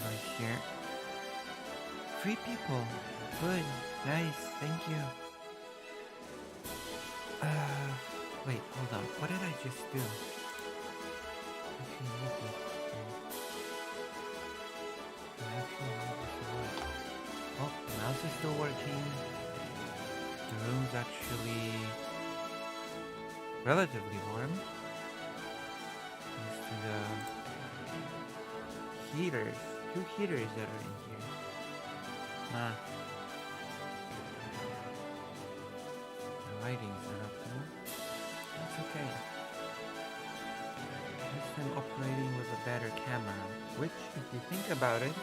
have I here? 3 people. Good. Nice. Thank you. Wait, hold on. What did I just do? Actually, need this. I actually need this a lot. Oh, the mouse is still working. The room's actually relatively warm. Thanks to the heaters. 2 heaters that are in here. The lighting's not optimal. That's okay. At least I'm operating with a better camera, which, if you think about it,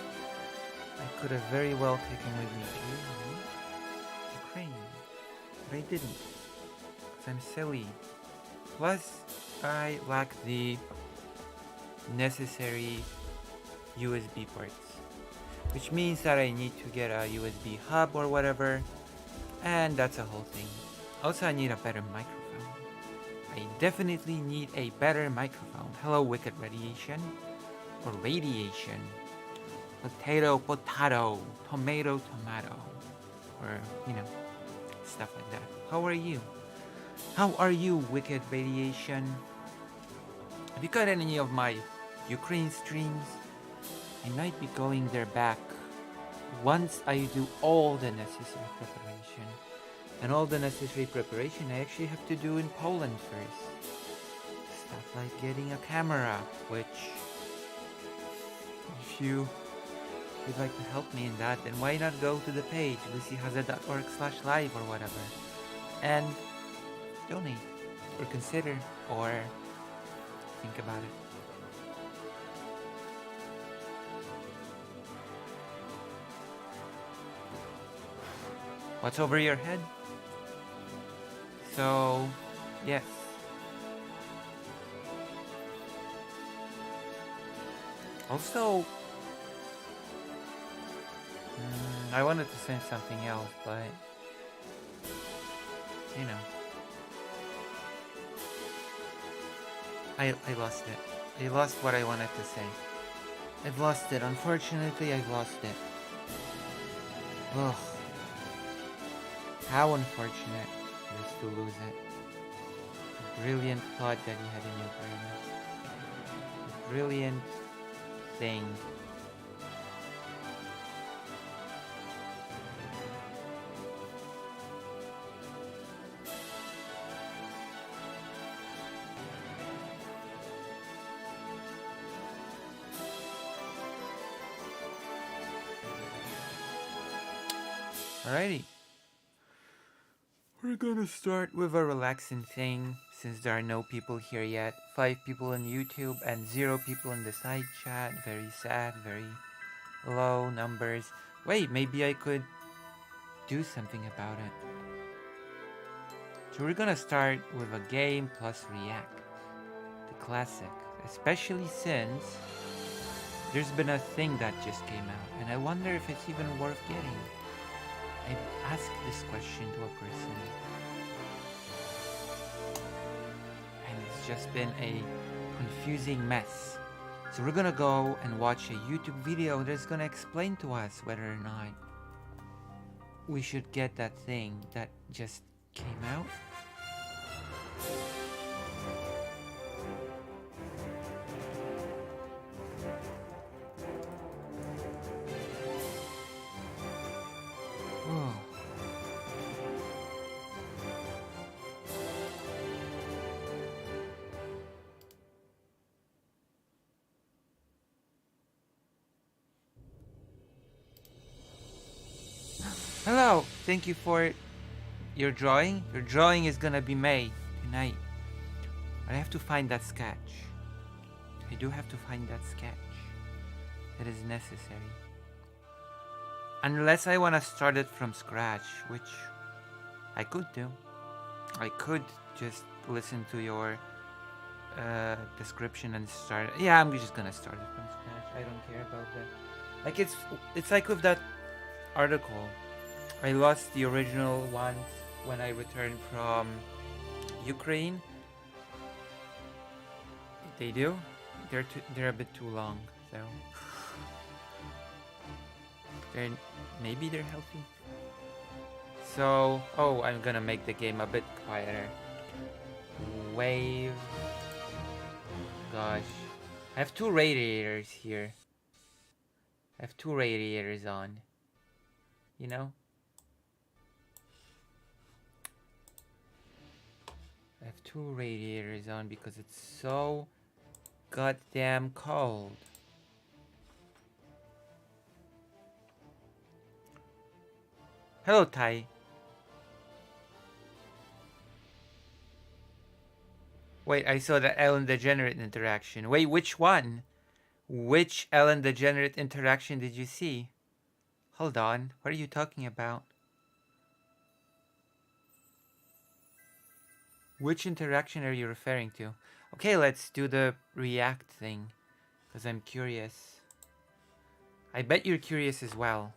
I could have very well taken with me to Ukraine. But I didn't, because I'm silly. Plus, I lack the necessary USB ports, which means that I need to get a USB hub or whatever, and that's a whole thing. Also, I need a better microphone. I definitely need a better microphone. Hello, Wicked Radiation, or Radiation. Potato, potato, tomato, tomato, or, stuff like that. How are you? How are you, Wicked Radiation? Have you got any of my Ukraine streams? I might be going there back once I do all the necessary preparation. And all the necessary preparation I actually have to do in Poland first. Stuff like getting a camera, which, if you would like to help me in that, then why not go to the page lucyhaza.org/live or whatever and donate or consider or think about it. What's over your head? So, yes. Also, I wanted to say something else, but, I lost it. I lost what I wanted to say. I've lost it. Unfortunately, I've lost it. Ugh. How unfortunate it is to lose it. The brilliant thought that you had in your brain. The brilliant thing. Alrighty. We're gonna start with a relaxing thing since there are no people here yet. 5 people on YouTube and 0 people in the side chat. Very sad, very low numbers. Wait, maybe I could do something about it. So we're gonna start with a game plus react. The classic. Especially since there's been a thing that just came out and I wonder if it's even worth getting. I asked this question to a person and it's just been a confusing mess. So we're gonna go and watch a YouTube video that's gonna explain to us whether or not we should get that thing that just came out. Hello, thank you for your drawing. Your drawing is gonna be made tonight. But I have to find that sketch. I do have to find that sketch. That is necessary. Unless I want to start it from scratch, which I could do. I could just listen to your description and start. Yeah, I'm just gonna start it from scratch. I don't care about that. Like it's like with that article. I lost the original ones when I returned from Ukraine. They do. They're a bit too long, so They're, maybe they're healthy. So, oh, I'm gonna make the game a bit quieter. Wave. Gosh. I have two radiators here. I have two radiators on. You know? I have two radiators on because it's so goddamn cold. Hello, Tai. Wait, I saw the Ellen DeGenerate interaction. Wait, which one? Which Ellen DeGenerate interaction did you see? Hold on, what are you talking about? Which interaction are you referring to? Okay, let's do the react thing, because I'm curious. I bet you're curious as well.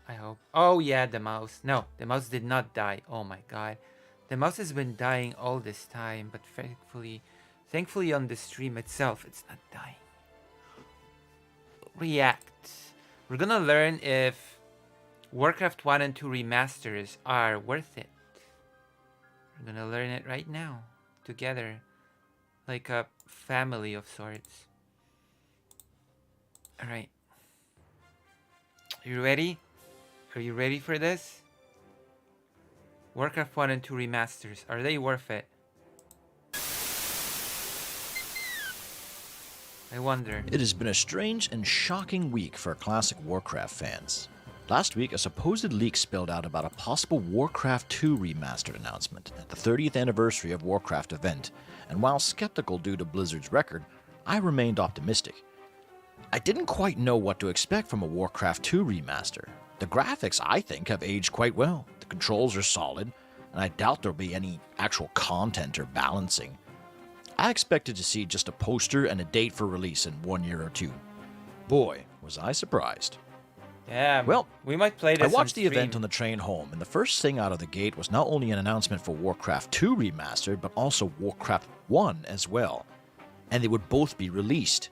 I hope. Oh yeah, the mouse. No, the mouse did not die. Oh my god. The mouse has been dying all this time, but thankfully on the stream itself, it's not dying. React. We're gonna learn if Warcraft 1 and 2 remasters are worth it. We're gonna learn it right now, together, like a family of sorts. Alright. Are you ready? Are you ready for this? Warcraft 1 and 2 remasters, are they worth it? I wonder. It has been a strange and shocking week for classic Warcraft fans. Last week, a supposed leak spilled out about a possible Warcraft 2 remastered announcement at the 30th anniversary of Warcraft event, and while skeptical due to Blizzard's record, I remained optimistic. I didn't quite know what to expect from a Warcraft 2 remaster. The graphics, I think, have aged quite well. The controls are solid, and I doubt there'll be any actual content or balancing. I expected to see just a poster and a date for release in 1 year or two. Boy, was I surprised. Yeah, well, we might play this. I watched the event on the train home, and the first thing out of the gate was not only an announcement for Warcraft 2 Remastered, but also Warcraft 1 as well. And they would both be released.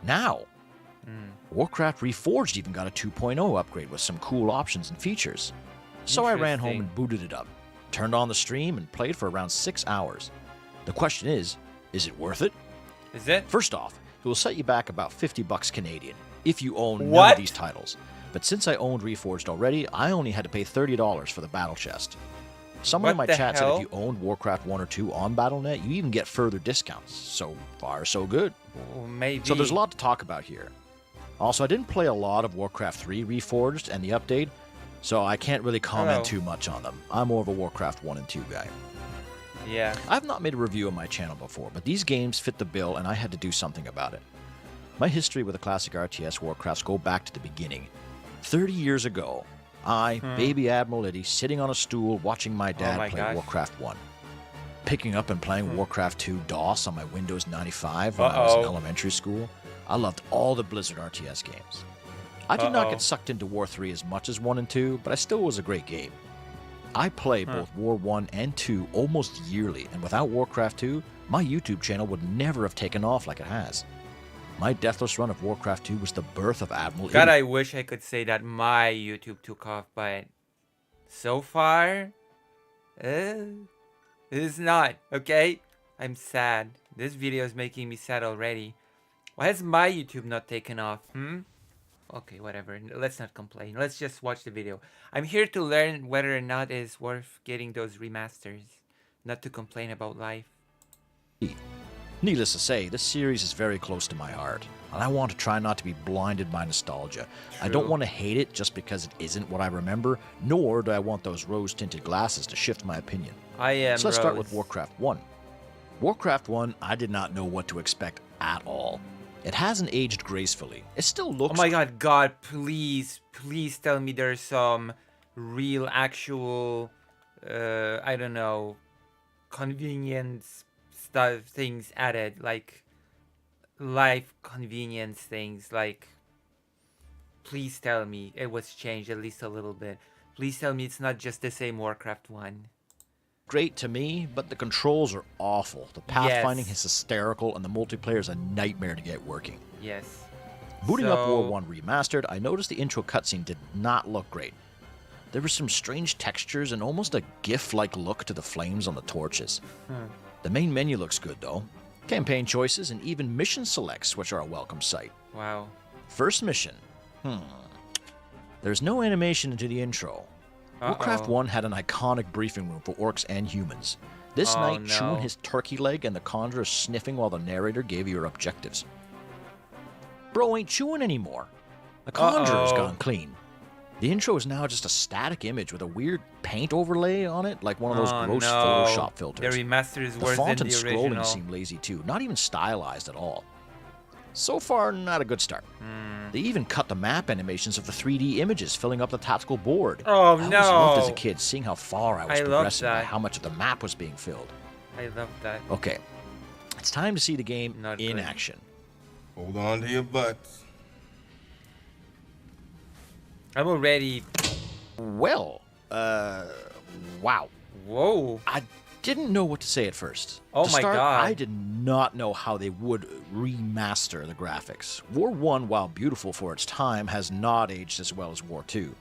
Now, Warcraft Reforged even got a 2.0 upgrade with some cool options and features. So I ran home and booted it up, turned on the stream, and played for around 6 hours. The question is it worth it? Is it? First off, it will set you back about $50 Canadian if you own none of these titles. But since I owned Reforged already, I only had to pay $30 for the battle chest. Someone in my chat said if you owned Warcraft 1 or 2 on Battle.net, you even get further discounts. So far, so good. Well, maybe. So there's a lot to talk about here. Also, I didn't play a lot of Warcraft 3 Reforged and the update, so I can't really comment too much on them. I'm more of a Warcraft 1 and 2 guy. Yeah. I've not made a review on my channel before, but these games fit the bill and I had to do something about it. My history with the classic RTS Warcrafts go back to the beginning. 30 years ago, I, baby Admiral Liddy, sitting on a stool watching my dad play Warcraft 1. Picking up and playing Warcraft 2 DOS on my Windows 95 when I was in elementary school. I loved all the Blizzard RTS games. I did not get sucked into War 3 as much as 1 and 2, but it still was a great game. I play both War 1 and 2 almost yearly, and without Warcraft 2, my YouTube channel would never have taken off like it has. My deathless run of Warcraft 2 was the birth of Admiral God, I wish I could say that my YouTube took off, but so far, it is not, okay? I'm sad. This video is making me sad already. Why has my YouTube not taken off, Okay, whatever. Let's not complain. Let's just watch the video. I'm here to learn whether or not it's worth getting those remasters, not to complain about life. Needless to say, this series is very close to my heart, and I want to try not to be blinded by nostalgia. True. I don't want to hate it just because it isn't what I remember, nor do I want those rose-tinted glasses to shift my opinion. So let's start with Warcraft 1. Warcraft 1, I did not know what to expect at all. It hasn't aged gracefully. It still looks... Oh my god, please tell me there's some real, actual, I don't know, convenience stuff, things added, like life convenience things, like, please tell me it was changed at least a little bit. Please tell me it's not just the same Warcraft 1. Great to me, but the controls are awful. The pathfinding is hysterical, and the multiplayer is a nightmare to get working. Yes. Booting up War So- 1 Remastered, I noticed the intro cutscene did not look great. There were some strange textures and almost a GIF-like look to the flames on the torches. The main menu looks good though. Campaign choices and even mission selects, which are a welcome sight. Wow. First mission. There's no animation into the intro. Warcraft 1 had an iconic briefing room for orcs and humans. This Oh, knight no. chewing his turkey leg and the conjurer sniffing while the narrator gave you your objectives. Bro ain't chewing anymore. The conjurer's Uh-oh. gone clean. The intro is now just a static image with a weird paint overlay on it, like one of those Oh, gross no. Photoshop The filters. remaster is The worse font than and the scrolling original. seem lazy too, not even stylized at all. So far, not a good start. They even cut the map animations of the 3D images filling up the tactical board. Oh, I always loved as a no. kid seeing how far I was I love progressing by that. how much of the map was being filled. I love that. Okay, it's time to see the game Not in good. action. Hold on to your butts. I'm already. Well, wow. Whoa. I didn't know what to say at first. Oh To my start, God. I did not know how they would remaster the graphics. War 1, while beautiful for its time, has not aged as well as War 2.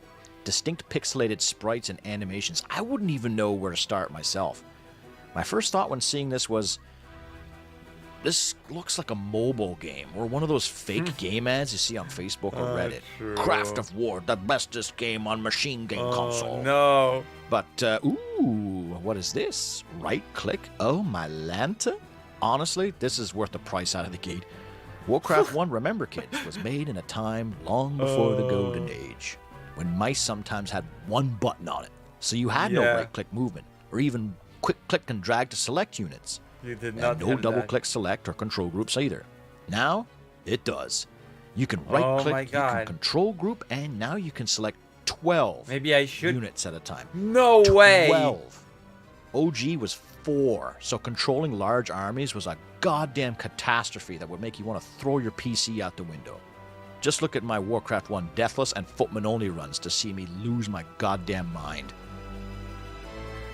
Distinct pixelated sprites and animations, I wouldn't even know where to start myself. My first thought when seeing this was, this looks like a mobile game, or one of those fake game ads you see on Facebook or Reddit. true. Craft of War, the bestest game on machine game console. No. But, ooh, what is this? Right click? Oh, my Lanta? Honestly, this is worth the price out of the gate. Warcraft 1 Remember Kids was made in a time long before the Golden Age, when mice sometimes had one button on it, so you had no Yeah. right-click movement, or even quick click and drag to select units, You did and not no have that. double-click select or control groups either. Now, it does. You can Oh my right-click, you can God. control group, and now you can select 12 Maybe I should. units at a time. No way. 12. OG was 4, so controlling large armies was a goddamn catastrophe that would make you want to throw your PC out the window. Just look at my Warcraft 1 Deathless and Footman only runs to see me lose my goddamn mind.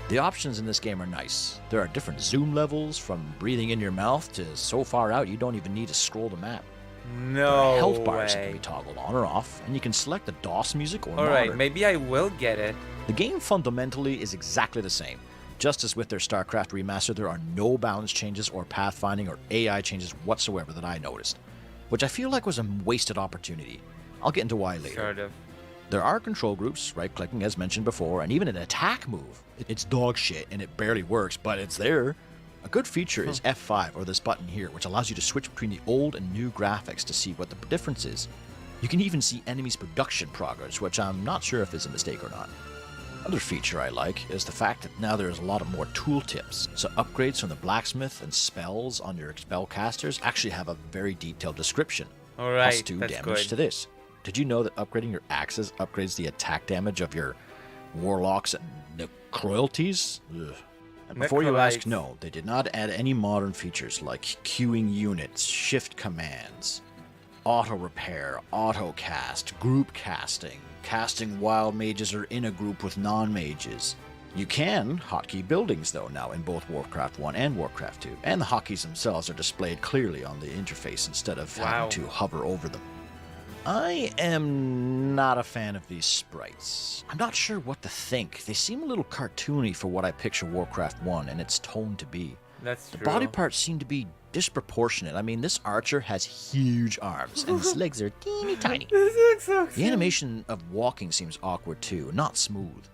The options in this game are nice. There are different zoom levels, from breathing in your mouth to so far out you don't even need to scroll the map. There No are health bars that can way. be toggled on or off, and you can select the DOS music or Alright, modern. maybe I will get it. The game fundamentally is exactly the same. Just as with their StarCraft remaster, there are no balance changes or pathfinding or AI changes whatsoever that I noticed, which I feel like was a wasted opportunity. I'll get into why later. Sort of. There are control groups, right-clicking as mentioned before, and even an attack move. It's dog shit and it barely works, but it's there. A good feature is F5, or this button here, which allows you to switch between the old and new graphics to see what the difference is. You can even see enemies' production progress, which I'm not sure if is a mistake or not. Another feature I like is the fact that now there's a lot of more tooltips, so upgrades from the blacksmith and spells on your spellcasters actually have a very detailed description. Alright, Plus 2 that's damage good. to this. Did you know that upgrading your axes upgrades the attack damage of your warlocks and necroyalties? Ugh. And before you ask, Necrolites. no, they did not add any modern features like queuing units, shift commands, auto repair, auto cast, group casting, casting wild mages or in a group with non-mages. You can hotkey buildings though now in both Warcraft 1 and Warcraft 2, and the hotkeys themselves are displayed clearly on the interface instead of Wow. having to hover over them. I am not a fan of these sprites. I'm not sure what to think. They seem a little cartoony for what I picture Warcraft 1 and its tone to be. That's The true. body parts seem to be disproportionate. I mean, this archer has huge arms and his legs are teeny tiny. This looks so The cute. animation of walking seems awkward too, not smooth.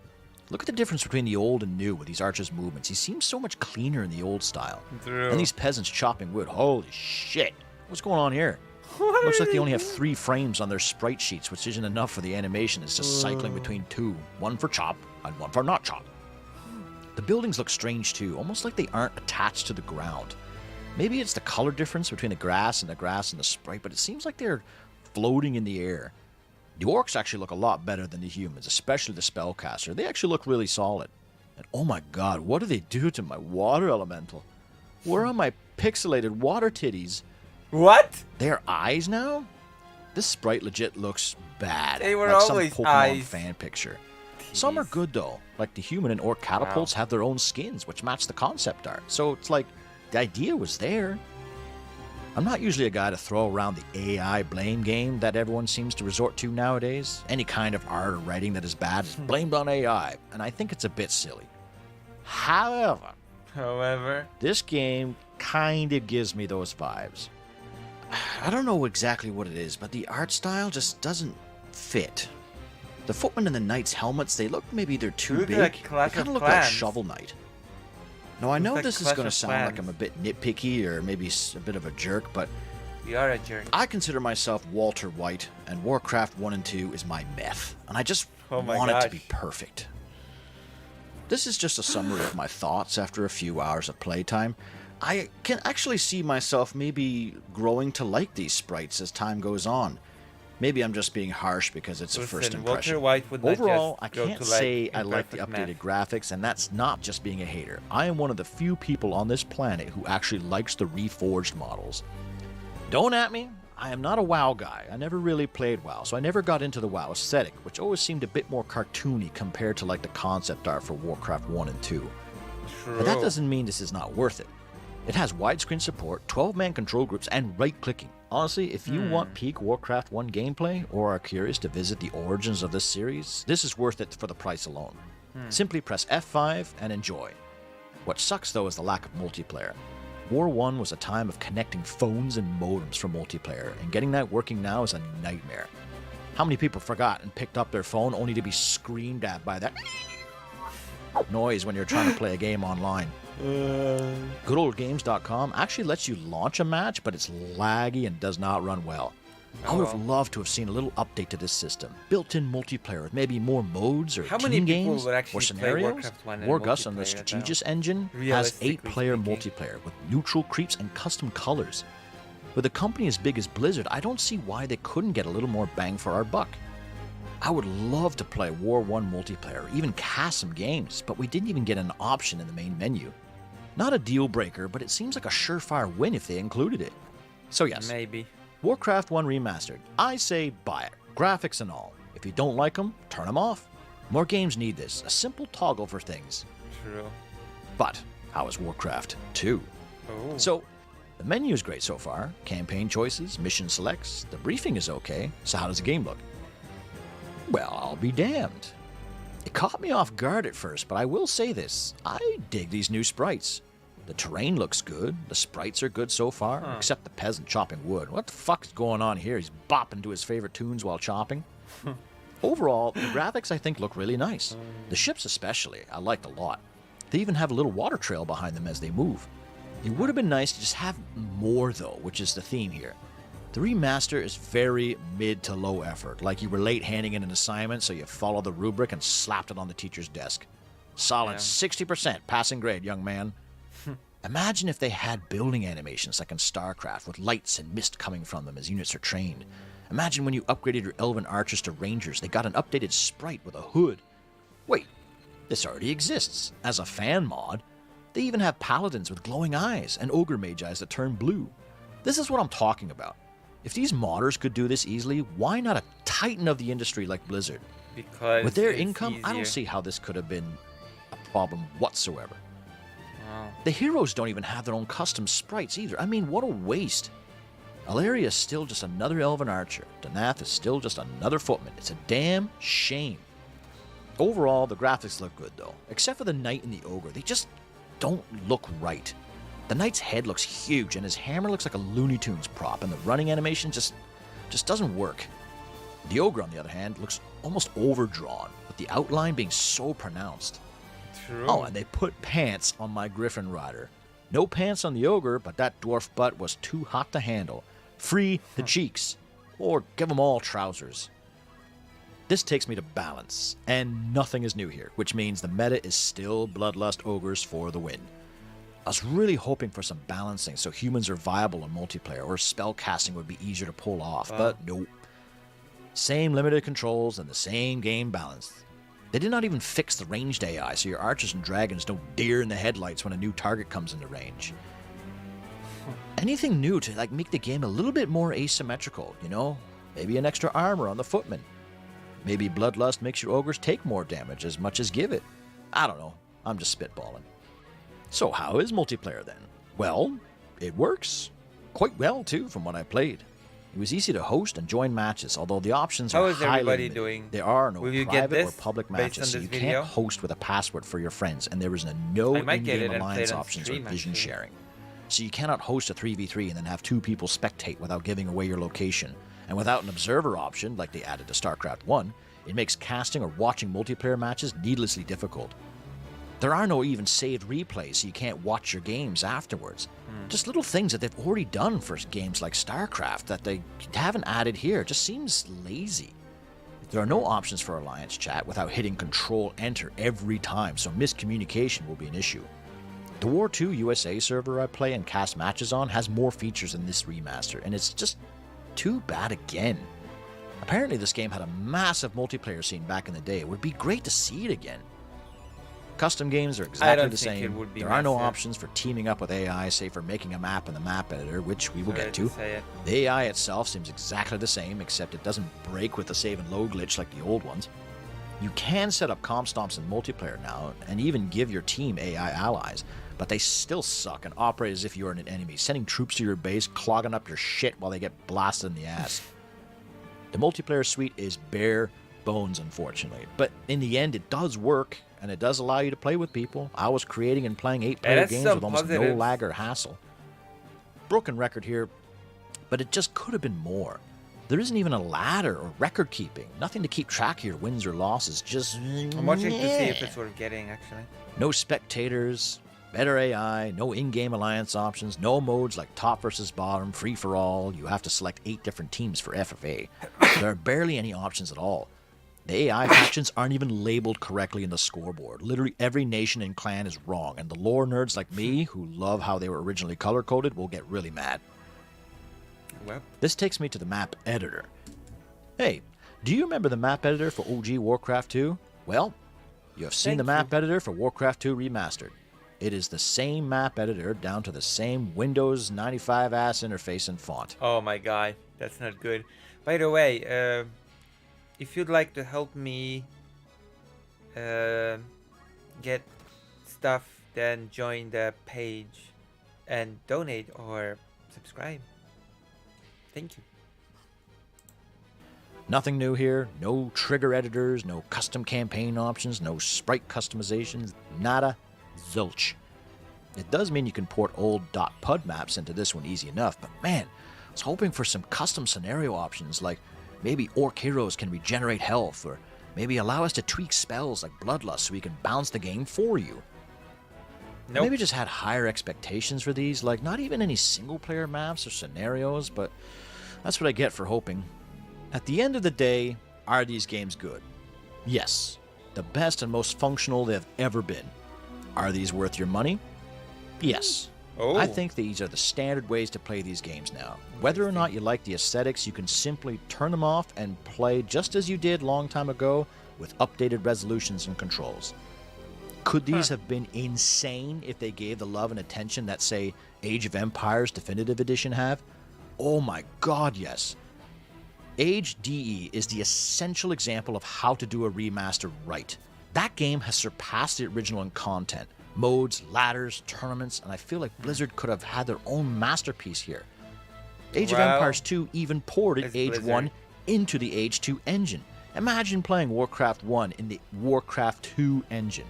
Look at the difference between the old and new with these archers' movements. He seems so much cleaner in the old style. True. And these peasants chopping wood. Holy shit. What's going on here? What Looks are like they only have doing? 3 frames on their sprite sheets, which isn't enough for the animation. It's just cycling between 2. One for chop and one for not chop. The buildings look strange too, almost like they aren't attached to the ground. Maybe it's the color difference between the grass and the sprite, but it seems like they're floating in the air. The orcs actually look a lot better than the humans, especially the spellcaster. They actually look really solid. And oh my god, what do they do to my water elemental? Where are my pixelated water titties? What? Their eyes now? This sprite legit looks bad. They were like always some Pokemon eyes. fan picture. Some are Jeez. good though, like the human and orc catapults have their own skins, which match the concept art. So it's like the idea was there. I'm not usually a guy to throw around the AI blame game that everyone seems to resort to nowadays. Any kind of art or writing that is bad is blamed on AI, and I think it's a bit silly. However, this game kind of gives me those vibes. I don't know exactly what it is, but the art style just doesn't fit. The footmen and the knights' helmets, they look maybe they're too big. Like They Clash kind of of look like Clans. Shovel Knight. Now, I know like this is Clash going to of sound like Clans. I'm a bit nitpicky or maybe a bit of a jerk, but You are a jerk. I consider myself Walter White, and Warcraft 1 and 2 is my meth, and I just Oh my want it to gosh. be perfect. This is just a summary of my thoughts after a few hours of playtime. I can actually see myself maybe growing to like these sprites as time goes on. Maybe I'm just being harsh because it's a first Listen, impression. Walter White would not Overall, I just go can't to, like, say I like the imperfect updated math. graphics, and that's not just being a hater. I am one of the few people on this planet who actually likes the reforged models. Don't at me. I am not a WoW guy. I never really played WoW, so I never got into the WoW aesthetic, which always seemed a bit more cartoony compared to like the concept art for Warcraft 1 and 2. True. But that doesn't mean this is not worth it. It has widescreen support, 12-man control groups, and right-clicking. Honestly, if you want peak Warcraft 1 gameplay or are curious to visit the origins of this series, this is worth it for the price alone. Simply press F5 and enjoy. What sucks though is the lack of multiplayer. War 1 was a time of connecting phones and modems for multiplayer, and getting that working now is a nightmare. How many people forgot and picked up their phone only to be screamed at by that noise when you're trying to play a game online? GoodOldGames.com actually lets you launch a match, but it's laggy and does not run well. I would have loved to have seen a little update to this system. Built-in multiplayer with maybe more modes or How team many people games would or actually play scenarios. Warcraft 1 and Wargus on the multiplayer now? Strategist engine has Realistically 8-player speaking. multiplayer with neutral creeps and custom colors. With a company as big as Blizzard, I don't see why they couldn't get a little more bang for our buck. I would love to play War 1 multiplayer or even cast some games, but we didn't even get an option in the main menu. Not a deal breaker, but it seems like a surefire win if they included it. So yes, Maybe. Warcraft 1 Remastered. I say buy it, graphics and all. If you don't like them, turn them off. More games need this, a simple toggle for things. True. But how is Warcraft 2? Oh. So, the menu is great so far. Campaign choices, mission selects, the briefing is okay. So how does the game look? Well, I'll be damned. It caught me off guard at first, but I will say this. I dig these new sprites. The terrain looks good. The sprites are good so far, except the peasant chopping wood. What the fuck's going on here? He's bopping to his favorite tunes while chopping. Overall, the graphics I think look really nice. The ships especially, I liked a lot. They even have a little water trail behind them as they move. It would have been nice to just have more though, which is the theme here. The remaster is very mid to low effort, like you were late handing in an assignment, so you followed the rubric and slapped it on the teacher's desk. Solid Yeah. 60% passing grade, young man. Imagine if they had building animations like in StarCraft with lights and mist coming from them as units are trained. Imagine when you upgraded your elven archers to rangers, they got an updated sprite with a hood. Wait, this already exists. As a fan mod, they even have paladins with glowing eyes and ogre mage eyes that turn blue. This is what I'm talking about. If these modders could do this easily, why not a titan of the industry like Blizzard? Because With their it's income, I easier. don't see how this could have been a problem whatsoever. Wow. The heroes don't even have their own custom sprites either. I mean, what a waste. Alaria is still just another elven archer. Danath is still just another footman. It's a damn shame. Overall, the graphics look good though. Except for the knight and the ogre. They just don't look right. The knight's head looks huge and his hammer looks like a Looney Tunes prop, and the running animation just doesn't work. The ogre, on the other hand, looks almost overdrawn, with the outline being so pronounced. True. Oh, and they put pants on my Griffin Rider. No pants on the ogre, but that dwarf butt was too hot to handle. Free the cheeks. Or give them all trousers. This takes me to balance, and nothing is new here, which means the meta is still Bloodlust Ogres for the win. I was really hoping for some balancing so humans are viable in multiplayer, or spell casting would be easier to pull off, but nope. Same limited controls and the same game balance. They did not even fix the ranged AI, so your archers and dragons don't deer in the headlights when a new target comes into range. Anything new to make the game a little bit more asymmetrical, you know? Maybe an extra armor on the footman. Maybe Bloodlust makes your ogres take more damage as much as give it. I don't know. I'm just spitballing. So how is multiplayer then? Well, it works. quite well, too, from what I played. It was easy to host and join matches, although the options How are is highly everybody limited. doing? There are no Will you get private or this public based matches, on so this you video? can't host with a password for your friends, and there is no I might get in-game it and play it alliance on options stream, or vision actually. sharing. So you cannot host a 3v3 and then have 2 people spectate without giving away your location. And without an observer option, like they added to StarCraft 1, it makes casting or watching multiplayer matches needlessly difficult. There are no even saved replays, so you can't watch your games afterwards. Just little things that they've already done for games like StarCraft that they haven't added here. It just seems lazy. There are no options for alliance chat without hitting Control-Enter every time, so miscommunication will be an issue. The War 2 USA server I play and cast matches on has more features than this remaster, and it's just too bad again. Apparently this game had a massive multiplayer scene back in the day. It would be great to see it again. Custom games are exactly the same. There are no options for teaming up with AI, save for making a map in the map editor, which we will get to. The AI itself seems exactly the same, except it doesn't break with the save and load glitch like the old ones. You can set up comp stomps in multiplayer now, and even give your team AI allies, but they still suck and operate as if you are an enemy, sending troops to your base, clogging up your shit while they get blasted in the ass. The multiplayer suite is bare bones, unfortunately, but in the end it does work, and it does allow you to play with people. I was creating and playing 8-player games with almost no lag or hassle. Broken record here, but it just could have been more. There isn't even a ladder or record keeping. Nothing to keep track of your wins or losses. Just... I'm watching to see if it's worth getting, actually. No spectators, better AI, no in-game alliance options, no modes like top versus bottom, free-for-all. You have to select 8 different teams for FFA. There are barely any options at all. The AI factions aren't even labeled correctly in the scoreboard. Literally every nation and clan is wrong, and the lore nerds like me, who love how they were originally color-coded, will get really mad. Well, this takes me to the map editor. Hey, do you remember the map editor for OG Warcraft 2? Well, you have seen the map editor for Warcraft 2 Remastered. It is the same map editor down to the same Windows 95 ass interface and font. Oh my god, that's not good. By the way, if you'd like to help me get stuff, then join the page and donate or subscribe. Thank you. Nothing new here. No trigger editors, no custom campaign options, no sprite customizations, nada, zilch. It does mean you can port old .pud maps into this one easy enough, but man, I was hoping for some custom scenario options like maybe orc heroes can regenerate health, or maybe allow us to tweak spells like Bloodlust so we can bounce the game for you. Nope. Maybe just had higher expectations for these, like not even any single-player maps or scenarios, but that's what I get for hoping. At the end of the day, are these games good? Yes, the best and most functional they've ever been. Are these worth your money? Yes. Oh. I think these are the standard ways to play these games now. Whether or not you like the aesthetics, you can simply turn them off and play just as you did long time ago with updated resolutions and controls. Could these have been insane if they gave the love and attention that, say, Age of Empires Definitive Edition have? Oh my god, yes. Age DE is the essential example of how to do a remaster right. That game has surpassed the original in content. Modes, ladders, tournaments, and I feel like Blizzard could have had their own masterpiece here. Age of Empires 2 even ported Age 1 into the Age 2 engine. Imagine playing Warcraft 1 in the Warcraft 2 engine.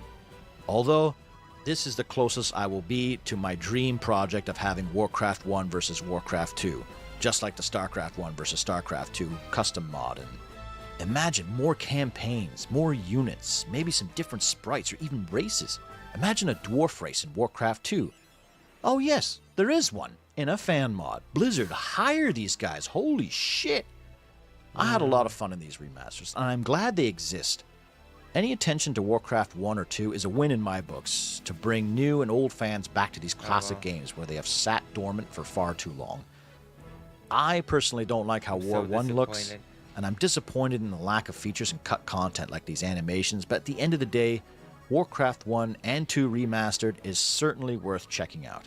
Although, this is the closest I will be to my dream project of having Warcraft 1 versus Warcraft 2, just like the StarCraft 1 versus StarCraft 2 custom mod. And imagine more campaigns, more units, maybe some different sprites or even races. Imagine a dwarf race in Warcraft 2. Oh yes, there is one, in a fan mod. Blizzard, hire these guys, holy shit! I had a lot of fun in these remasters, and I'm glad they exist. Any attention to Warcraft 1 or 2 is a win in my books, to bring new and old fans back to these classic games where they have sat dormant for far too long. I personally don't like how War 1 looks, and I'm disappointed in the lack of features and cut content like these animations, but at the end of the day, Warcraft 1 and 2 Remastered is certainly worth checking out.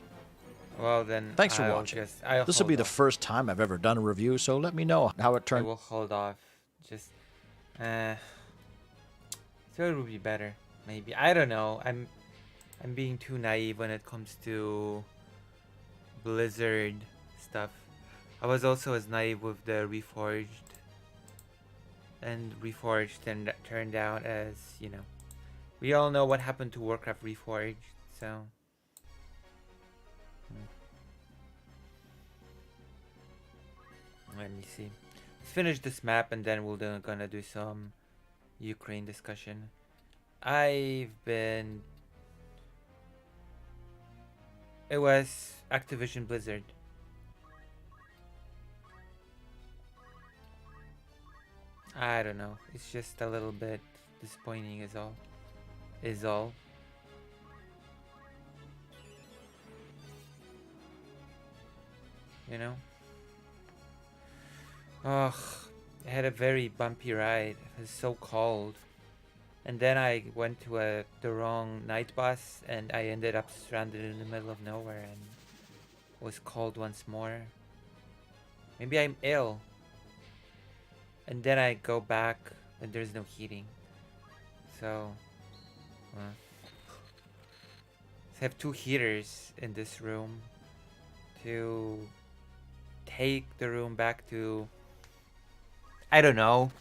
Well then, thanks for watching. This will be the first time I've ever done a review, so let me know how it turned. I will hold off. Just, so it would be better, maybe. I don't know. I'm being too naive when it comes to Blizzard stuff. I was also as naive with the Reforged. And Reforged turned out as, you know. We all know what happened to Warcraft Reforged, so... Let me see. Let's finish this map and then we're gonna do some Ukraine discussion. I've been... It was Activision Blizzard. I don't know. It's just a little bit disappointing is all. Is all. You know? Ugh. I had a very bumpy ride. It was so cold. And then I went to the wrong night bus and I ended up stranded in the middle of nowhere and was cold once more. Maybe I'm ill. And then I go back and there's no heating. So I have 2 heaters in this room to take the room back to, I don't know,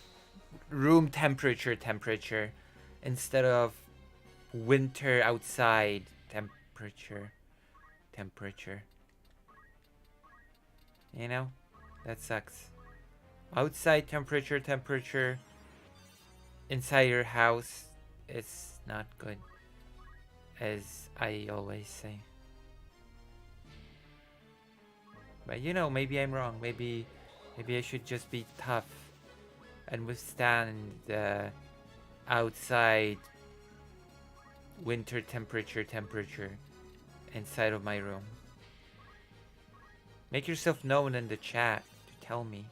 room temperature instead of winter outside temperature. You know? That sucks. Outside temperature inside your house is not good, as I always say. But you know, maybe I'm wrong. Maybe I should just be tough and withstand the outside winter temperature inside of my room. Make yourself known in the chat to tell me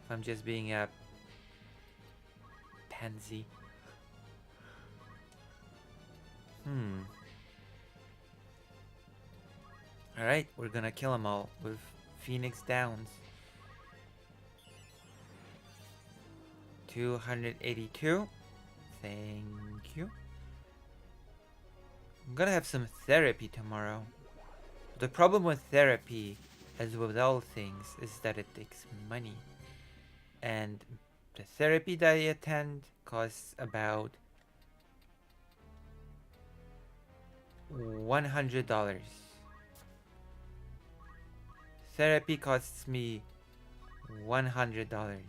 if I'm just being a pansy. Alright, we're gonna kill them all with Phoenix Downs. 282. Thank you. I'm gonna have some therapy tomorrow. The problem with therapy, as with all things, is that it takes money. And the therapy that I attend costs about $100. Therapy costs me $100.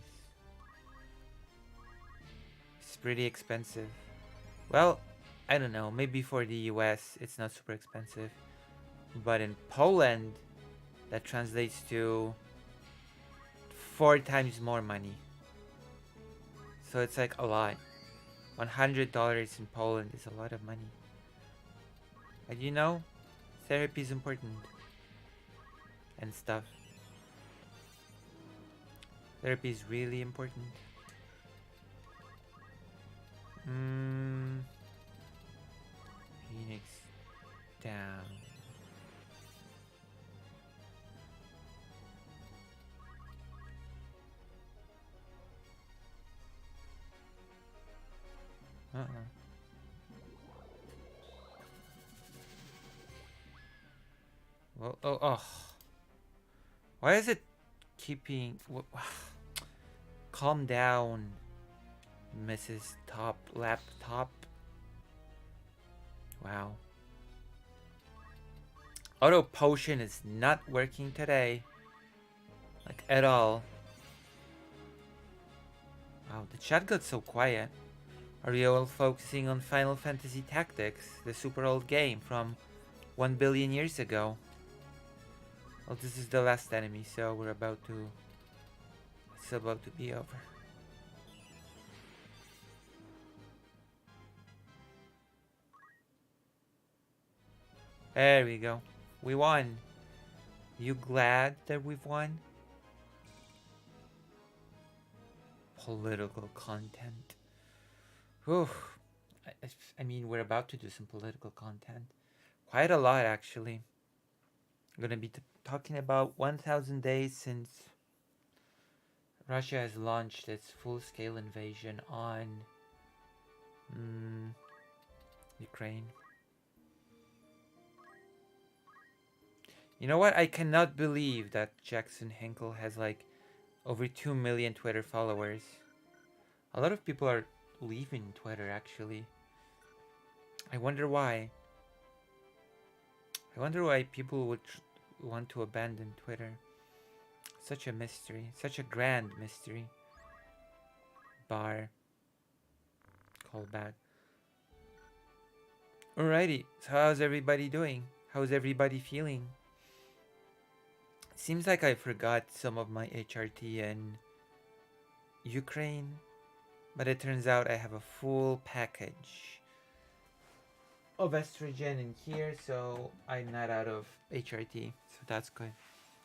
It's pretty expensive. Well, I don't know, maybe for the US it's not super expensive. But in Poland, that translates to 4 times more money. So it's like a lot. $100 in Poland is a lot of money. But you know, therapy is important. And stuff. Therapy is really important. Phoenix down. Well, oh. Why is it keeping... Calm down, Mrs. Top Laptop. Wow. Auto potion is not working today. Like, at all. Wow, the chat got so quiet. Are you all focusing on Final Fantasy Tactics, the super old game from 1 billion years ago? Well, this is the last enemy, so we're about to... It's about to be over. There we go. We won. You glad that we've won? Political content. Whew. I mean, we're about to do some political content. Quite a lot, actually. I'm gonna be talking about 1,000 days since Russia has launched its full-scale invasion on Ukraine. You know what? I cannot believe that Jackson Hinkle has like over 2 million Twitter followers. A lot of people are leaving Twitter actually. I wonder why. I wonder why people would want to abandon Twitter. Such a mystery. Such a grand mystery. Bar. Call back. Alrighty. So how's everybody doing? How's everybody feeling? Seems like I forgot some of my HRT in Ukraine. But it turns out I have a full package of estrogen in here, so I'm not out of HRT. So that's good.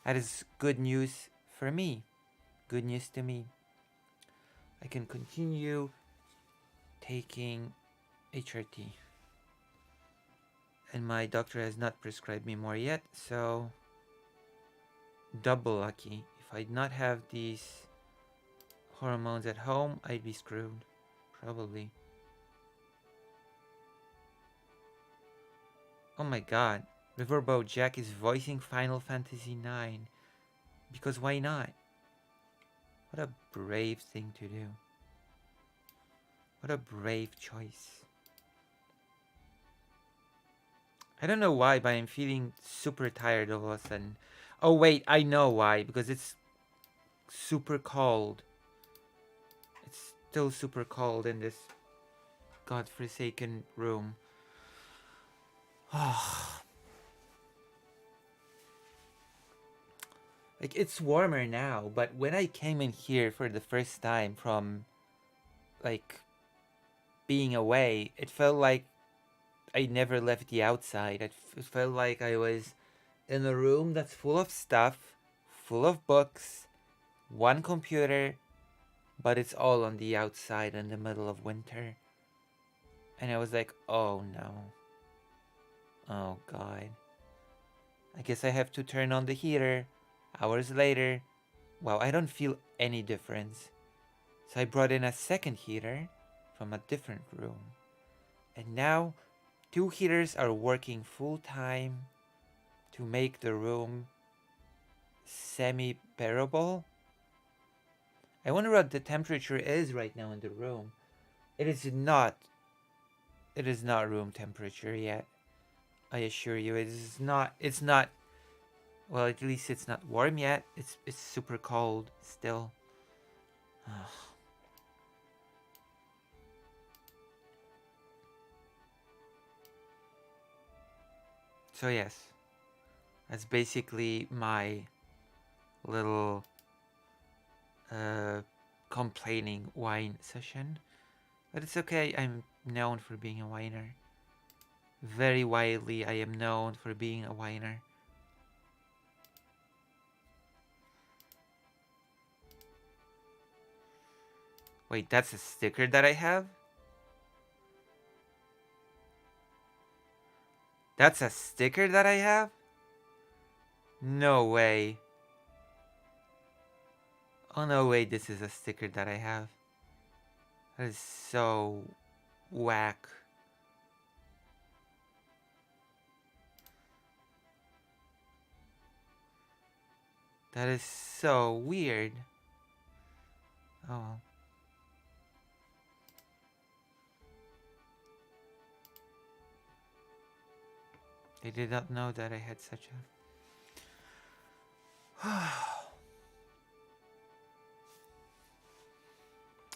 That is good news for me. Good news to me. I can continue taking HRT. And my doctor has not prescribed me more yet, so double lucky. If I did not have these hormones at home, I'd be screwed. Probably. Oh my god. Riverboat Jack is voicing Final Fantasy IX. Because why not? What a brave thing to do. What a brave choice. I don't know why, but I'm feeling super tired all of a sudden. Oh wait, I know why. Because it's super cold. It's still super cold in this godforsaken room. Like, it's warmer now, but when I came in here for the first time from, like, being away, it felt like I never left the outside. It felt like I was in a room that's full of stuff, full of books, one computer, but it's all on the outside in the middle of winter. And I was like, oh no. Oh god. I guess I have to turn on the heater. Hours later, wow, I don't feel any difference. So I brought in a second heater from a different room. And now, 2 heaters are working full time to make the room semi-bearable. I wonder what the temperature is right now in the room. It is not room temperature yet. I assure you, it's not, well, at least it's not warm yet. It's super cold still. Ugh. So yes, that's basically my little complaining whine session. But it's okay, I'm known for being a whiner. Very widely, I am known for being a whiner. Wait, that's a sticker that I have? That's a sticker that I have? No way. Oh no way, this is a sticker that I have. That is so whack. That is so weird. Oh. They did not know that I had such a...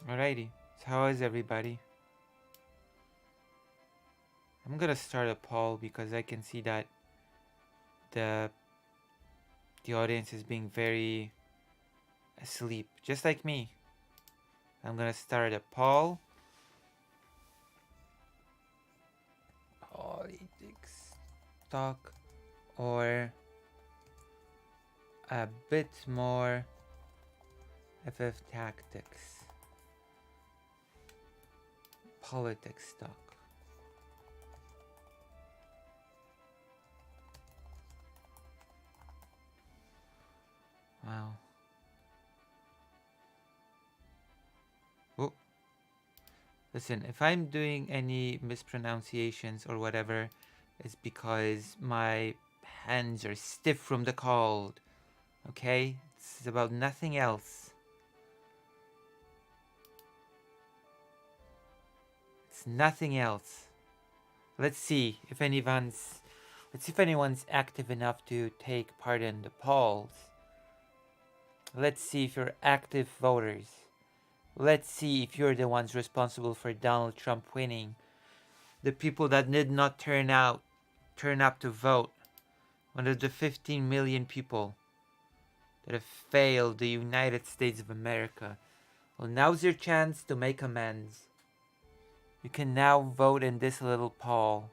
Alrighty, so how is everybody? I'm gonna start a poll because I can see that the audience is being very asleep, just like me. I'm gonna start a poll. Politics talk or a bit more FF tactics. Politics talk. Wow. Oh. Listen, if I'm doing any mispronunciations or whatever, it's because my hands are stiff from the cold. Okay? It's about nothing else. It's nothing else. Let's see if anyone's active enough to take part in the polls. Let's see if you're active voters. Let's see if you're the ones responsible for Donald Trump winning. The people that did not turn up to vote. One of the 15 million people that have failed the United States of America. Well, now's your chance to make amends. You can now vote in this little poll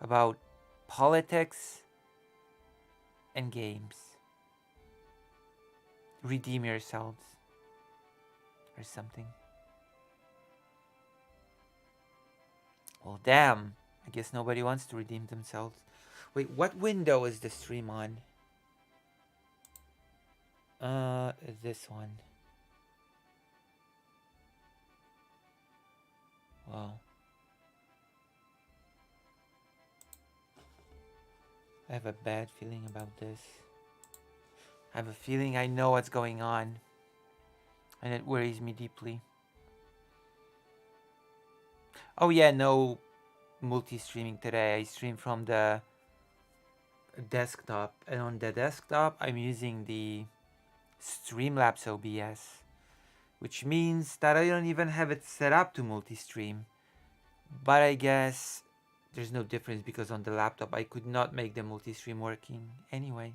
about politics and games. Redeem yourselves or something. Well, damn. I guess nobody wants to redeem themselves. Wait, what window is the stream on? This one. Wow. I have a bad feeling about this. I have a feeling I know what's going on. And it worries me deeply. Oh yeah, no multi-streaming today. I stream from the desktop. And on the desktop, I'm using the Streamlabs OBS. Which means that I don't even have it set up to multi-stream. But I guess there's no difference because on the laptop I could not make the multi-stream working anyway.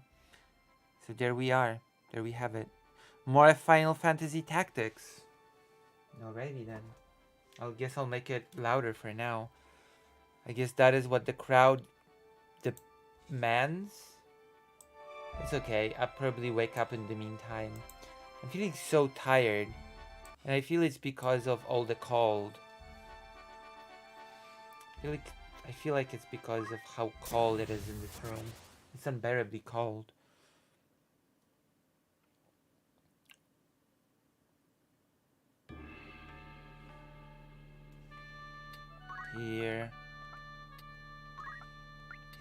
So there we are. There we have it. More Final Fantasy Tactics. Alrighty then. I guess I'll make it louder for now. I guess that is what the crowd demands. It's okay. I'll probably wake up in the meantime. I'm feeling so tired. And I feel it's because of all the cold. I feel like it's because of how cold it is in this room. It's unbearably cold. Here.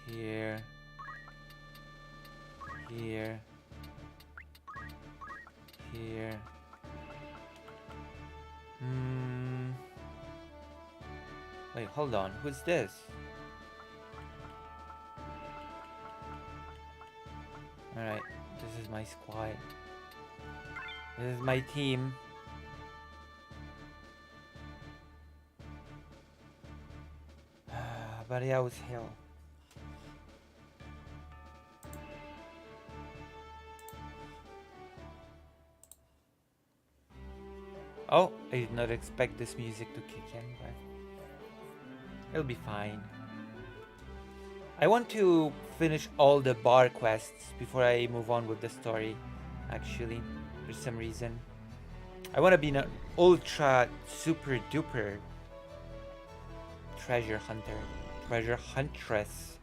Here. Here. Here. Wait, hold on. Who's this? Alright, this is my squad. This is my team. But yeah, it was hell. Oh, I did not expect this music to kick in, but it'll be fine. I want to finish all the bar quests before I move on with the story, actually, for some reason. I want to be an ultra super duper treasure huntress,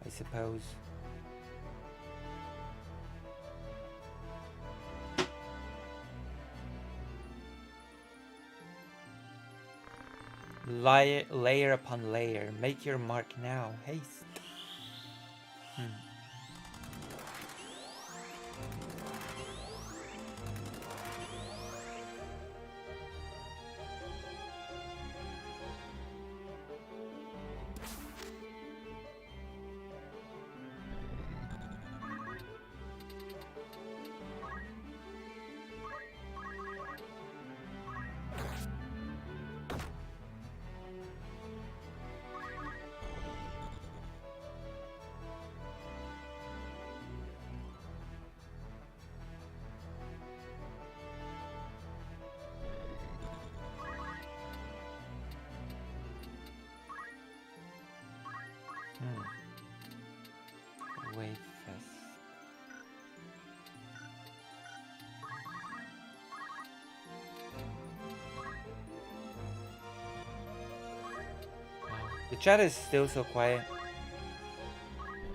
I suppose. Layer upon layer. Make your mark now. Haste. Wait first. Wow. The chat is still so quiet.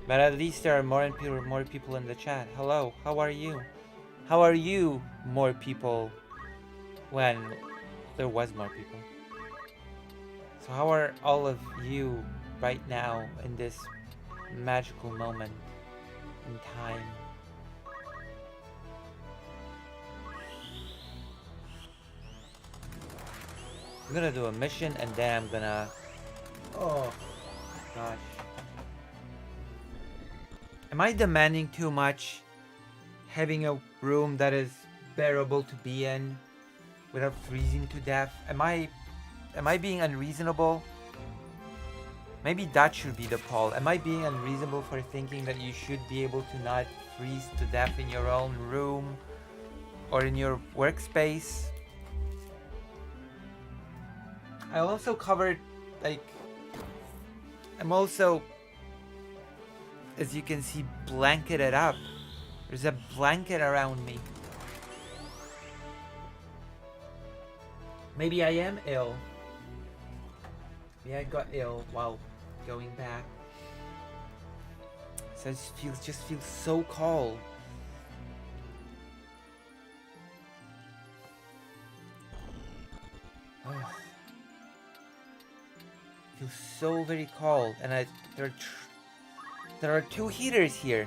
But at least there are more people in the chat. Hello, how are you? How are you, more people, when there was more people? So how are all of you right now in this magical moment in time. I'm gonna do a mission and then I'm gonna... Oh, gosh. Am I demanding too much? Having a room that is bearable to be in without freezing to death? Am I being unreasonable? Maybe that should be the poll. Am I being unreasonable for thinking that you should be able to not freeze to death in your own room or in your workspace? I also covered, like, I'm also, as you can see, blanketed up. There's a blanket around me. Maybe I am ill. Maybe I got ill while going back. So it just feels so cold. Oh. Feels so very cold, and there are two heaters here,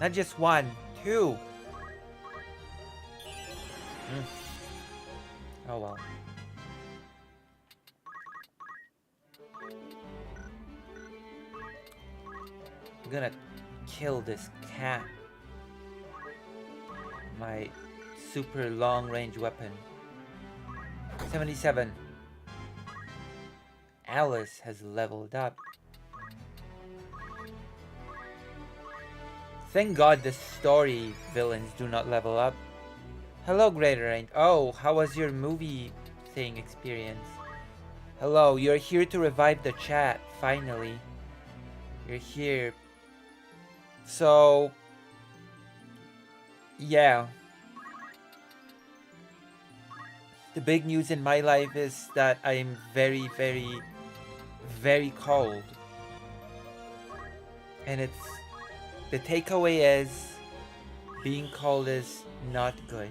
not just one, two. Oh well. I'm gonna kill this cat. My super long range weapon. 77. Alice has leveled up. Thank God the story villains do not level up. Hello, Greater Range. Oh, how was your movie thing experience? Hello, you're here to revive the chat, finally. You're here. So, yeah. The big news in my life is that I am very, very, very cold. And the takeaway is being cold is not good.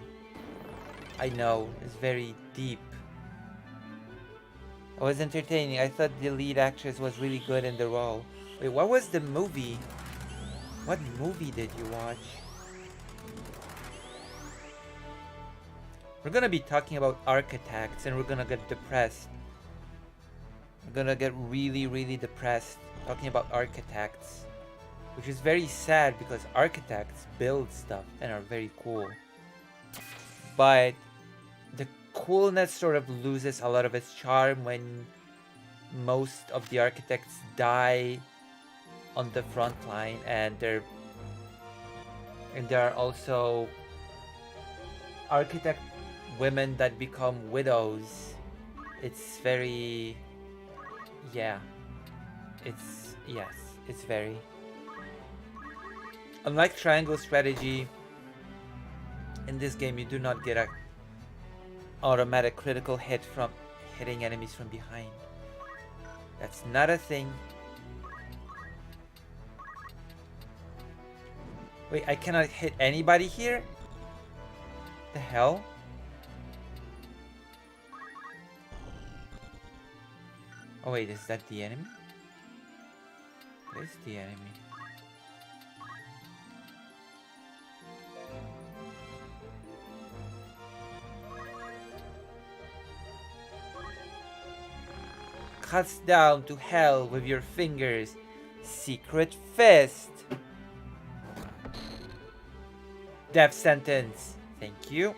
I know, it's very deep. It was entertaining. I thought the lead actress was really good in the role. Wait, what was the movie? What movie did you watch? We're gonna be talking about architects and we're gonna get depressed. We're gonna get really, really depressed talking about architects. Which is very sad because architects build stuff and are very cool. But the coolness sort of loses a lot of its charm when most of the architects die on the front line, and there are also architect women that become widows. It's very, yeah, it's very, unlike triangle strategy, in this game you do not get a automatic critical hit from hitting enemies from behind. That's not a thing. Wait, I cannot hit anybody here? The hell? Oh wait, is that the enemy? That is the enemy. Cuts down to hell with your fingers. Secret fist. Death sentence. Thank you.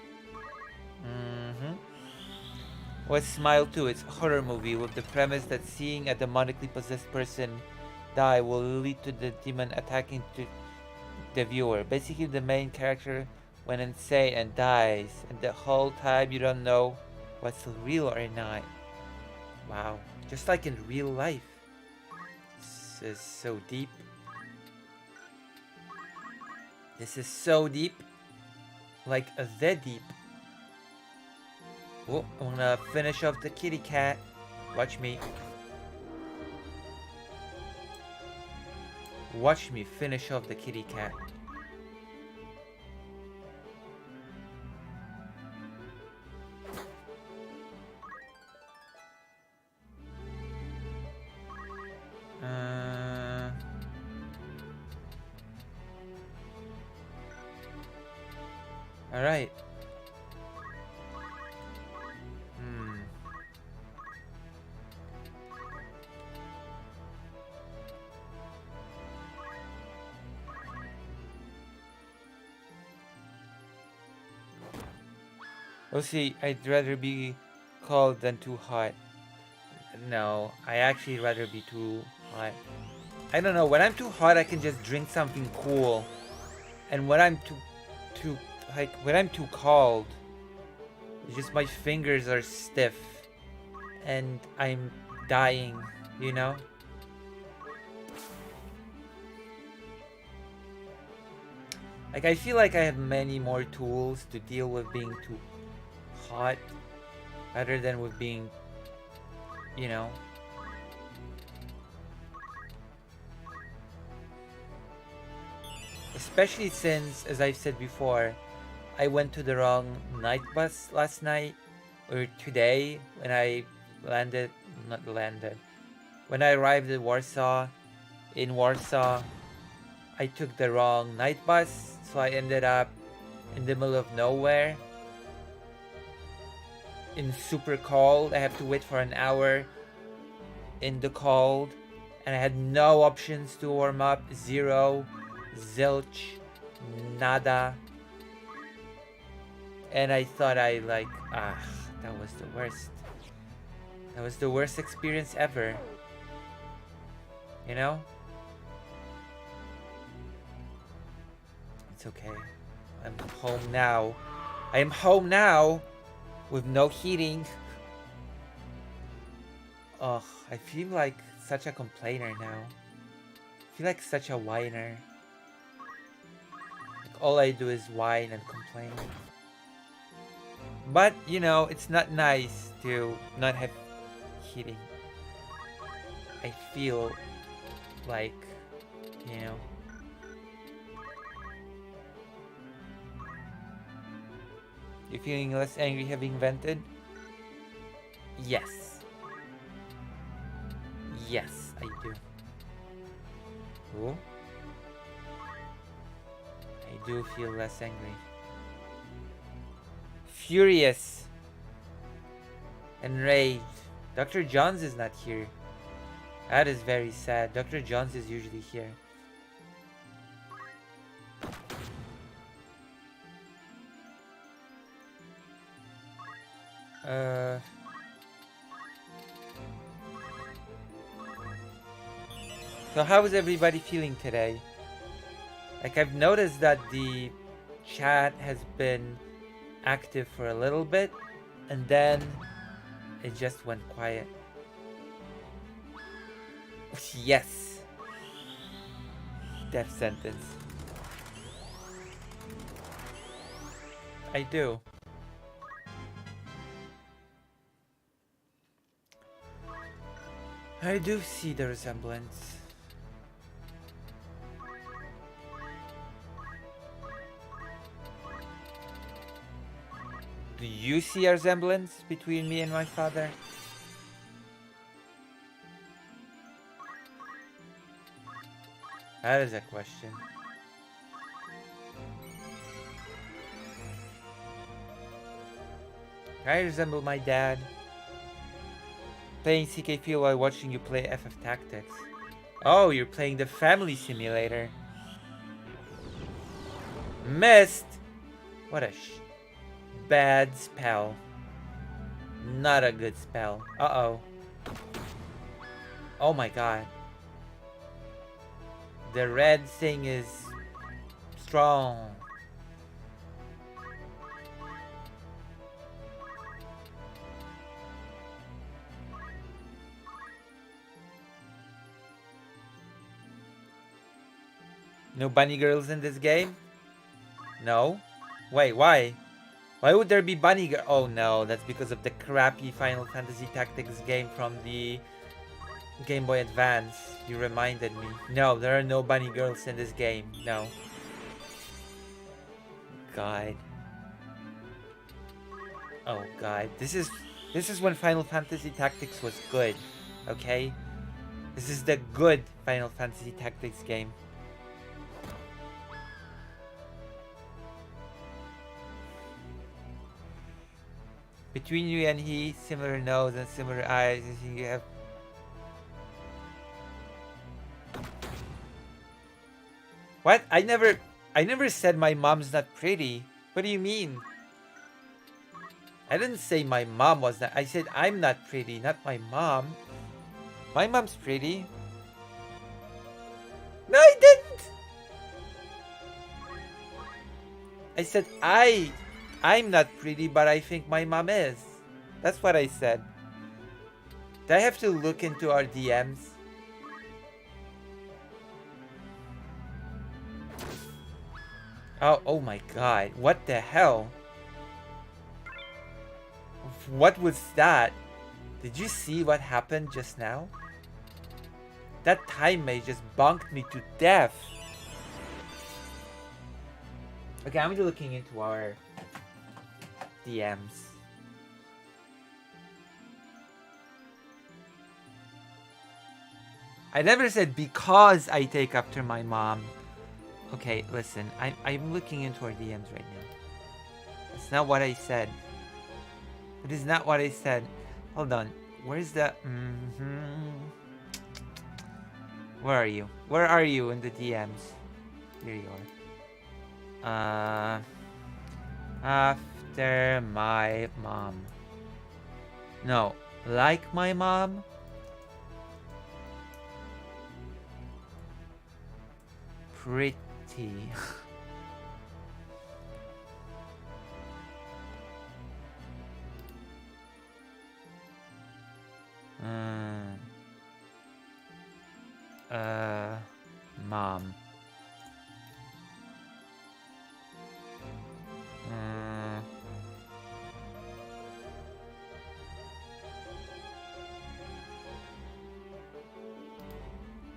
What's Smile 2? It's a horror movie with the premise that seeing a demonically possessed person die will lead to the demon attacking the viewer. Basically, the main character went insane and dies, and the whole time you don't know what's real or not. Wow. Just like in real life. This is so deep. This is so deep. Like the deep. Oh, I'm gonna finish off the kitty cat. Watch me. Watch me finish off the kitty cat. Alright. Hmm. Oh, see, I'd rather be cold than too hot. No, I actually rather be too hot. I don't know, when I'm too hot, I can just drink something cool. And when I'm too, like, when I'm too cold, it's just my fingers are stiff. And I'm dying, you know? Like, I feel like I have many more tools to deal with being too hot rather than with being, you know. Especially since, as I've said before, I went to the wrong night bus last night, or today, when I when I arrived at Warsaw. In Warsaw, I took the wrong night bus, so I ended up in the middle of nowhere, in super cold. I have to wait for an hour in the cold, and I had no options to warm up. Zero, zilch, nada. And I thought that was the worst. That was the worst experience ever. You know? It's okay. I'm home now. I am home now with no heating. Ugh, I feel like such a complainer now. I feel like such a whiner. Like all I do is whine and complain. But, you know, it's not nice to not have heating. I feel like, you know. You feeling less angry having vented? Yes. Yes, I do. Oh? I do feel less angry. Furious. Enraged. Dr. Johns is not here. That is very sad. Dr. Johns is usually here. So how is everybody feeling today? Like, I've noticed that the chat has been active for a little bit, and then it just went quiet. Yes. Death sentence. I do. I do see the resemblance. Do you see a resemblance between me and my father? That is a question. I resemble my dad. Playing CKP while watching you play FF Tactics. Oh, you're playing the family simulator. Missed! What a bad spell. Not a good spell. Uh-oh. Oh my god. The red thing is strong. No bunny girls in this game? No? Wait, why? Why would there be bunny girl? Oh no, that's because of the crappy Final Fantasy Tactics game from the Game Boy Advance. You reminded me. No, there are no bunny girls in this game. No. God. Oh god. This is when Final Fantasy Tactics was good. Okay? This is the good Final Fantasy Tactics game. Between you and he, similar nose and similar eyes. You have. What? I never said my mom's not pretty. What do you mean? I didn't say my mom was not. I said I'm not pretty, not my mom. My mom's pretty. No, I didn't. I said I'm not pretty, but I think my mom is. That's what I said. Do I have to look into our DMs? Oh my god. What the hell? What was that? Did you see what happened just now? That time mage just bonked me to death. Okay, I'm looking into our DMs. I never said because I take after my mom. Okay, listen, I'm looking into our DMs right now. That's not what I said. It is not what I said. Hold on. Where's the... Where are you? Where are you in the DMs? Here you are. After my mom. No. Like my mom? Pretty. Mom.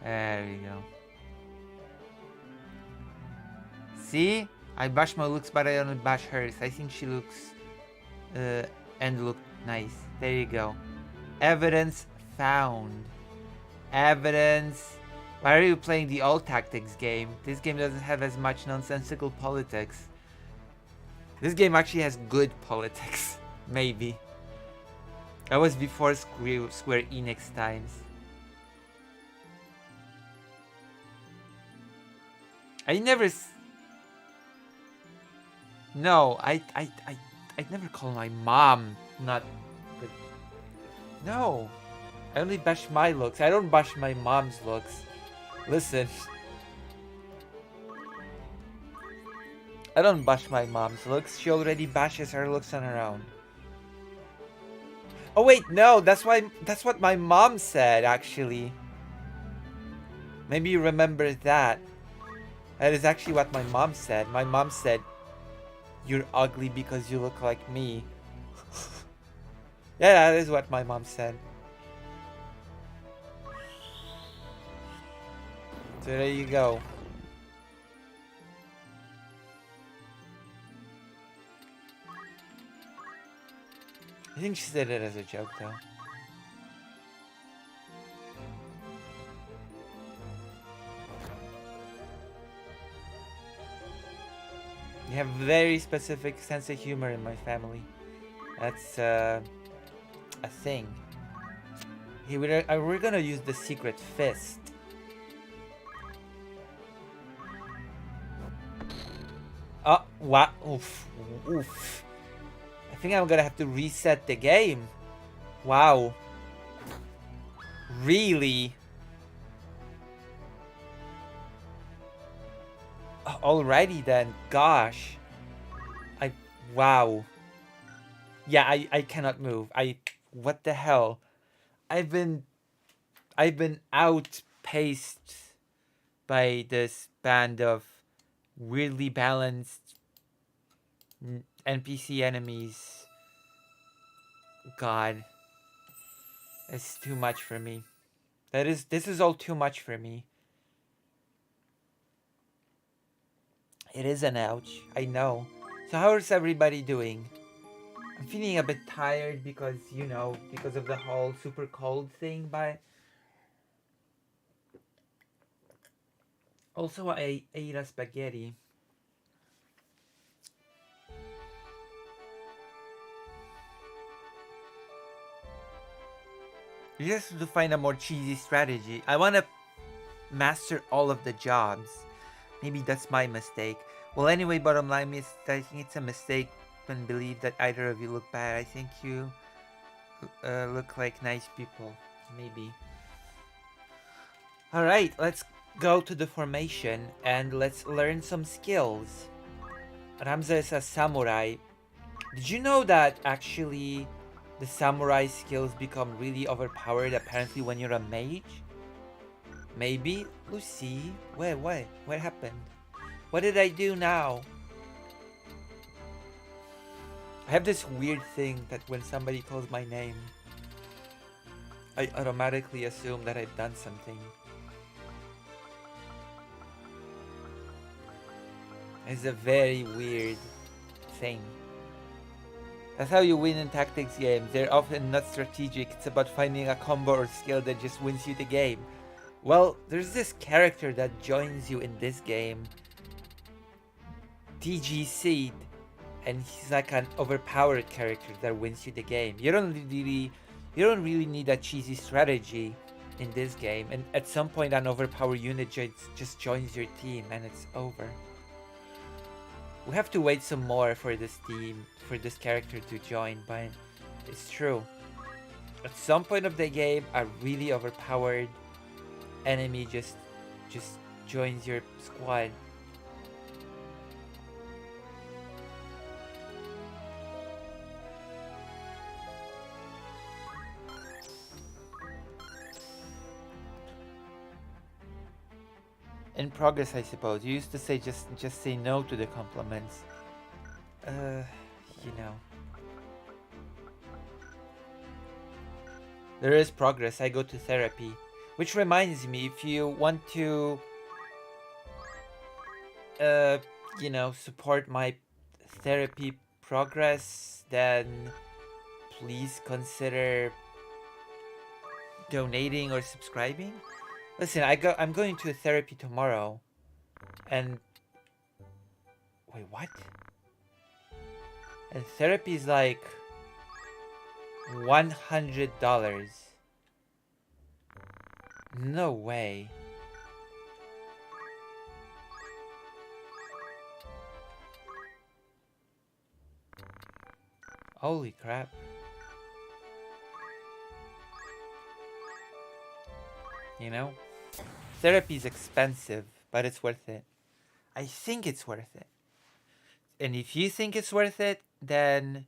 There we go. See? I bash my looks, but I don't bash hers. I think she looks and look nice. There you go. Evidence found. Evidence. Why are you playing the old tactics game? This game doesn't have as much nonsensical politics. This game actually has good politics. Maybe. That was before Square Enix times. I never... No, I never call my mom not good. No. I only bash my looks. I don't bash my mom's looks. Listen. I don't bash my mom's looks. She already bashes her looks on her own. Oh wait, no, that's what my mom said actually. Maybe you remember that. That is actually what my mom said. My mom said, "You're ugly because you look like me." Yeah, that is what my mom said. So there you go. I think she said it as a joke though. You have very specific sense of humor in my family. That's a thing. Hey, we're gonna use the secret fist. Oh, what? Oof. Oof. I think I'm gonna have to reset the game. Wow. Really? Alrighty then. Gosh. Wow. Yeah, I cannot move. What the hell? I've been outpaced by this band of weirdly balanced NPC enemies. God. It's too much for me. This is all too much for me. It is an ouch, I know. So how is everybody doing? I'm feeling a bit tired because, you know, because of the whole super cold thing, but also I ate a spaghetti. Just to find a more cheesy strategy. I want to master all of the jobs. Maybe that's my mistake. Well, anyway, bottom line is I think it's a mistake and believe that either of you look bad. I think you look like nice people. Maybe. Alright, let's go to the formation and let's learn some skills. Ramza is a samurai. Did you know that actually the samurai skills become really overpowered apparently when you're a mage? Maybe? Lucy? What happened? What did I do now? I have this weird thing that when somebody calls my name, I automatically assume that I've done something. It's a very weird thing. That's how you win in tactics games. They're often not strategic. It's about finding a combo or skill that just wins you the game. Well, there's this character that joins you in this game, TG Seed, and he's like an overpowered character that wins you the game. You don't really need a cheesy strategy in this game, and at some point an overpowered unit just joins your team and it's over. We have to wait some more for this team, for this character to join, but it's true. At some point of the game, a really overpowered enemy just joins your squad. In progress, I suppose. You used to say just say no to the compliments. You know. There is progress. I go to therapy. Which reminds me, if you want to you know, support my therapy progress, then please consider donating or subscribing. Listen, I'm going to therapy tomorrow, and wait, what? And therapy is like $100. No way. Holy crap. You know? Therapy is expensive, but it's worth it. I think it's worth it. And if you think it's worth it, then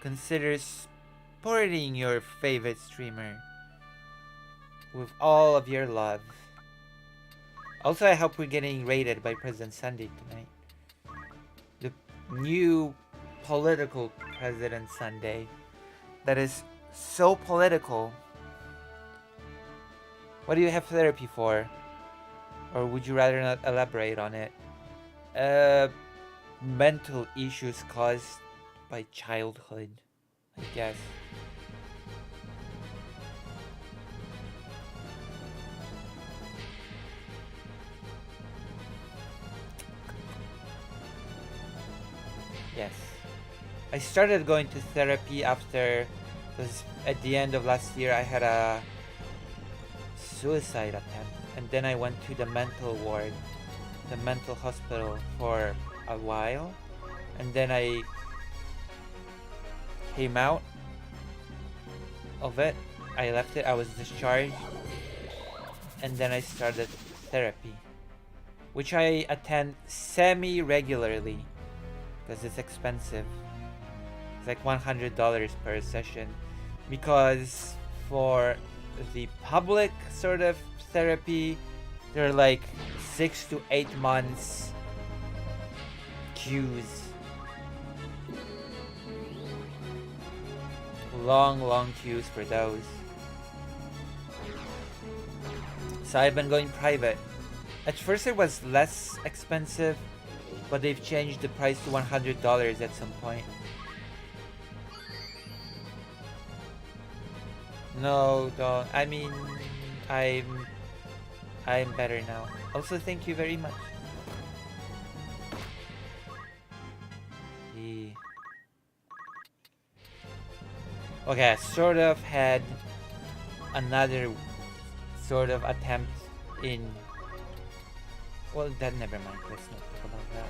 consider supporting your favorite streamer with all of your love. Also, I hope we're getting raided by President Sunday tonight. The new political President Sunday that is so political. What do you have therapy for? Or would you rather not elaborate on it? Mental issues caused by childhood, I guess. Yes. I started going to therapy after, because at the end of last year I had a suicide attempt, and then I went to the mental ward, the mental hospital for a while, and then I came out of it. I left it, I was discharged, and then I started therapy, which I attend semi-regularly because it's expensive. It's like $100 per session, because for the public sort of therapy, they're like 6 to 8 months queues. Long queues for those. So I've been going private. At first it was less expensive, but they've changed the price to $100 at some point. No, don't. I mean, I'm better now. Also, thank you very much. Okay, I sort of had another sort of attempt in. Well, that never mind. Let's not talk about that.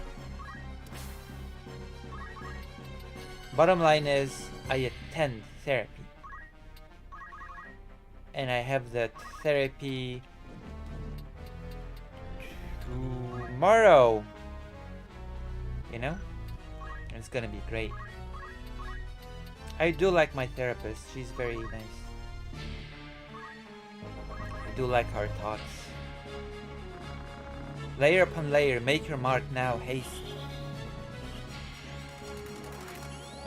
Bottom line is, I attend therapy, and I have that therapy tomorrow. You know, it's gonna be great. I do like my therapist. She's very nice. I do like our thoughts. Layer upon layer, make your mark now, haste.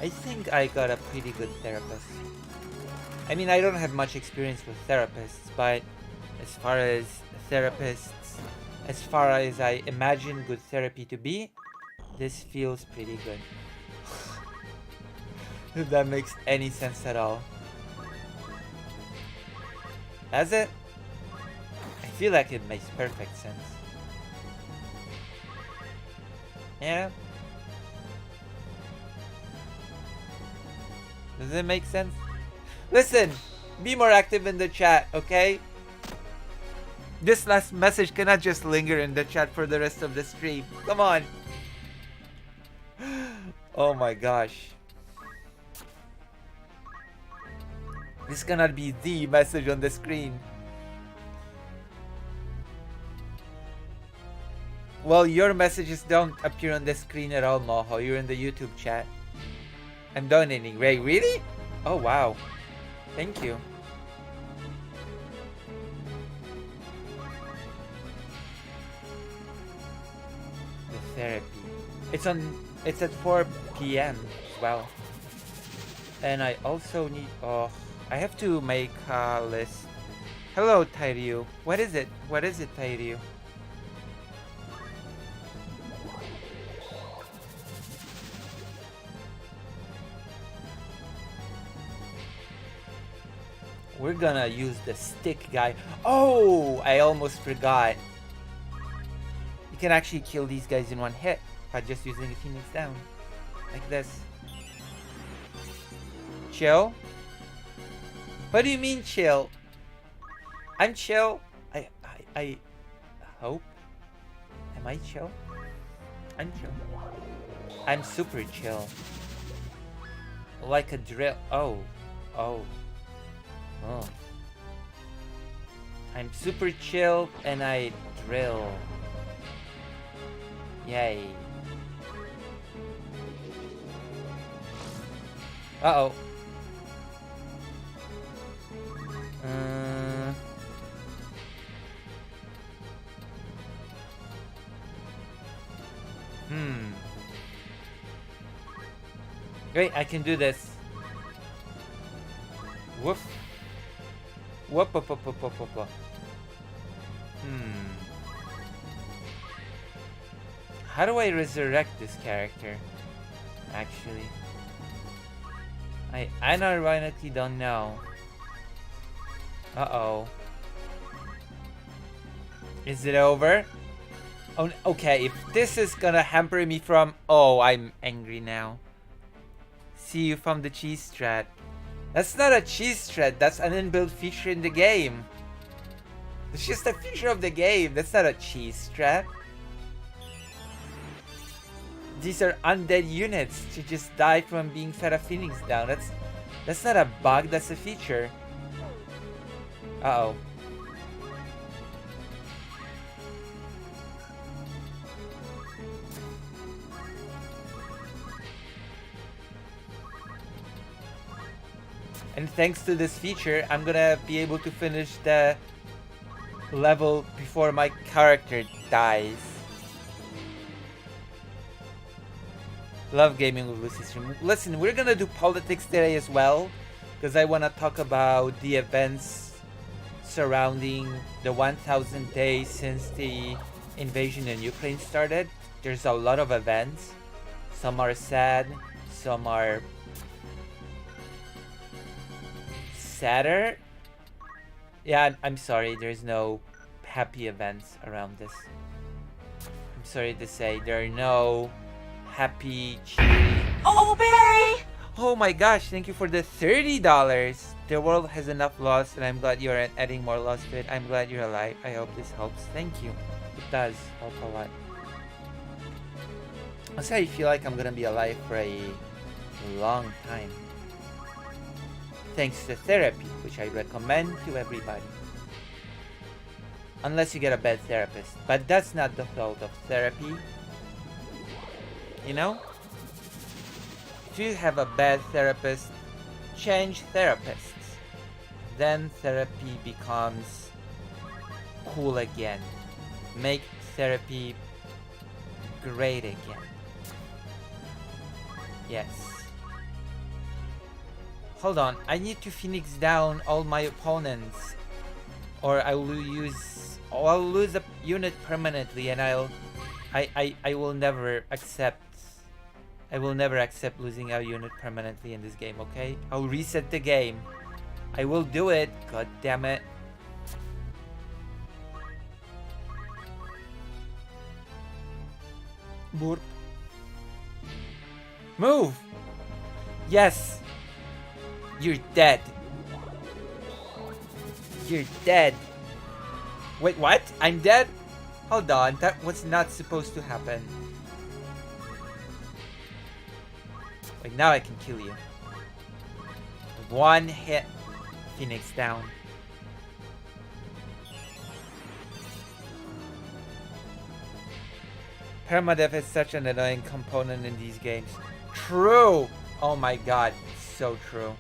I think I got a pretty good therapist. I mean, I don't have much experience with therapists, but as far as I imagine good therapy to be, this feels pretty good. If that makes any sense at all. Does it? I feel like it makes perfect sense. Yeah? Does it make sense? Listen! Be more active in the chat, okay? This last message cannot just linger in the chat for the rest of the stream. Come on! Oh my gosh. This cannot be the message on the screen. Well, your messages don't appear on the screen at all, Moho. You're in the YouTube chat. I'm donating. Ray, really? Oh, wow. Thank you. The therapy. It's at 4 p.m. as well. And I also need... Oh, I have to make a list. Hello, Tairyu. What is it? What is it, Tairyu? We're gonna use the stick guy. Oh, I almost forgot. You can actually kill these guys in one hit by just using a Phoenix down. Like this. Chill? What do you mean chill? I'm chill. I hope. Am I chill? I'm chill. I'm super chill. Like a drill. Oh. I'm super chill and I drill. Yay. Uh-oh. Great, I can do this. Woof. Whoop, whoop, whoop, whoop, whoop, whoop. How do I resurrect this character? Actually, I unironically don't know. Uh-oh. Is it over? Oh, okay, if this is gonna hamper me from... Oh, I'm angry now. See you from the cheese strat. That's not a cheese thread, that's an inbuilt feature in the game. It's just a feature of the game, that's not a cheese strat. These are undead units to just die from being fed a Phoenix down. That's not a bug, that's a feature. Uh-oh. And thanks to this feature, I'm gonna be able to finish the level before my character dies. Love gaming with Lucy stream. Listen, we're gonna do politics today as well, because I wanna talk about the events surrounding the 1,000 days since the invasion in Ukraine started. There's a lot of events. Some are sad, some are sadder. Yeah, I'm sorry, there's no happy events around this. I'm sorry to say, there are no happy cheery... Oh, Barry! Oh my gosh, thank you for the $30. The world has enough loss, and I'm glad you're adding more loss to it. I'm glad you're alive. I hope this helps. Thank you. It does help a lot. Also, I feel like I'm gonna be alive for a long time. Thanks to therapy, which I recommend to everybody. Unless you get a bad therapist. But that's not the fault of therapy. You know? If you have a bad therapist, change therapists. Then therapy becomes cool again. Make therapy great again. Yes. Hold on, I need to Phoenix down all my opponents, or I'll lose a unit permanently, and I will never accept. I will never accept losing a unit permanently in this game. Okay, I'll reset the game. I will do it. God damn it. Burp. Move. Yes. You're dead. You're dead. Wait, what? I'm dead? Hold on, that was not supposed to happen. Wait, now I can kill you. One hit. Phoenix down. Permadeath is such an annoying component in these games. True! Oh my god, so true.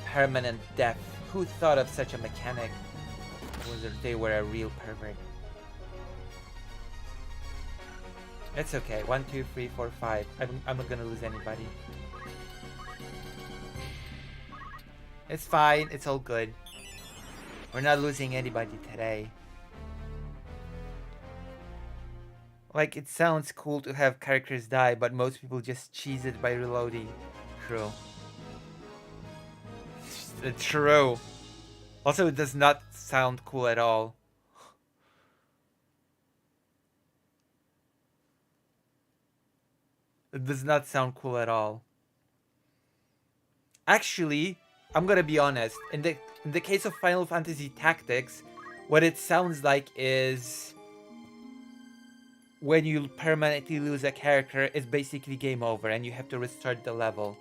Permanent death. Who thought of such a mechanic? They were a real pervert. It's okay. 1, 2, 3, 4, 5. I'm not gonna lose anybody. It's fine. It's all good. We're not losing anybody today. Like, it sounds cool to have characters die, but most people just cheese it by reloading. True. True. Also, it does not sound cool at all. It does not sound cool at all. Actually, I'm gonna be honest. In the case of Final Fantasy Tactics, what it sounds like is when you permanently lose a character, it's basically game over and you have to restart the level.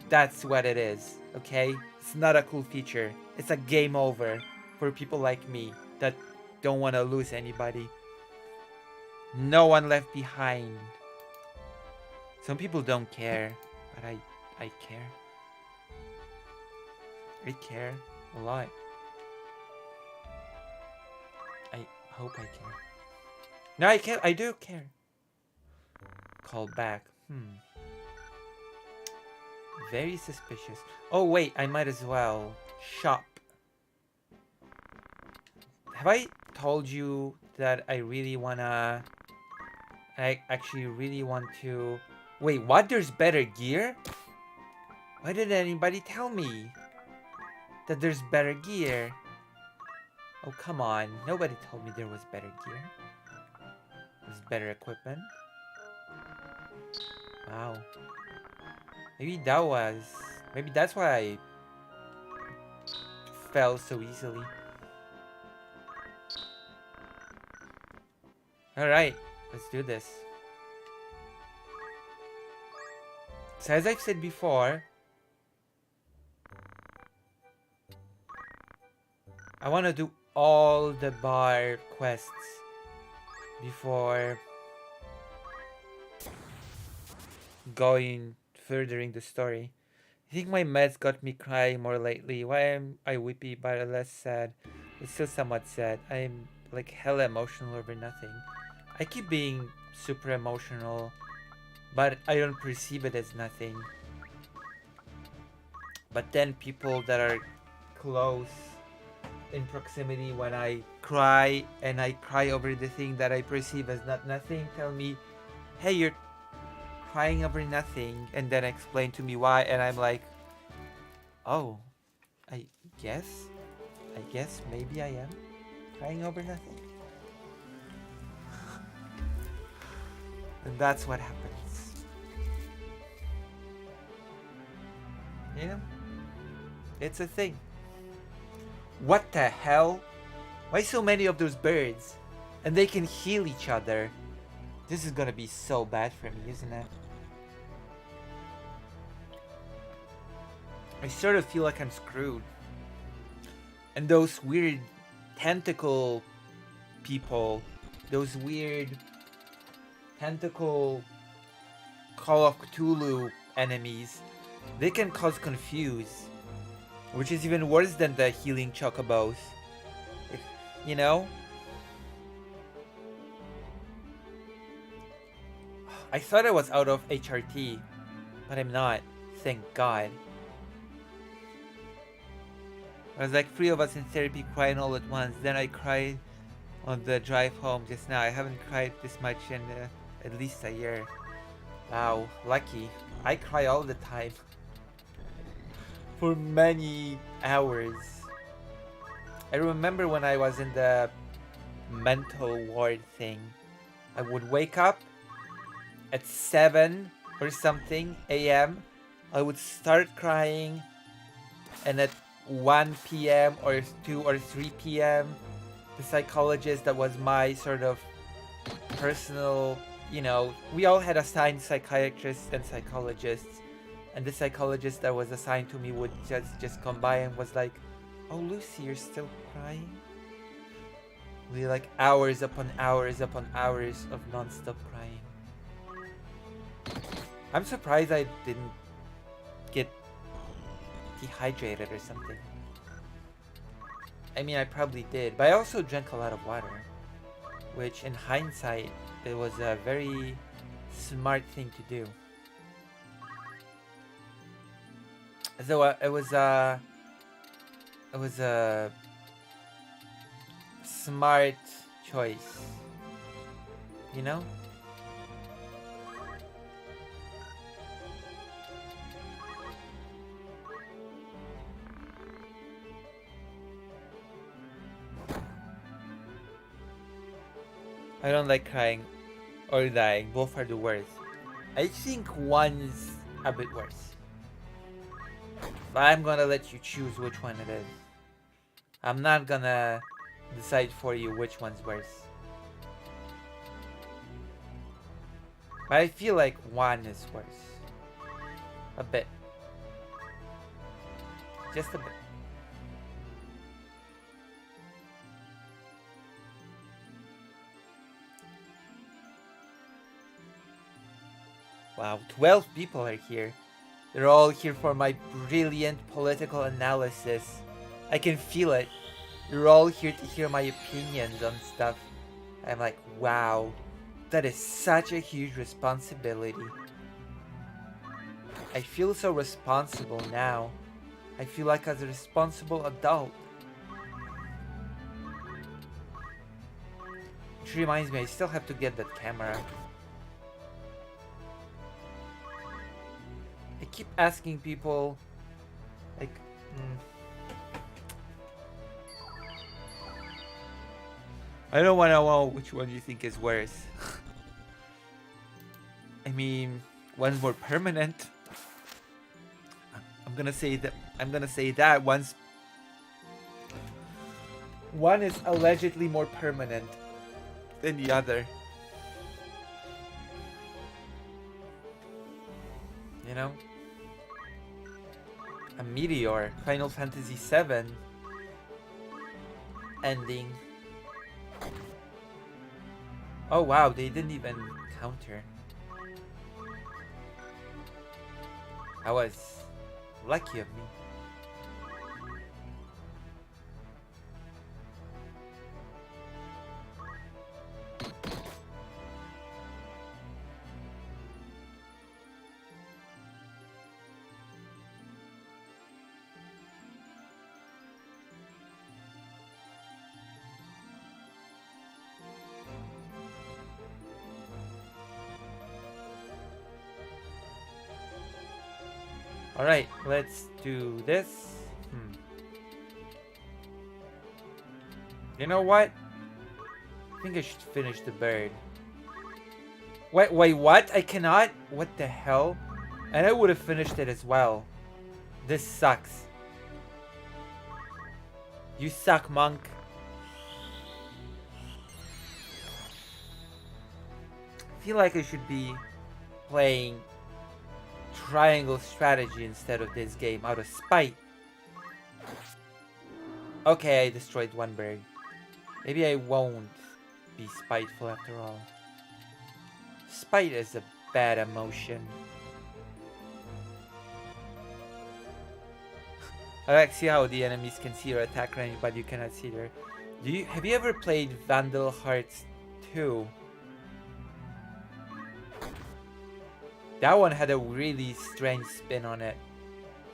That's what it is, okay? It's not a cool feature. It's a game over for people like me that don't want to lose anybody. No one left behind. Some people don't care, but I care. I care a lot. I hope I care. No, I care. I do care. Call back. Very suspicious. Oh wait, I might as well shop. Have I told you that I really wanna... I actually really want to... Wait, what? There's better gear? Why didn't anybody tell me that there's better gear? Oh, come on. Nobody told me there was better gear. There's better equipment. Wow. Maybe that was... Maybe that's why I fell so easily. Alright, let's do this. So as I've said before, I want to do all the bar quests before going furthering the story. I think my meds got me crying more lately. Why am I weepy but less sad? It's still somewhat sad. I'm like hella emotional over nothing. I keep being super emotional, but I don't perceive it as nothing. But then people that are close in proximity when I cry, and I cry over the thing that I perceive as not nothing, tell me, hey, you're crying over nothing, and then explain to me why, and I'm like, oh, I guess maybe I am crying over nothing. And that's what happens. You know? It's a thing. What the hell? Why so many of those birds? And they can heal each other. This is gonna be so bad for me, isn't it? I sort of feel like I'm screwed. And those weird tentacle people, those weird tentacle Call of Cthulhu enemies, they can cause confuse, which is even worse than the healing chocobos. You know? I thought I was out of HRT, but I'm not. Thank God. I was like 3 of us in therapy crying all at once. Then I cried on the drive home just now. I haven't cried this much in at least a year. Wow, lucky. I cry all the time. For many hours. I remember when I was in the mental ward thing. I would wake up at 7 or something a.m. I would start crying, and at 1 p.m. or 2 or 3 p.m. the psychologist that was my sort of personal, you know, we all had assigned psychiatrists and psychologists, and the psychologist that was assigned to me would just come by and was like, "Oh, Lucy, you're still crying?" We like hours upon hours upon hours of non-stop crying. I'm surprised I didn't get dehydrated or something. I mean, I probably did, but I also drank a lot of water, which in hindsight, it was a very smart thing to do. So it was a smart choice, you know? I don't like crying or dying. Both are the worst. I think one's a bit worse. But I'm gonna let you choose which one it is. I'm not gonna decide for you which one's worse. But I feel like one is worse. A bit. Just a bit. Wow, 12 people are here. They're all here for my brilliant political analysis. I can feel it. You're all here to hear my opinions on stuff. I'm like, wow, that is such a huge responsibility. I feel so responsible now. I feel like as a responsible adult. Which reminds me, I still have to get that camera. I keep asking people, like, I don't want to know which one you think is worse. I mean, one's more permanent. I'm gonna say that one's one is allegedly more permanent than the other. You know? A meteor, Final Fantasy VII ending. Oh wow, they didn't even counter. I was lucky of me. Alright, let's do this. You know what? I think I should finish the bird. Wait, what? I cannot? What the hell? And I would have finished it as well. This sucks. You suck, monk. I feel like I should be playing triangle strategy instead of this game out of spite. Okay, I destroyed one bird. Maybe I won't be spiteful after all. Spite is a bad emotion. I like see how the enemies can see your attack range, but you cannot see their. Have you ever played Vandal Hearts 2? That one had a really strange spin on it.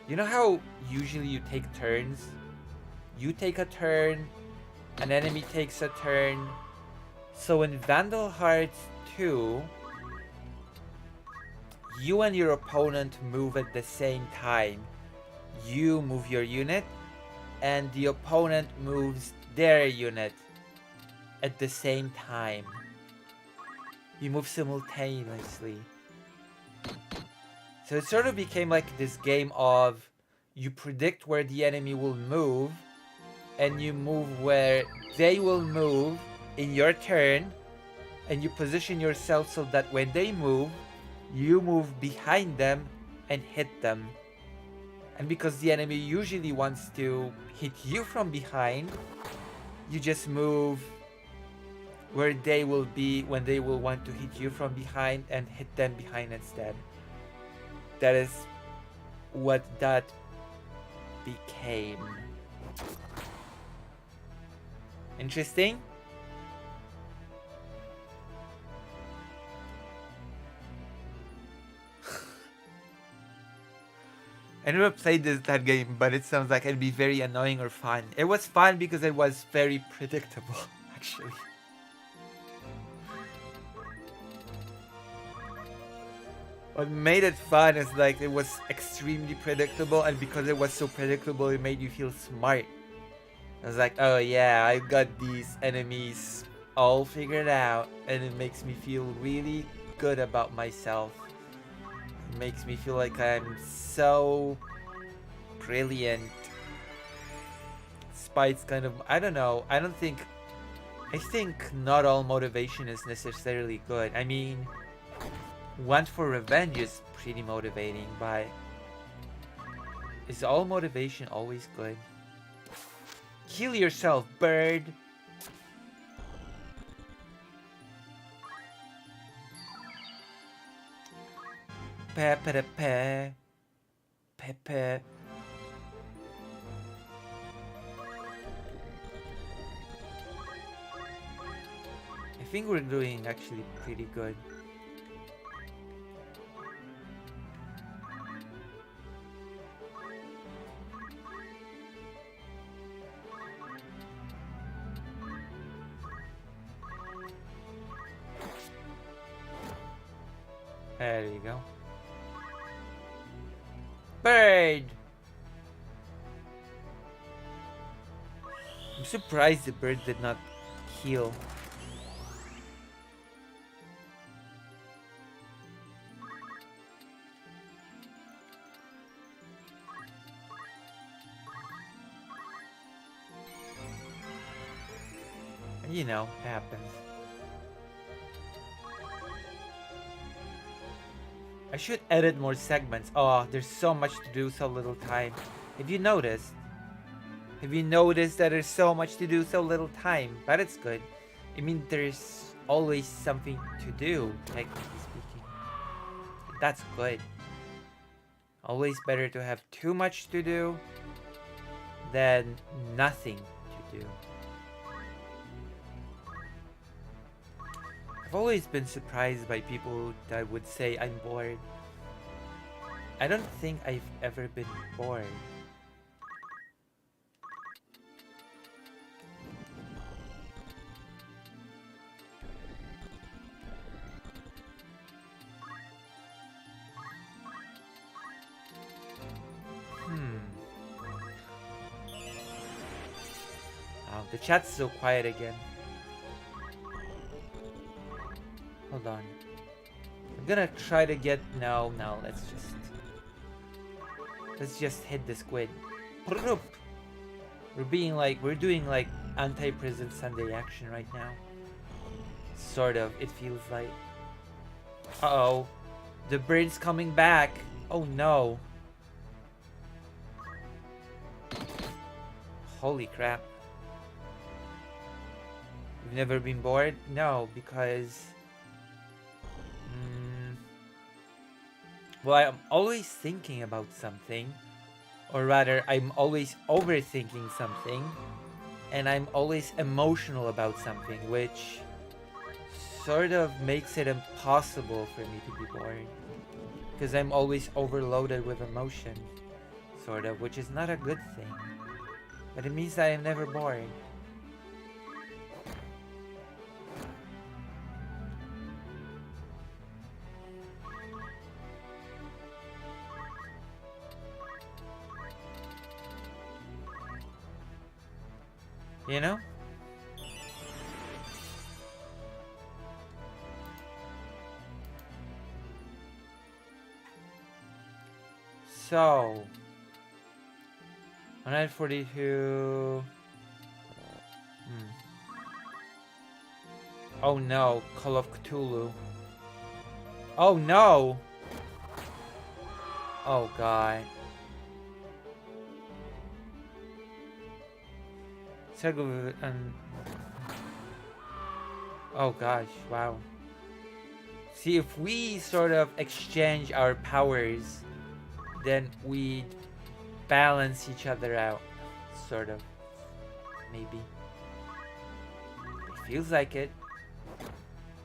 You know how usually you take turns? You take a turn, an enemy takes a turn. So in Vandal Hearts 2, you and your opponent move at the same time. You move your unit, and the opponent moves their unit at the same time. You move simultaneously. So it sort of became like this game of you predict where the enemy will move, and you move where they will move in your turn, and you position yourself so that when they move, you move behind them and hit them. And because the enemy usually wants to hit you from behind, you just move where they will be when they will want to hit you from behind and hit them behind instead. That is what that became. Interesting? I never played that game, but it sounds like it'd be very annoying or fun. It was fun because it was very predictable, actually. What made it fun is like it was extremely predictable, and because it was so predictable, it made you feel smart. I was like, oh yeah, I got these enemies all figured out, and it makes me feel really good about myself. It makes me feel like I'm so brilliant. Spite's kind of, I don't know, I think not all motivation is necessarily good. I mean, want for revenge is pretty motivating, but is all motivation always good? Kill yourself, bird! Pepe. I think we're doing actually pretty good. There you go. Bird! I'm surprised the bird did not heal. You know, happens. I should edit more segments. Oh, there's so much to do, so little time. Have you noticed? Have you noticed that there's so much to do, so little time? But it's good. I mean, there's always something to do, technically speaking. That's good. Always better to have too much to do than nothing to do. I've always been surprised by people that would say I'm bored. I don't think I've ever been bored. Oh, the chat's so quiet again. Hold on. I'm gonna try to get... No, let's just hit the squid. we're doing like anti-prison Sunday action right now. Sort of, it feels like. Uh-oh. The bird's coming back. Oh no. Holy crap. You've never been bored? No, because... well, I'm always thinking about something. Or rather, I'm always overthinking something. And I'm always emotional about something, which sort of makes it impossible for me to be bored. Because I'm always overloaded with emotion. Sort of, which is not a good thing. But it means that I'm never bored. You know? So 142. Oh no, Call of Cthulhu. Oh no! Oh god. Oh gosh, wow. See, if we sort of exchange our powers, then we balance each other out. Sort of. Maybe. It feels like it.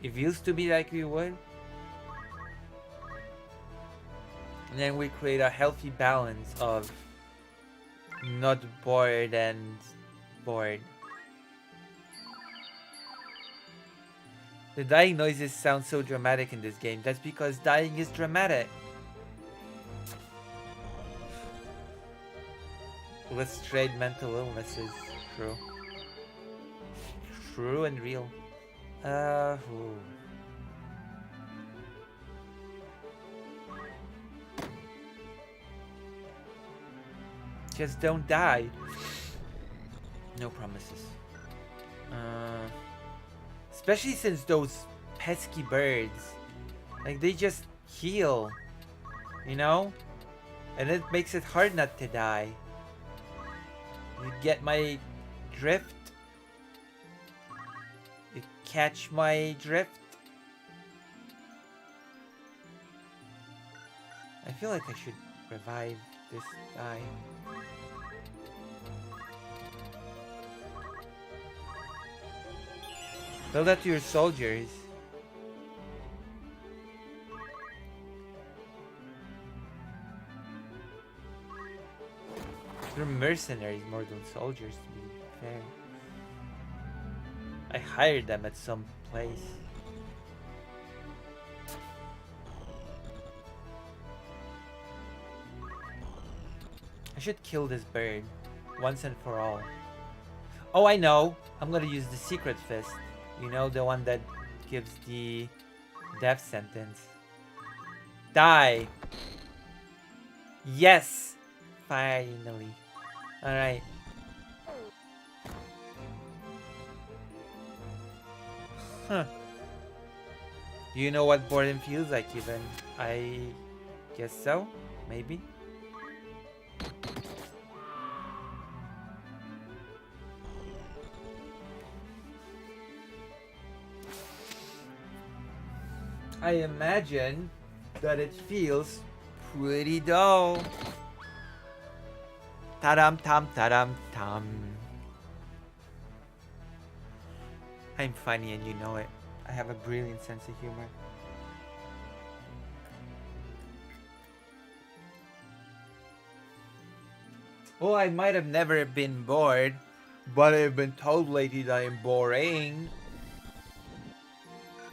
It feels to be like we would. And then we create a healthy balance of not bored and bored. The dying noises sound so dramatic in this game. That's because dying is dramatic. Let's trade mental illnesses. True. True and real. Ooh. Just don't die. No promises. Especially since those pesky birds, like, they just heal, you know? And it makes it hard not to die. You get my drift? You catch my drift? I feel like I should revive this guy. Tell that to your soldiers. They're mercenaries more than soldiers, to be fair. I hired them at some place. I should kill this bird once and for all. Oh, I know. I'm gonna use the secret fist. You know, the one that gives the death sentence. Die! Yes! Finally. Alright. Huh. Do you know what boredom feels like even? I guess so? Maybe? I imagine that it feels pretty dull. Ta-dum-tam, ta-dum-tam. I'm funny and you know it. I have a brilliant sense of humor. Well, I might have never been bored, but I've been told lately that I'm boring.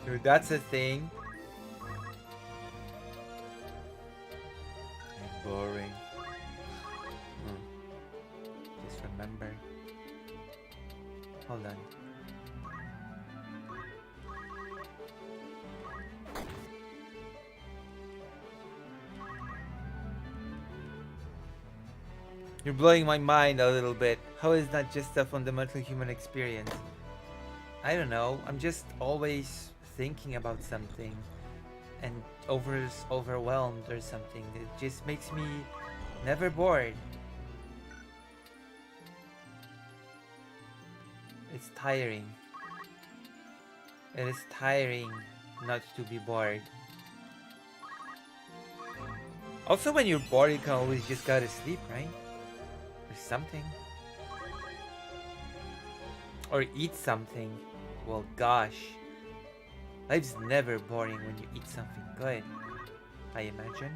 So that's a thing. I'm boring. Just remember. Hold on. You're blowing my mind a little bit. How is that just a fundamental human experience? I don't know. I'm just always thinking about something and overwhelmed or something. It just makes me never bored. It's tiring. It is tiring not to be bored. Also, when you're bored, you can always just go to sleep, right? Or something. Or eat something. Well, gosh. Life's never boring when you eat something good, I imagine.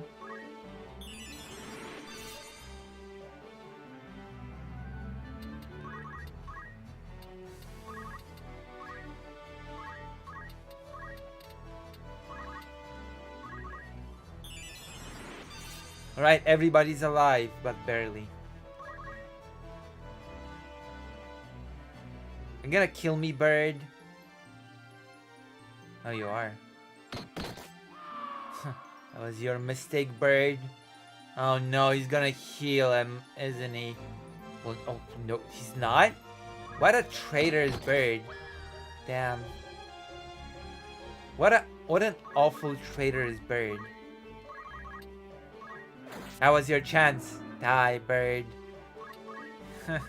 Alright, everybody's alive, but barely. You're gonna kill me, bird. Oh, you are. That was your mistake, bird. Oh no, he's gonna heal him, isn't he? Well, oh no, he's not? What a traitor's bird. Damn. What an awful traitor's bird. That was your chance. Die, bird. Did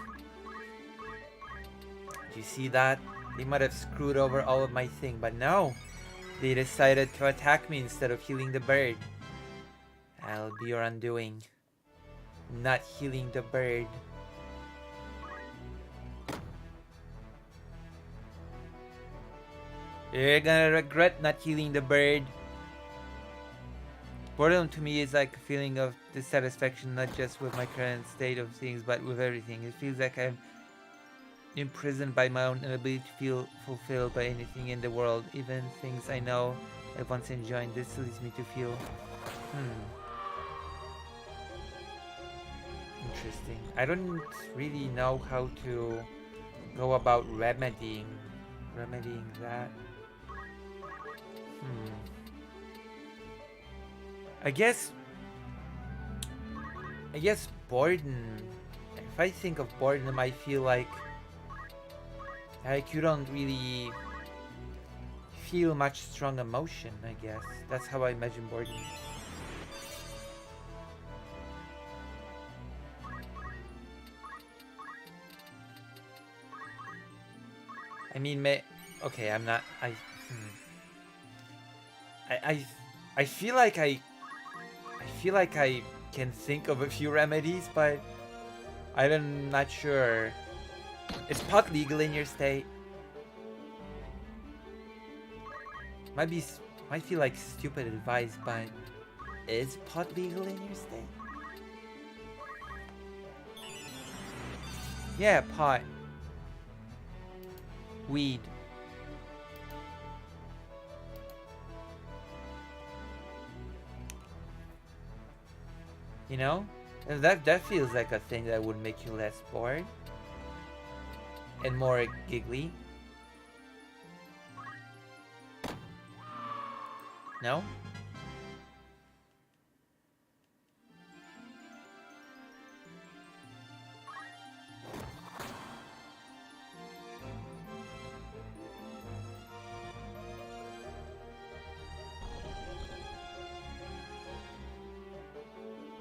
you see that? They might have screwed over all of my thing, but no. They decided to attack me instead of healing the bird. That'll be your undoing. Not healing the bird. You're gonna regret not healing the bird. Boredom to me is like a feeling of dissatisfaction, not just with my current state of things, but with everything. It feels like I'm imprisoned by my own inability to feel fulfilled by anything in the world, even things I know I once enjoyed. This leads me to feel interesting. I don't really know how to go about remedying that. I guess boredom. If I think of boredom, I feel like you don't really feel much strong emotion, I guess. That's how I imagine boredom. I mean, okay, I'm not. I feel like I can think of a few remedies, but I'm not sure. Is pot legal in your state? Might feel like stupid advice, but is pot legal in your state? Yeah, pot. Weed. You know? That feels like a thing that would make you less bored. And more giggly. No?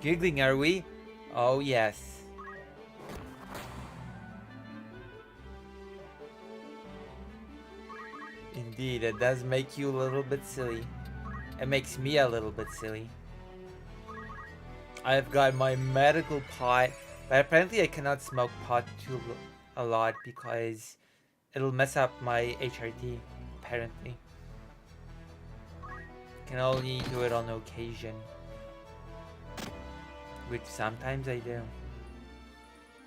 Giggling, are we? Oh, yes. Indeed, it does make you a little bit silly. It makes me a little bit silly. I've got my medical pot, but apparently I cannot smoke pot a lot because it'll mess up my HRT, apparently. Can only do it on occasion. Which sometimes I do.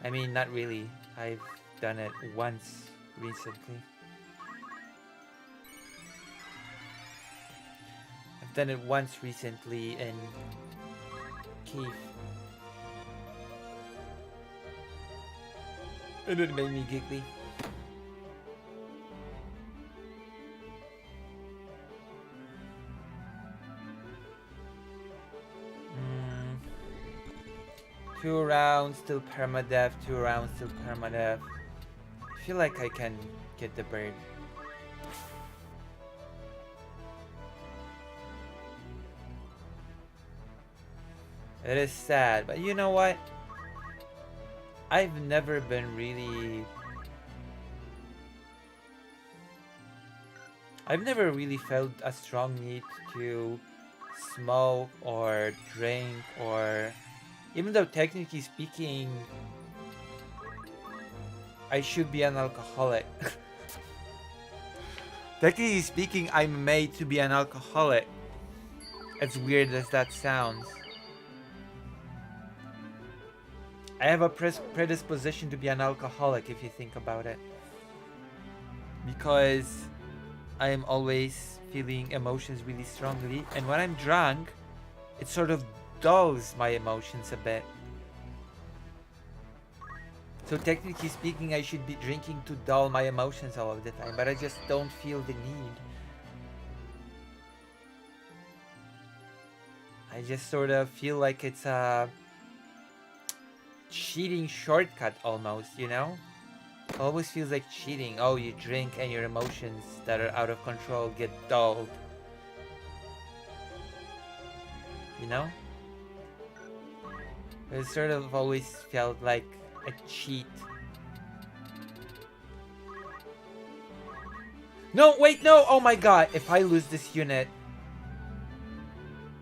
I mean, not really. I've done it once recently. I've done it once recently in Kiev. And it made me giggly. 2 rounds till permadeath, 2 rounds till permadeath. I feel like I can get the bird. It is sad, but you know what? I've never been really... I've never really felt a strong need to smoke or drink, or even though technically speaking I should be an alcoholic. Technically speaking, I'm made to be an alcoholic. As weird as that sounds. I have a predisposition to be an alcoholic if you think about it. Because I'm always feeling emotions really strongly, and when I'm drunk, it sort of dulls my emotions a bit. So technically speaking, I should be drinking to dull my emotions all of the time, but I just don't feel the need. I just sort of feel like it's a cheating shortcut almost, you know? It always feels like cheating. Oh, you drink and your emotions that are out of control get dulled. You know? It sort of always felt like a cheat. No, wait, no! Oh my god, if I lose this unit...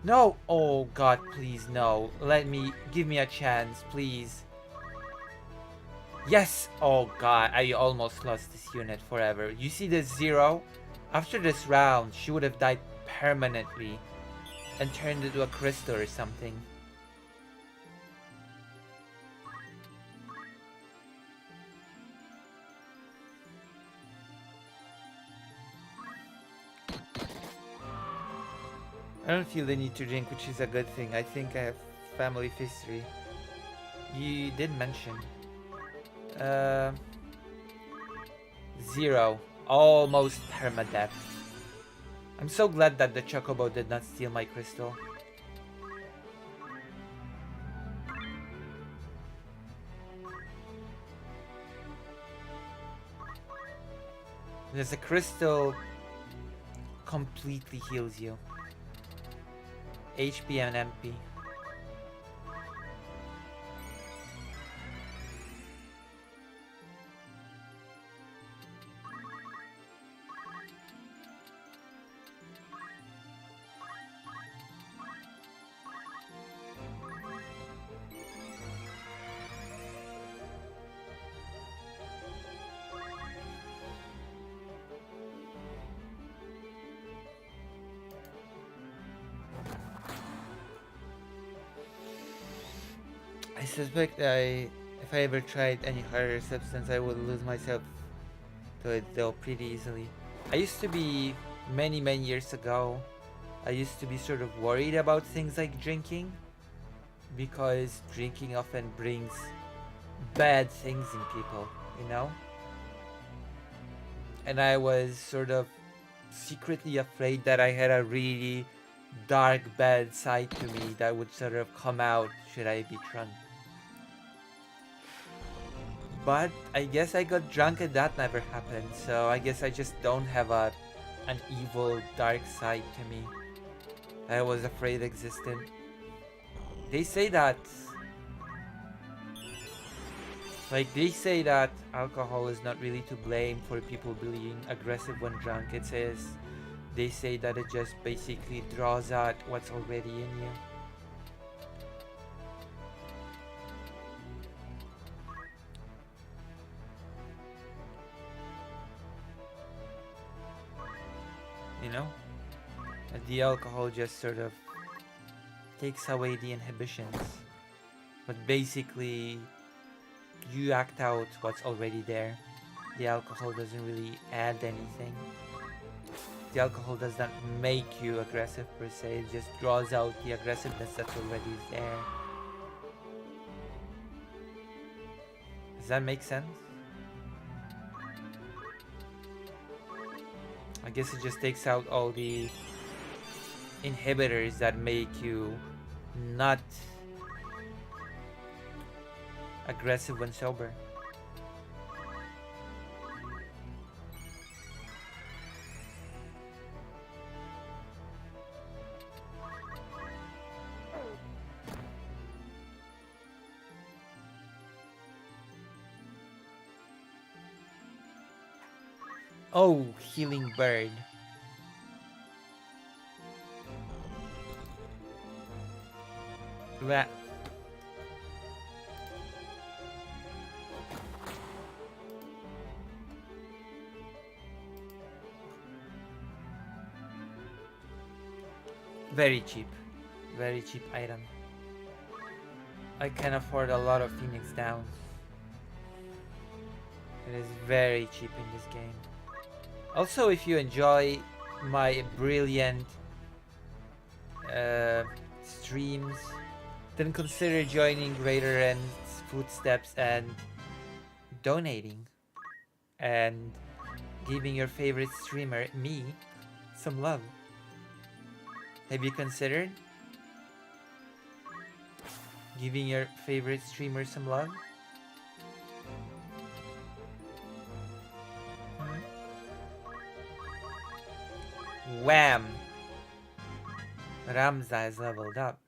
No! Oh god, please, no. Give me a chance, please. Yes! Oh god, I almost lost this unit forever. You see the 0? After this round, she would have died permanently and turned into a crystal or something. I don't feel the need to drink, which is a good thing. I think I have family history. You did mention. 0. Almost permadeath. I'm so glad that the Chocobo did not steal my crystal. Because a crystal completely heals you. HP and MP. I suspect if I ever tried any harder substance, I would lose myself to it though pretty easily. I used to be, many years ago, I used to be sort of worried about things like drinking, because drinking often brings bad things in people, you know? And I was sort of secretly afraid that I had a really dark, bad side to me that would sort of come out should I be drunk. But I guess I got drunk and that never happened, so I guess I just don't have an evil, dark side to me that I was afraid existed. They say that... they say that alcohol is not really to blame for people being aggressive when drunk. They say that it just basically draws out what's already in you. You know? The alcohol just sort of takes away the inhibitions. But basically, you act out what's already there. The alcohol doesn't really add anything. The alcohol does not make you aggressive per se, it just draws out the aggressiveness that's already there. Does that make sense? I guess it just takes out all the inhibitors that make you not Aggressive when sober. Oh, healing bird. That. Very cheap. Very cheap item. I can afford a lot of Phoenix Downs. It is very cheap in this game. Also, if you enjoy my brilliant streams, then consider joining Greater End's footsteps and donating and giving your favorite streamer, me, some love. Have you considered giving your favorite streamer some love? Wham! Ramza is leveled up.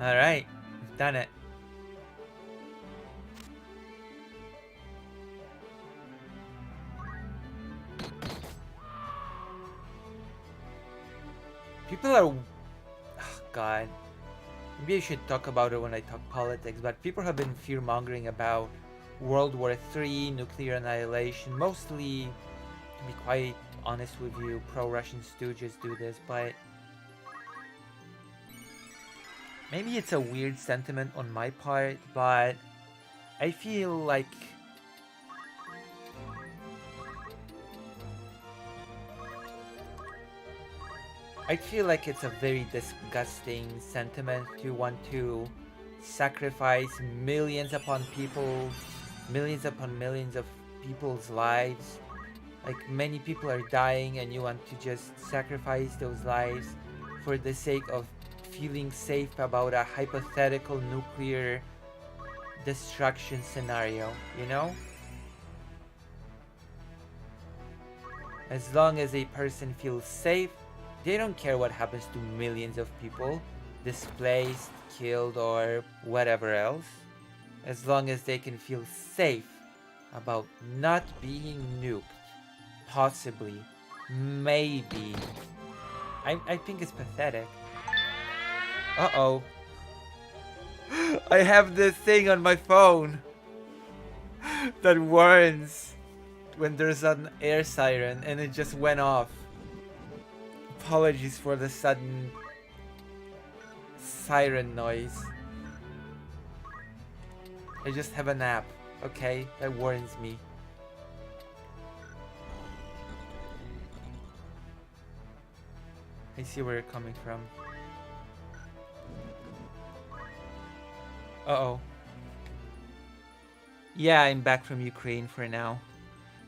Alright, we've done it. People are... Oh, God. Maybe I should talk about it when I talk politics, but people have been fear-mongering about World War III, nuclear annihilation. Mostly, to be quite honest with you, pro-Russian stooges do this, but... Maybe it's a weird sentiment on my part, but I feel like... I feel like it's a very disgusting sentiment to want to sacrifice millions upon millions upon millions of people's lives. Like, many people are dying and you want to just sacrifice those lives for the sake of feeling safe about a hypothetical nuclear destruction scenario, you know? As long as a person feels safe, they don't care what happens to millions of people, displaced, killed, or whatever else. As long as they can feel safe about not being nuked. Possibly. Maybe. I think it's pathetic. Uh-oh. I have this thing on my phone that warns when there's an air siren, and it just went off. Apologies for the sudden siren noise. I just have an app, okay? That warns me. I see where you're coming from. Uh-oh. Yeah, I'm back from Ukraine for now.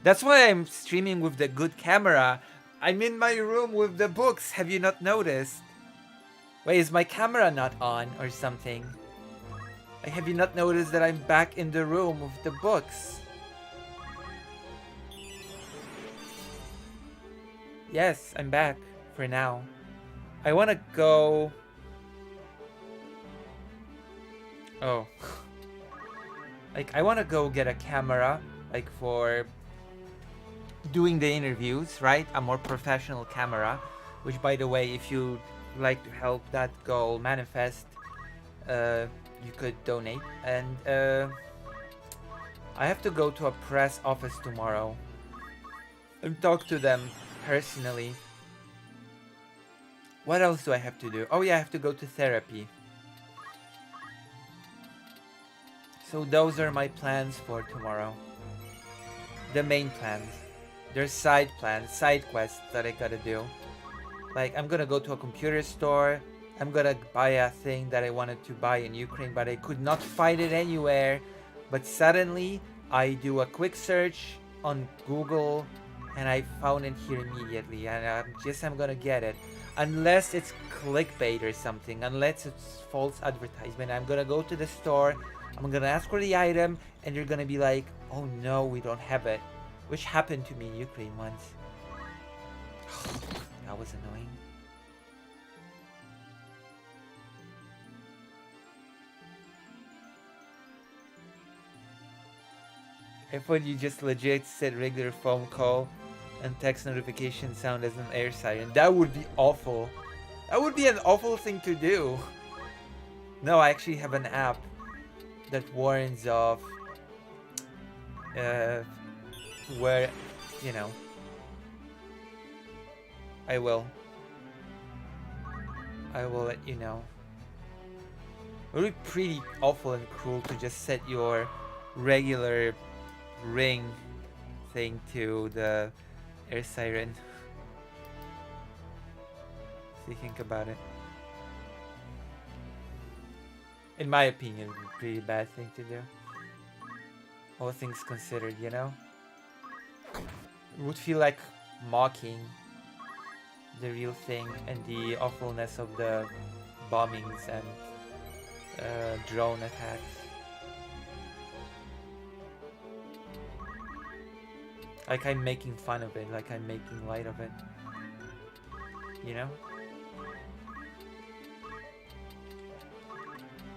That's why I'm streaming with the good camera. I'm in my room with the books. Have you not noticed? Wait, is my camera not on or something? Have you not noticed that I'm back in the room with the books? Yes, I'm back for now. I want to go... Oh. Like, I want to go get a camera, like, for doing the interviews, right? A more professional camera, which, by the way, if you'd like to help that goal manifest, you could donate. And I have to go to a press office tomorrow and talk to them personally. What else do I have to do? Oh yeah, I have to go to therapy. So those are my plans for tomorrow. The main plans. There's side plans, side quests that I gotta do. Like, I'm gonna go to a computer store. I'm gonna buy a thing that I wanted to buy in Ukraine, but I could not find it anywhere. But suddenly, I do a quick search on Google, and I found it here immediately. And I'm gonna get it. unless it's clickbait or something, unless it's false advertisement. I'm gonna go to the store, I'm gonna ask for the item, and you're gonna be like, oh no, we don't have it. Which happened to me in Ukraine once. That was annoying. I thought you just legit said regular phone call and text notification sound as an air siren. That would be awful. That would be an awful thing to do. No, I actually have an app that warns of where, you know, I will let you know. It would be pretty awful and cruel to just set your regular ring thing to the air siren. So you think about it. In my opinion, it's a pretty bad thing to do. All things considered, you know? It would feel like mocking the real thing and the awfulness of the bombings and drone attacks. Like I'm making fun of it, like I'm making light of it. You know?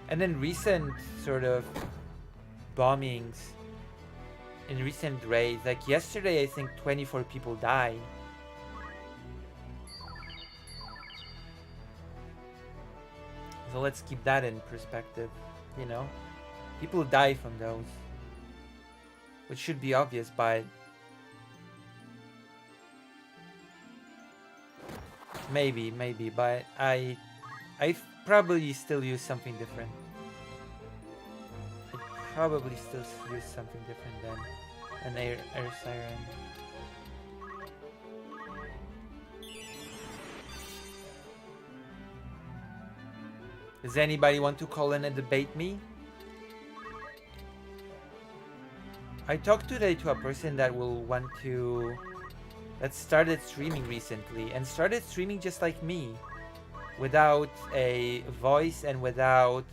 And then recent sort of bombings in recent raids, like yesterday I think 24 people died. So let's keep that in perspective, you know? People die from those. Which should be obvious, but maybe, but I probably still use something different. I'd probably still use something different than an air siren. Does anybody want to call in and debate me? I talked today to a person that will want to... that started streaming recently and started streaming just like me, without a voice and without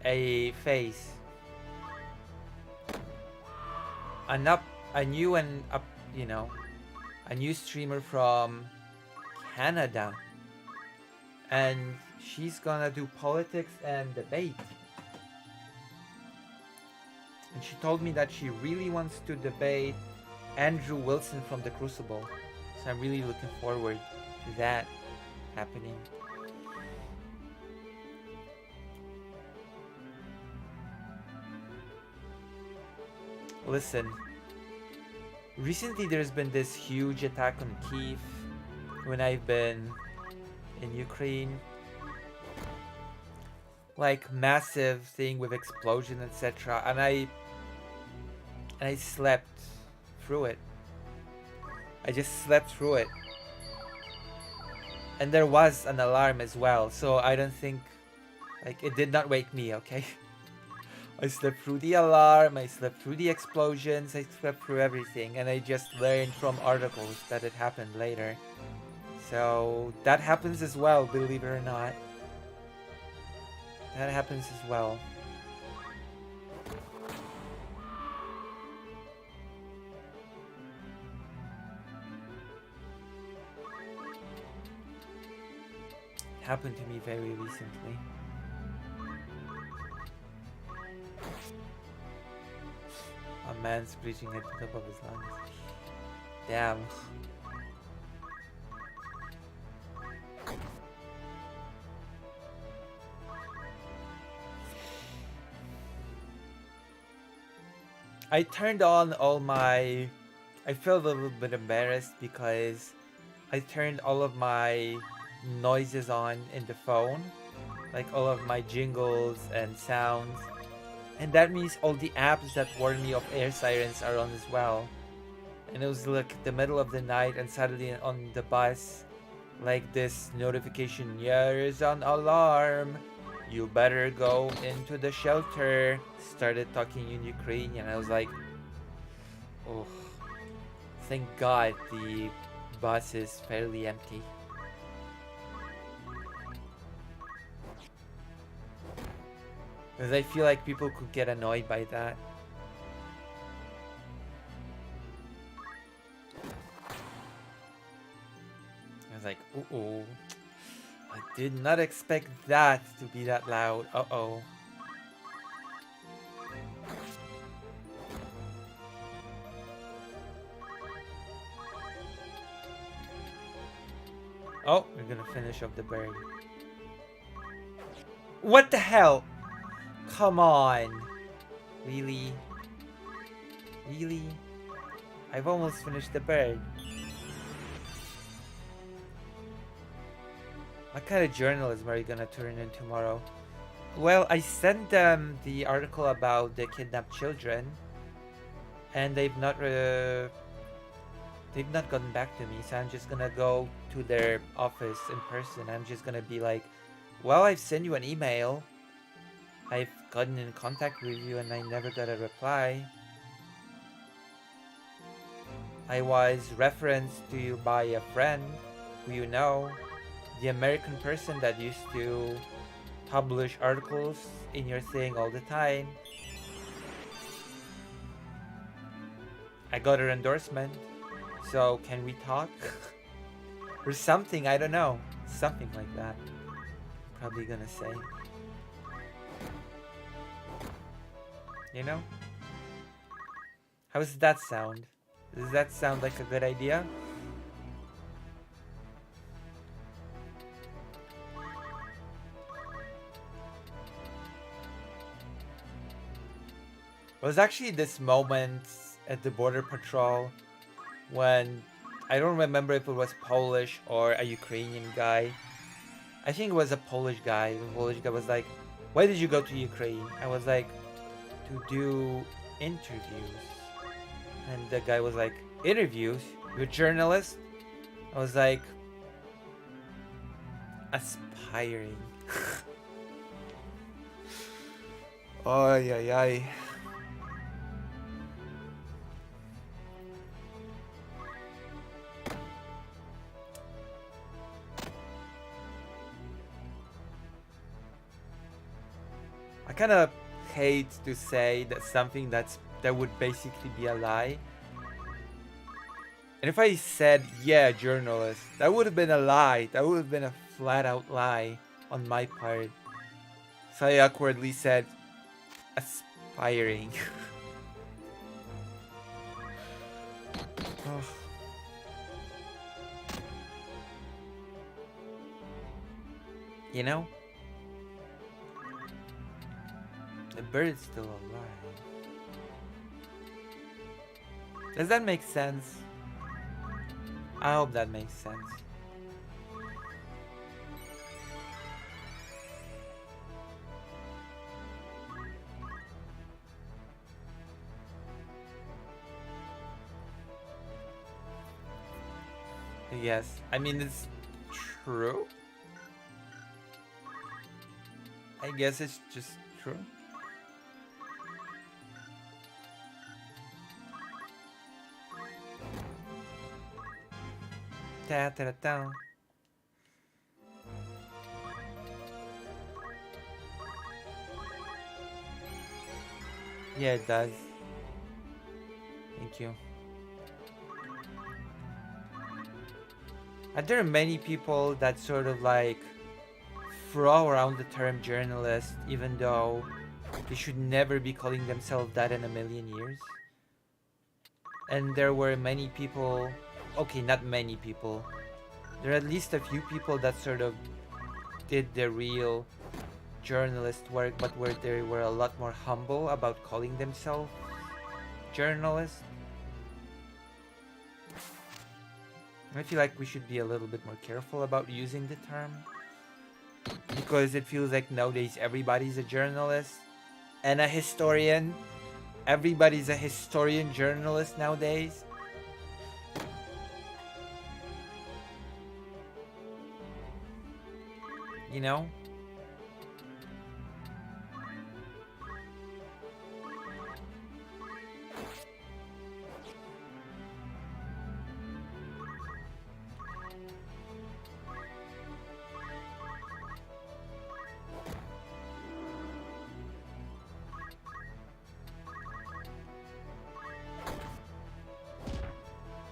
a face. A new streamer from Canada, and she's gonna do politics and debate. And she told me that she really wants to debate Andrew Wilson from The Crucible. So I'm really looking forward to that happening. Listen, recently there's been this huge attack on Kyiv when I've been in Ukraine. Like massive thing with explosion, etc. And I slept through it. I just slept through it. And there was an alarm as well, so I don't think, like, it did not wake me, okay? I slept through the alarm, I slept through the explosions, I slept through everything, and I just learned from articles that it happened later. So that happens as well, believe it or not. That happens as well. Happened to me very recently. A man screeching at the top of his lungs. Damn. I turned on all my... I felt a little bit embarrassed because I turned all of my noises on in the phone. Like all of my jingles and sounds. And that means all the apps that warn me of air sirens are on as well. And it was like the middle of the night and suddenly on the bus, like this notification, here's an alarm. You better go into the shelter. Started talking in Ukrainian. I was like, oh, thank God the bus is fairly empty. Because I feel like people could get annoyed by that. I was like, uh-oh. I did not expect that to be that loud. Uh-oh. Oh, we're gonna finish up the bird. What the hell? Come on. Really? Really? I've almost finished the bird. What kind of journalism are you gonna turn in tomorrow? Well, I sent them the article about the kidnapped children, and they've not gotten back to me. So I'm just gonna go to their office in person. I'm just gonna be like, "Well, I've sent you an email. I've gotten in contact with you, and I never got a reply. I was referenced to you by a friend who you know, the American person that used to publish articles in your thing all the time. I got her endorsement, so can we talk?" Or something, I don't know. Something like that. Probably gonna say. You know? How does that sound? Does that sound like a good idea? It was actually this moment at the border patrol when I don't remember if it was Polish or a Ukrainian guy. I think it was a Polish guy. The Polish guy was like, "Why did you go to Ukraine?" I was like, "To do interviews." And the guy was like, "Interviews? You're a journalist?" I was like, "Aspiring." Ay, ay, ay. I kind of hate to say that something that would basically be a lie. And if I said, "Yeah, journalist," that would have been a lie. That would have been a flat out lie on my part. So I awkwardly said, "Aspiring." Oh. You know? The bird's still alive. Does that make sense? I hope that makes sense. Yes, I mean, it's true. I guess it's just true. Ta ta ta ta. Yeah, it does. Thank you. Are there many people that sort of like throw around the term journalist even though they should never be calling themselves that in a million years? And there were many people, okay, not many people, there are at least a few people that sort of did the real journalist work, but where they were a lot more humble about calling themselves journalists. I feel like we should be a little bit more careful about using the term, because it feels like nowadays everybody's a journalist and a historian. Everybody's a historian journalist nowadays. You know?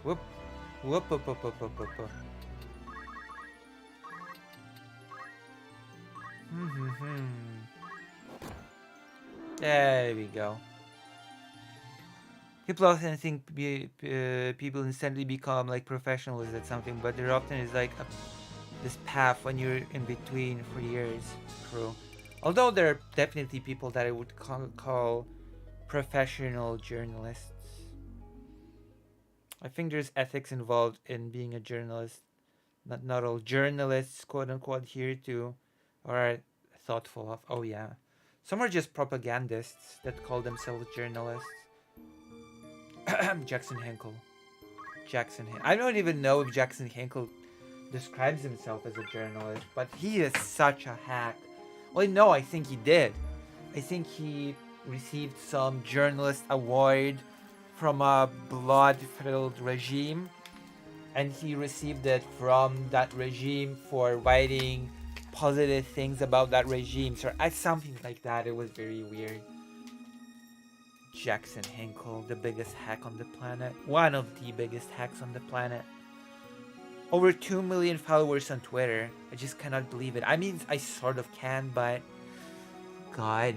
Whoop. Whoop, whoop, whoop, whoop, whoop, whoop, whoop. There we go. People often think people instantly become like professionals at something, but there often is like this path when you're in between for years. True. Although there are definitely people that I would call professional journalists. I think there's ethics involved in being a journalist. Not all journalists, quote unquote, here to are thoughtful of. Oh yeah, some are just propagandists that call themselves journalists. Jackson Hinkle. I don't even know if Jackson Hinkle describes himself as a journalist, but he is such a hack. Well, no, I think he did. I think he received some journalist award from a blood-filled regime, and he received it from that regime for writing positive things about that regime. So something like that. It was very weird. Jackson Hinkle, the biggest hack on the planet. One of the biggest hacks on the planet. Over 2 million followers on Twitter. I just cannot believe it. I mean, I sort of can, but... God.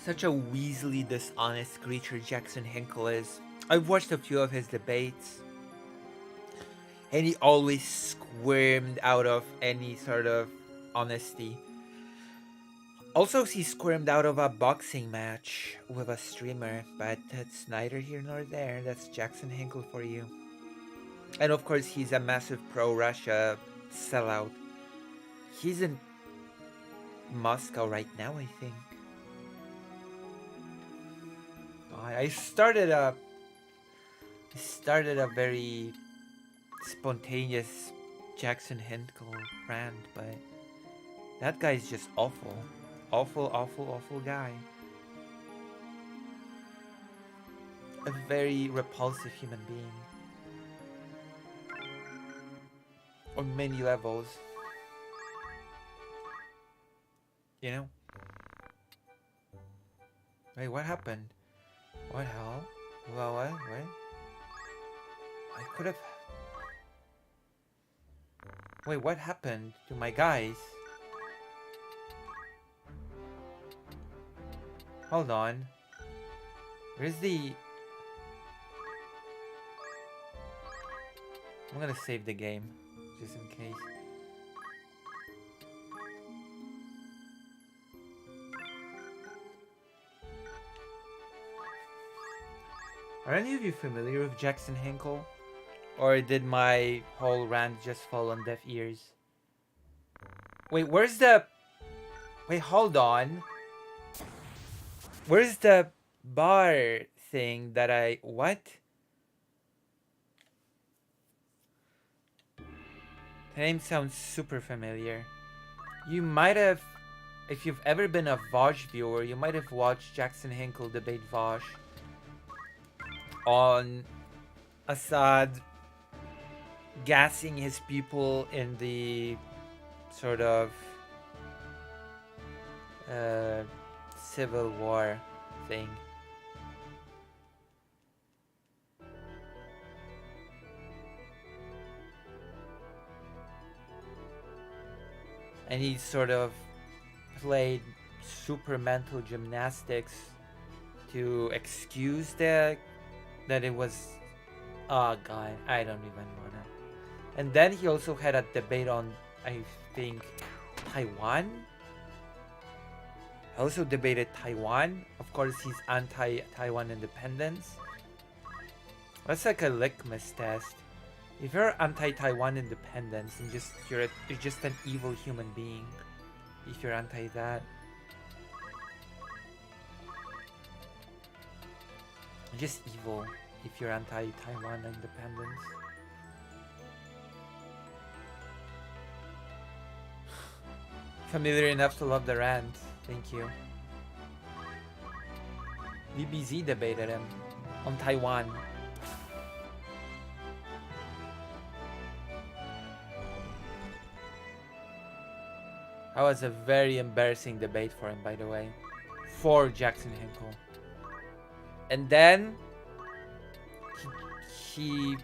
Such a weaselly, dishonest creature Jackson Hinkle is. I've watched a few of his debates, and he always squirmed out of any sort of honesty. Also, he squirmed out of a boxing match with a streamer, but that's neither here nor there. That's Jackson Hinkle for you. And of course, he's a massive pro-Russia sellout. He's in Moscow right now, I think. I started a very spontaneous Jackson Hinkle rant, but that guy's just awful. Awful guy. A very repulsive human being. On many levels. You know? Wait, what happened? What hell? Well, what? I could have... Wait, what happened to my guys? Hold on. Where's the... I'm gonna save the game, just in case. Are any of you familiar with Jackson Hinkle? Or did my whole rant just fall on deaf ears? Wait, where's the... Wait, hold on. Where's the bar thing that I... What? The name sounds super familiar. You might have... If you've ever been a Vosh viewer, you might have watched Jackson Hinkle debate Vosh on Assad gassing his people in the sort of civil war thing. And he sort of played super mental gymnastics to excuse that it was... Oh god, I don't even wanna. And then he also had a debate on, I think, Taiwan? Also debated Taiwan. Of course, he's anti-Taiwan independence. That's like a litmus test. If you're anti-Taiwan independence, then you're just an evil human being. If you're anti that, you're just evil. If you're anti-Taiwan independence. Familiar enough to love the rant. Thank you. DBZ debated him on Taiwan. That was a very embarrassing debate for him, by the way. For Jackson Hinkle. And then he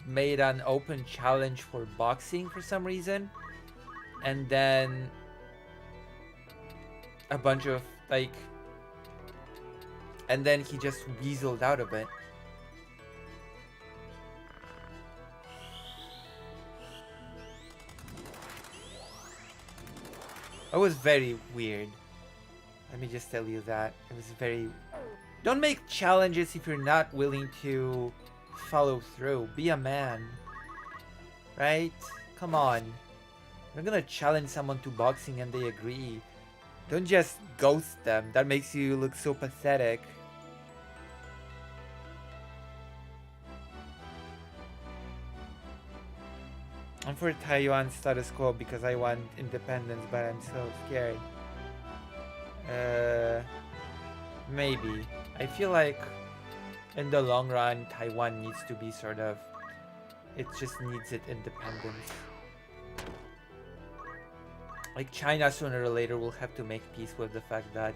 made an open challenge for boxing for some reason. And then a bunch of like, and then he just weaseled out of it. It was very weird. Let me just tell you that. It was very... Don't make challenges if you're not willing to follow through. Be a man. Right? Come on. You're gonna challenge someone to boxing and they agree. Don't just ghost them. That makes you look so pathetic. I'm for Taiwan status quo because I want independence, but I'm so scared. Maybe. I feel like in the long run, Taiwan needs to be sort of... It just needs its independence. Like China sooner or later will have to make peace with the fact that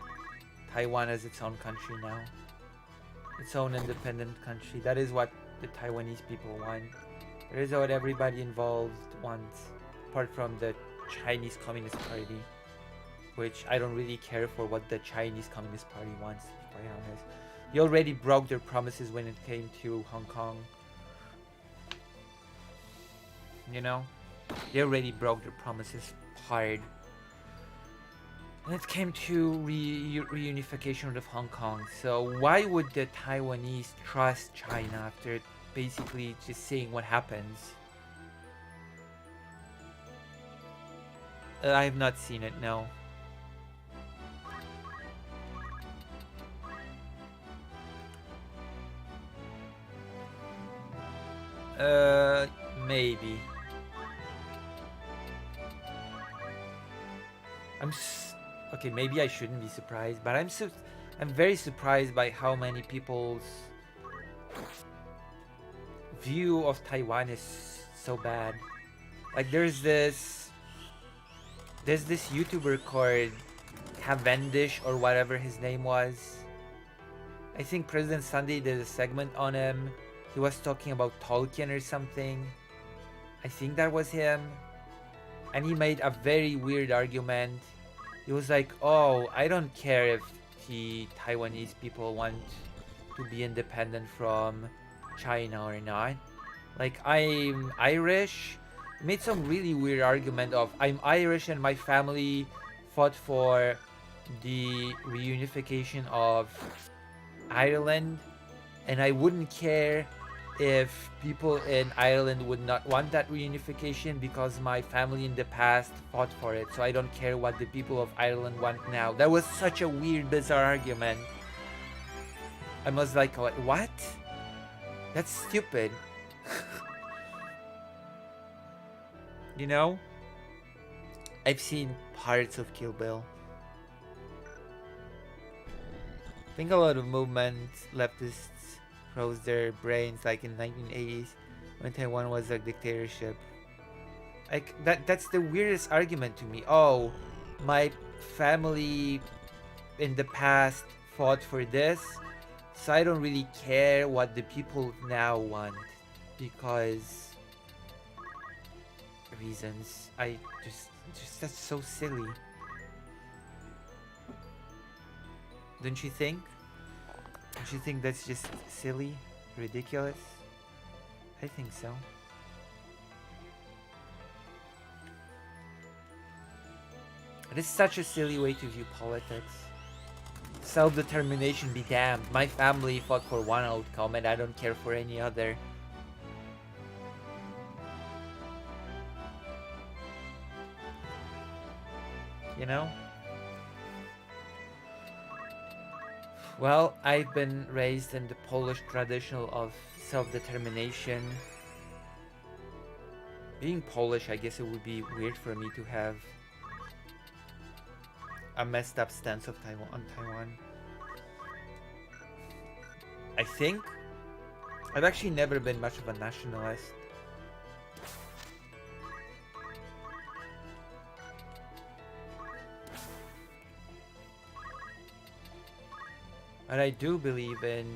Taiwan is its own country now. Its own independent country. That is what the Taiwanese people want. That is what everybody involved wants. Apart from the Chinese Communist Party. Which I don't really care for what the Chinese Communist Party wants, to be quite honest. They already broke their promises when it came to Hong Kong. You know? They already broke their promises hard. When it came to reunification of Hong Kong. So why would the Taiwanese trust China after basically just seeing what happens? I have not seen it, no. Maybe. Okay, maybe I shouldn't be surprised, but I'm very surprised by how many people's view of Taiwan is so bad. Like there's this YouTuber called Cavendish or whatever his name was. I think President Sunday did a segment on him. He was talking about Tolkien or something. I think that was him. And he made a very weird argument. He was like, oh, I don't care if the Taiwanese people want to be independent from China or not. Like, I'm Irish. He made some really weird argument of, I'm Irish and my family fought for the reunification of Ireland. And I wouldn't care if people in Ireland would not want that reunification because my family in the past fought for it. So I don't care what the people of Ireland want now. That was such a weird, bizarre argument. I was like, what? That's stupid. You know? I've seen parts of Kill Bill. I think a lot of movements, leftists, froze their brains like in 1980s when Taiwan was a dictatorship. Like that's the weirdest argument to me. Oh, my family in the past fought for this, so I don't really care what the people now want because reasons. I just that's so silly. Don't you think? Don't you think that's just silly? Ridiculous? I think so. It is such a silly way to view politics. Self-determination be damned. My family fought for one outcome and I don't care for any other. You know? Well, I've been raised in the Polish tradition of self-determination. Being Polish, I guess it would be weird for me to have a messed up stance of Taiwan. I think I've actually never been much of a nationalist. But I do believe in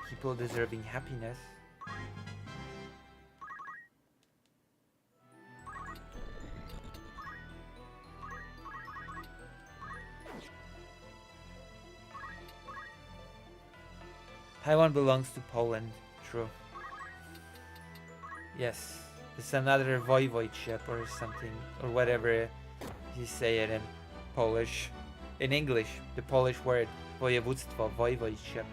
people deserving happiness. Taiwan belongs to Poland. True. Yes. It's another voivodeship or something. Or whatever you say it in Polish. In English, the Polish word województwo, voivodeship.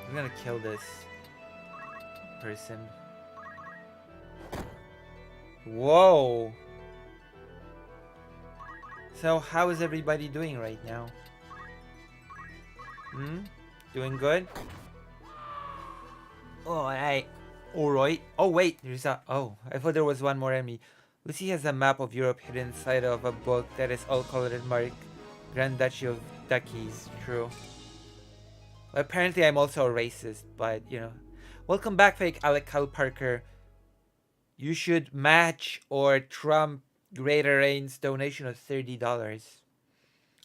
I'm gonna kill this person. Whoa! So how is everybody doing right now? Doing good? Alright. Alright. Oh wait, there's a... Oh, I thought there was one more enemy. Lucy has a map of Europe hidden inside of a book that is all colored and marked Grand Duchy of Duckies. True. Well, apparently I'm also a racist, but you know. Welcome back, fake Alec Kyle Parker. You should match or trump Greater Rain's donation of $30.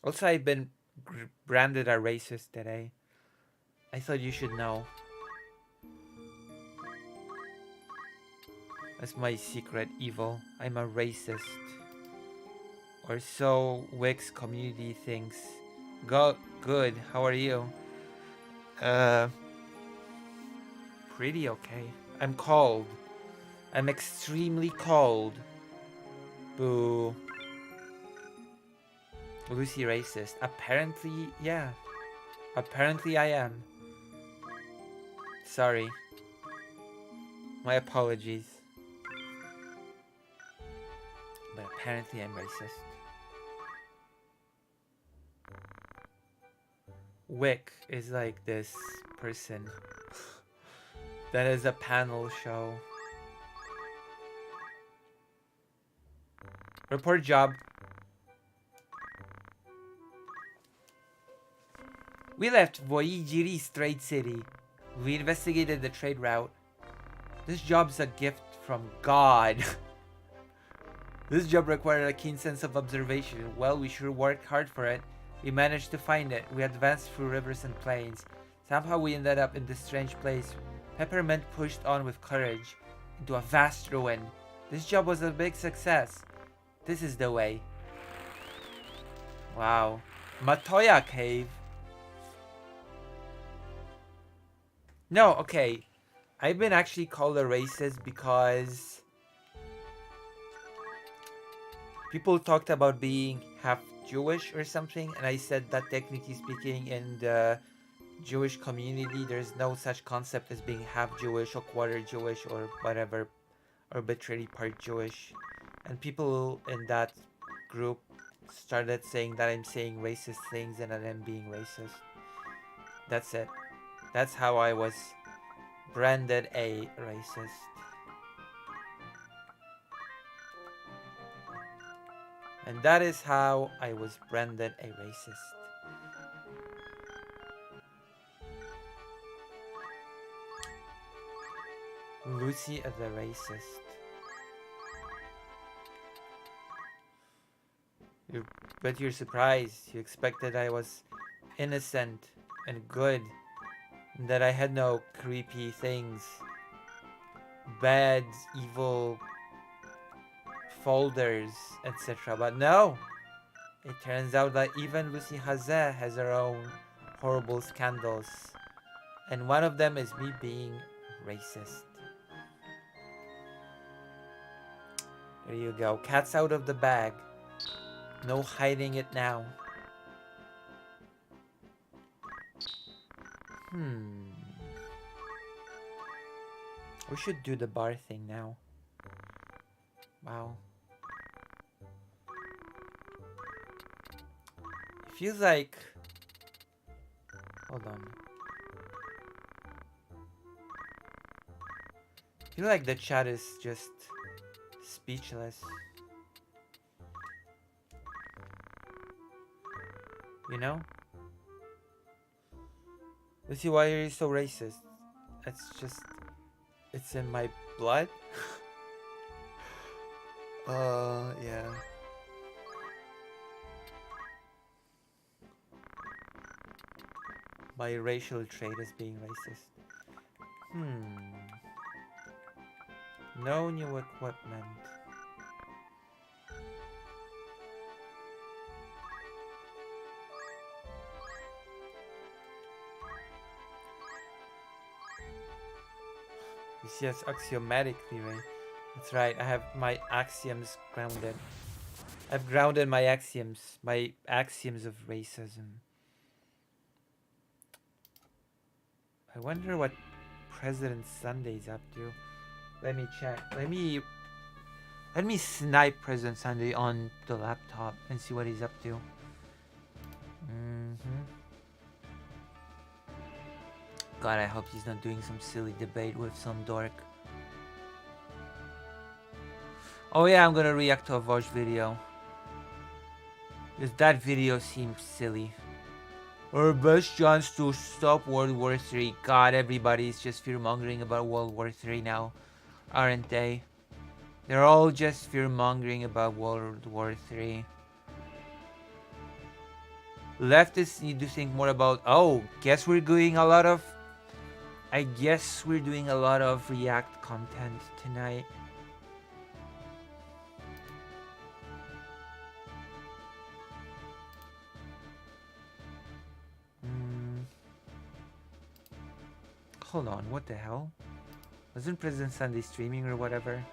Also, I've been branded a racist today. I thought you should know. That's my secret evil. I'm a racist. Or so Wix community thinks. Good. How are you? Pretty okay. I'm cold. I'm extremely cold. Boo. Lucy racist. Apparently, yeah. Apparently I am. Sorry. My apologies. But apparently I'm racist. Wick is like this person that is a panel show. Report job. We left Voyagiri Strait City. We investigated the trade route. This job's a gift from God. This job required a keen sense of observation. Well, we sure worked hard for it. We managed to find it. We advanced through rivers and plains. Somehow we ended up in this strange place. Peppermint pushed on with courage into a vast ruin. This job was a big success. This is the way. Wow. Matoya Cave. No, okay. I've been actually called a racist because people talked about being half Jewish or something, and I said that technically speaking in the Jewish community there's no such concept as being half Jewish or quarter Jewish or whatever, or arbitrary part Jewish. And people in that group started saying that I'm saying racist things and that I'm being racist. That's it. That's how I was branded a racist. And that is how I was branded a racist. Lucy as a racist. But you're surprised. You expected I was innocent and good. And that I had no creepy things. Bad, evil folders, etc. But no! It turns out that even Lucy Hazeh has her own horrible scandals. And one of them is me being racist. There you go. Cat's out of the bag. No hiding it now. We should do the bar thing now. Wow. It feels like... Hold on. I feel like the chat is just speechless. You know? Lucy, why are you so racist? It's just... It's in my blood? Yeah. My racial trait is being racist. No new equipment. Yes, axiomatically, right? That's right, I have my axioms grounded. I've grounded my axioms of racism. I wonder what President Sunday's up to. Let me check. Let me snipe President Sunday on the laptop and see what he's up to. God, I hope he's not doing some silly debate with some dork. Oh yeah, I'm gonna react to a Vosh video. Because that video seems silly. Our best chance to stop World War III. God, everybody's just fear-mongering about World War III now, aren't they? They're all just fear-mongering about World War III. Leftists need to think more about, oh, guess we're doing a lot of... I guess we're doing a lot of React content tonight. Hold on, what the hell? Wasn't President Sunday streaming or whatever?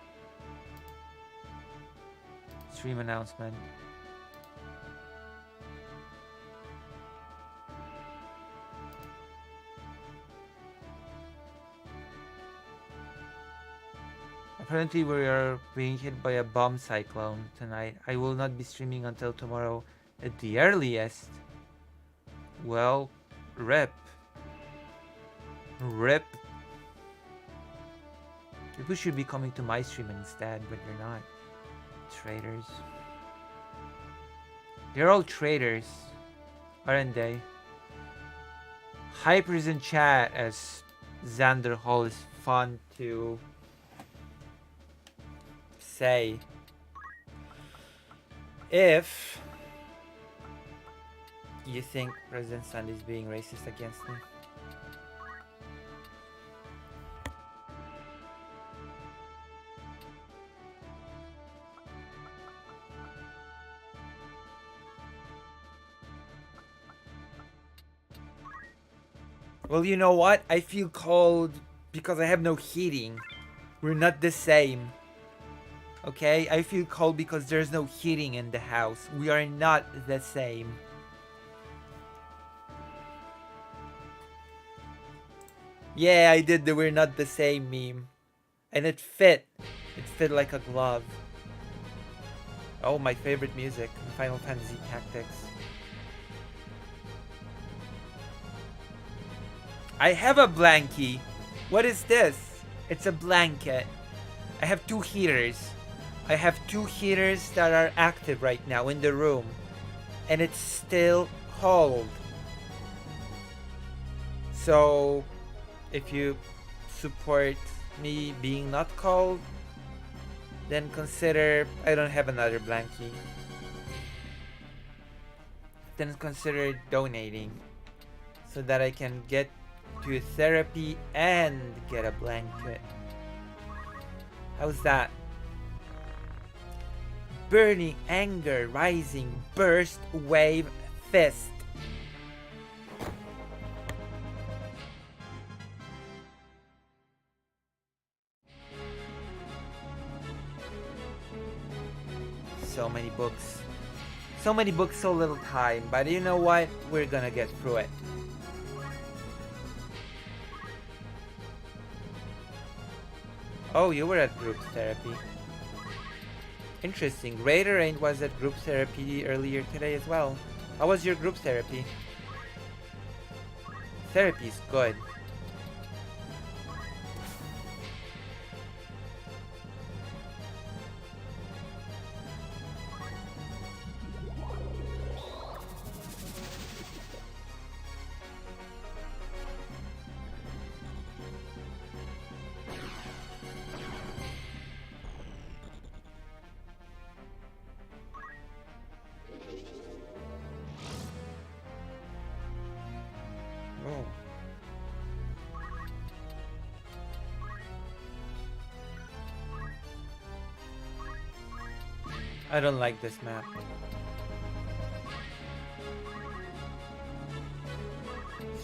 Stream announcement. Apparently we are being hit by a bomb cyclone tonight. I will not be streaming until tomorrow at the earliest. Well, rip. Rip. People should be coming to my stream instead, but you're not. Traitors. They're all traitors, aren't they? Hypers in chat as Xander Hall is fun to say. If you think President Sunday is being racist against me. Well, you know what? I feel cold because I have no heating. We're not the same. Okay? I feel cold because there's no heating in the house. We are not the same. Yeah, I did the we're not the same meme. And it fit. It fit like a glove. Oh, my favorite music. Final Fantasy Tactics. I have a blankie. What is this? It's a blanket. I have two heaters. I have two heaters that are active right now in the room. And it's still cold. So, if you support me being not cold, then consider I don't have another blankie. Then consider donating so that I can get to therapy and get a blanket. How's that? Burning anger, rising, burst, wave, fist. So many books. So many books, so little time. But you know what? We're gonna get through it. Oh, you were at group therapy. Interesting. Raider Rain was at group therapy earlier today as well. How was your group therapy? Therapy's good. I don't like this map.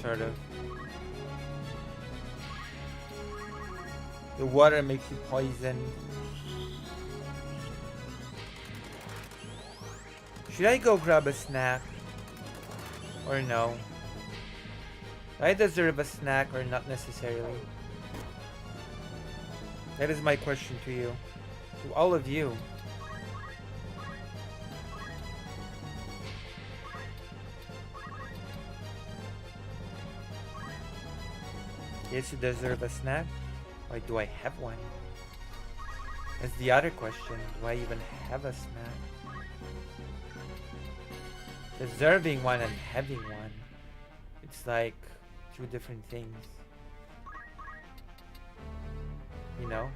Sort of. The water makes you poisoned. Should I go grab a snack? Or no? Do I deserve a snack or not necessarily? That is my question to you. To all of you. Yes, you deserve a snack? Or do I have one? That's the other question. Do I even have a snack? Deserving one and having one. It's like two different things. You know?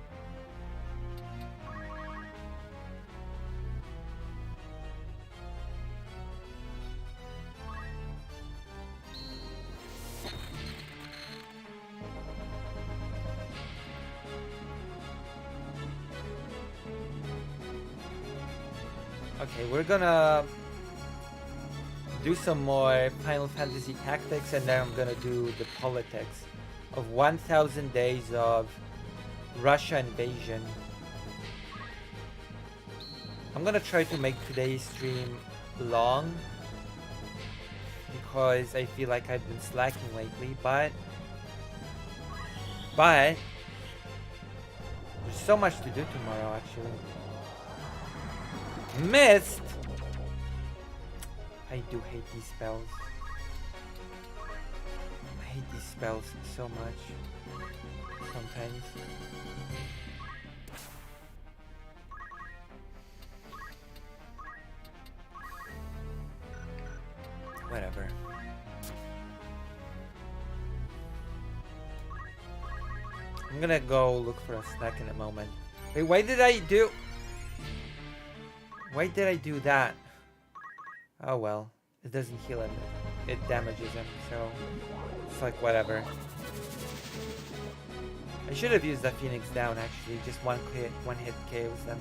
Okay, we're gonna do some more Final Fantasy Tactics, and then I'm gonna do the politics of 1000 days of Russia invasion. I'm gonna try to make today's stream long because I feel like I've been slacking lately, but there's so much to do tomorrow actually. Missed! I do hate these spells. I hate these spells so much. Sometimes. Whatever. I'm gonna go look for a snack in a moment. Wait, why did I do that? Oh well, it doesn't heal him. It damages him, so it's like whatever. I should have used that Phoenix down actually. Just one hit KOs them.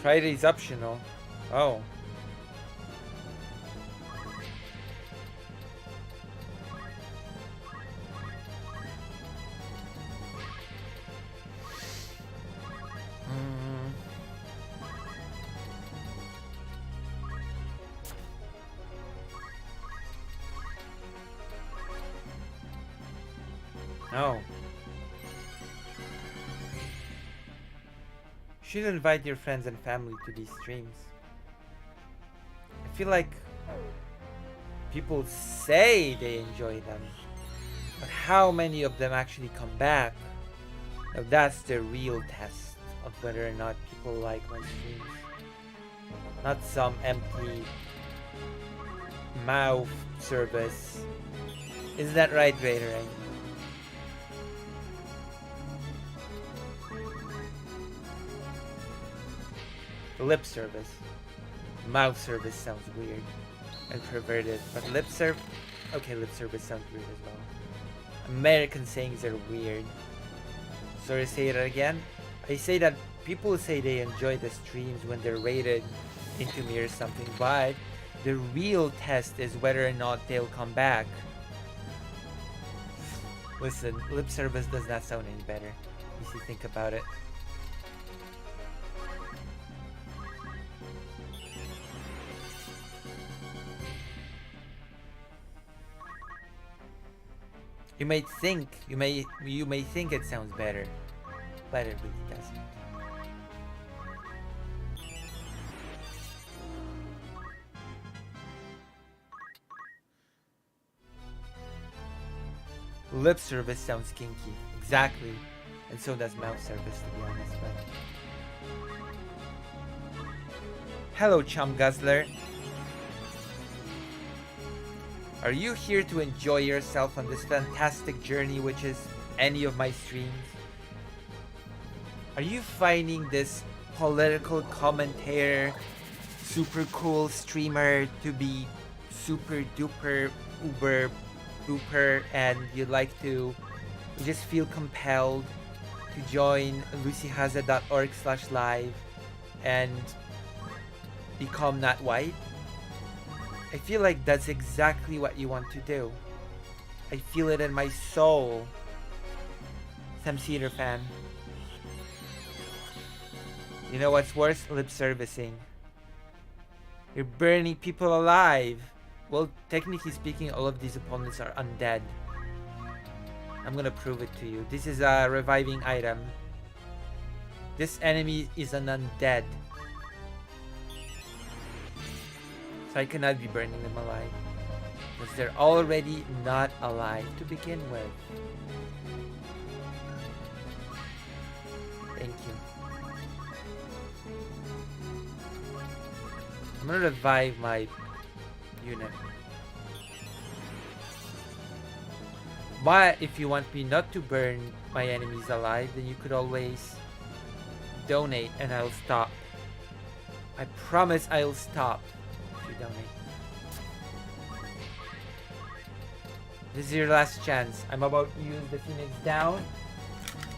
Friday's optional. Oh. No. You should invite your friends and family to these streams. I feel like people say they enjoy them, but how many of them actually come back? Now that's the real test of whether or not people like my streams. Not some empty mouth service. Is that right, Raider? Lip service. Mouth service sounds weird and perverted, but lip service sounds weird as well. American sayings are weird. Sorry, say that again. I say that people say they enjoy the streams when they're rated into me or something, but the real test is whether or not they'll come back. Listen, lip service does not sound any better if you think about it. You may think it sounds better, but it really doesn't. Lip service sounds kinky, exactly, and so does mouth service, to be honest. But hello, Chum Guzzler. Are you here to enjoy yourself on this fantastic journey, which is any of my streams? Are you finding this political commentator, super cool streamer to be super duper uber duper and you just feel compelled to join lucyhaza.org/live and become not white, I feel like that's exactly what you want to do. I feel it in my soul. Sam Cedar fan. You know what's worse? Lip servicing. You're burning people alive. Well, technically speaking, all of these opponents are undead. I'm gonna prove it to you. This is a reviving item. This enemy is an undead. So I cannot be burning them alive. Because they're already not alive to begin with. Thank you. I'm gonna revive my unit. But if you want me not to burn my enemies alive, then you could always donate and I'll stop. I promise I'll stop if you donate. This is your last chance. I'm about to use the Phoenix down,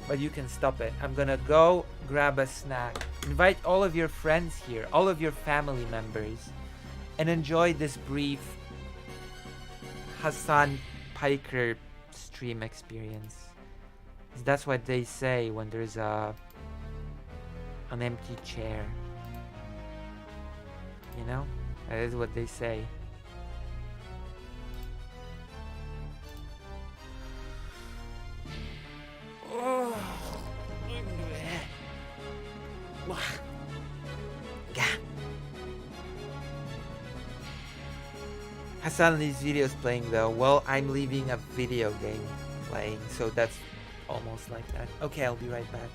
but you can stop it. I'm gonna go grab a snack. Invite all of your friends here, all of your family members, and enjoy this brief Hassan Piker stream experience. That's what they say when there's an empty chair. You know? That is what they say. Oh. Hassan leaves videos playing though. Well, I'm leaving a video game playing, so that's almost like that. Okay, I'll be right back.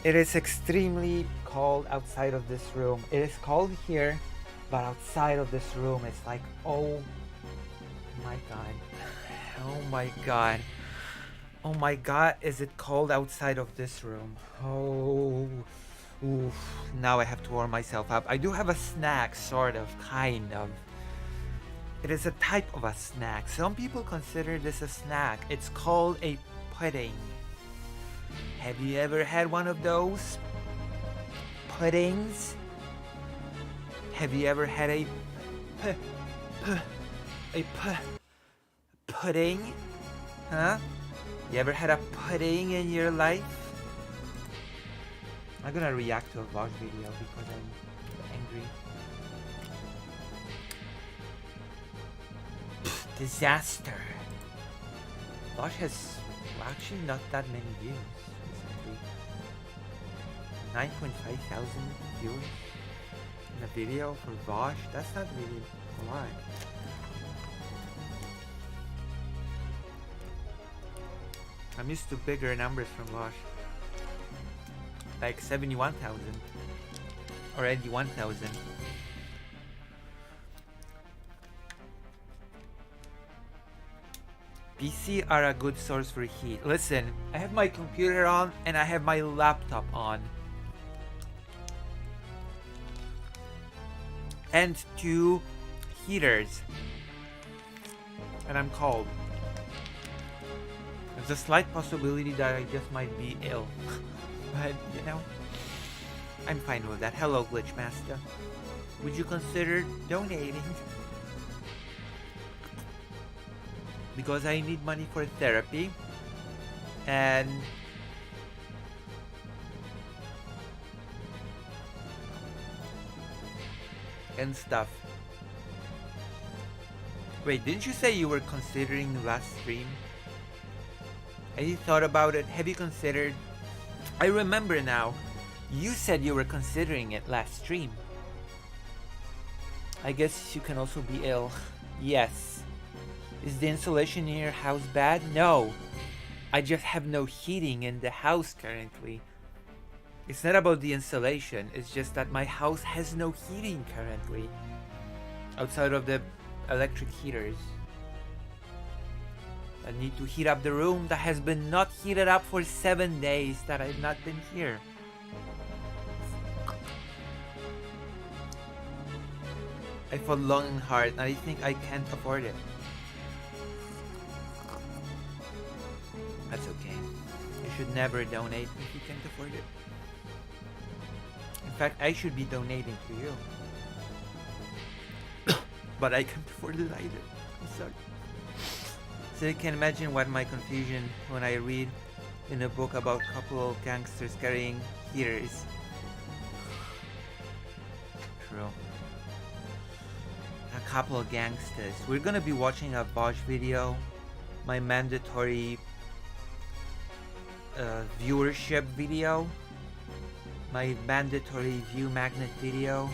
It is extremely cold outside of this room. It is cold here, but outside of this room it's like, oh my god. Oh my god. Oh my god, is it cold outside of this room? Oh Oof, now I have to warm myself up. I do have a snack, sort of, kind of. It is a type of a snack. Some people consider this a snack. It's called a pudding. Have you ever had one of those puddings? Have you ever had a pudding? Huh? You ever had a pudding in your life? I'm gonna react to a vlog video because I'm angry. Disaster. Vosh has actually not that many views recently. 9.5 thousand views in a video for Vosh. That's not really a lot. I'm used to bigger numbers from Vosh. Like 71,000 or 81,000. PC are a good source for heat. Listen, I have my computer on and I have my laptop on. And 2 heaters. And I'm cold. There's a slight possibility that I just might be ill. But, you know, I'm fine with that. Hello, Glitchmaster. Would you consider donating? Because I need money for therapy. And stuff. Wait, didn't you say you were considering the last stream? Have you thought about it? Have you considered? I remember now. You said you were considering it last stream. I guess you can also be ill. Yes. Is the insulation in your house bad? No. I just have no heating in the house currently. It's not about the insulation. It's just that my house has no heating currently. Outside of the electric heaters. I need to heat up the room that has been not heated up for 7 days that I've not been here. I fought long and hard and I think I can't afford it. That's okay. You should never donate if you can't afford it. In fact, I should be donating to you. But I can't afford it either. I'm sorry. So you can imagine what my confusion when I read in a book about a couple of gangsters carrying heaters. True. A couple of gangsters. We're gonna be watching a Bosch video. My mandatory viewership video. My mandatory view magnet video.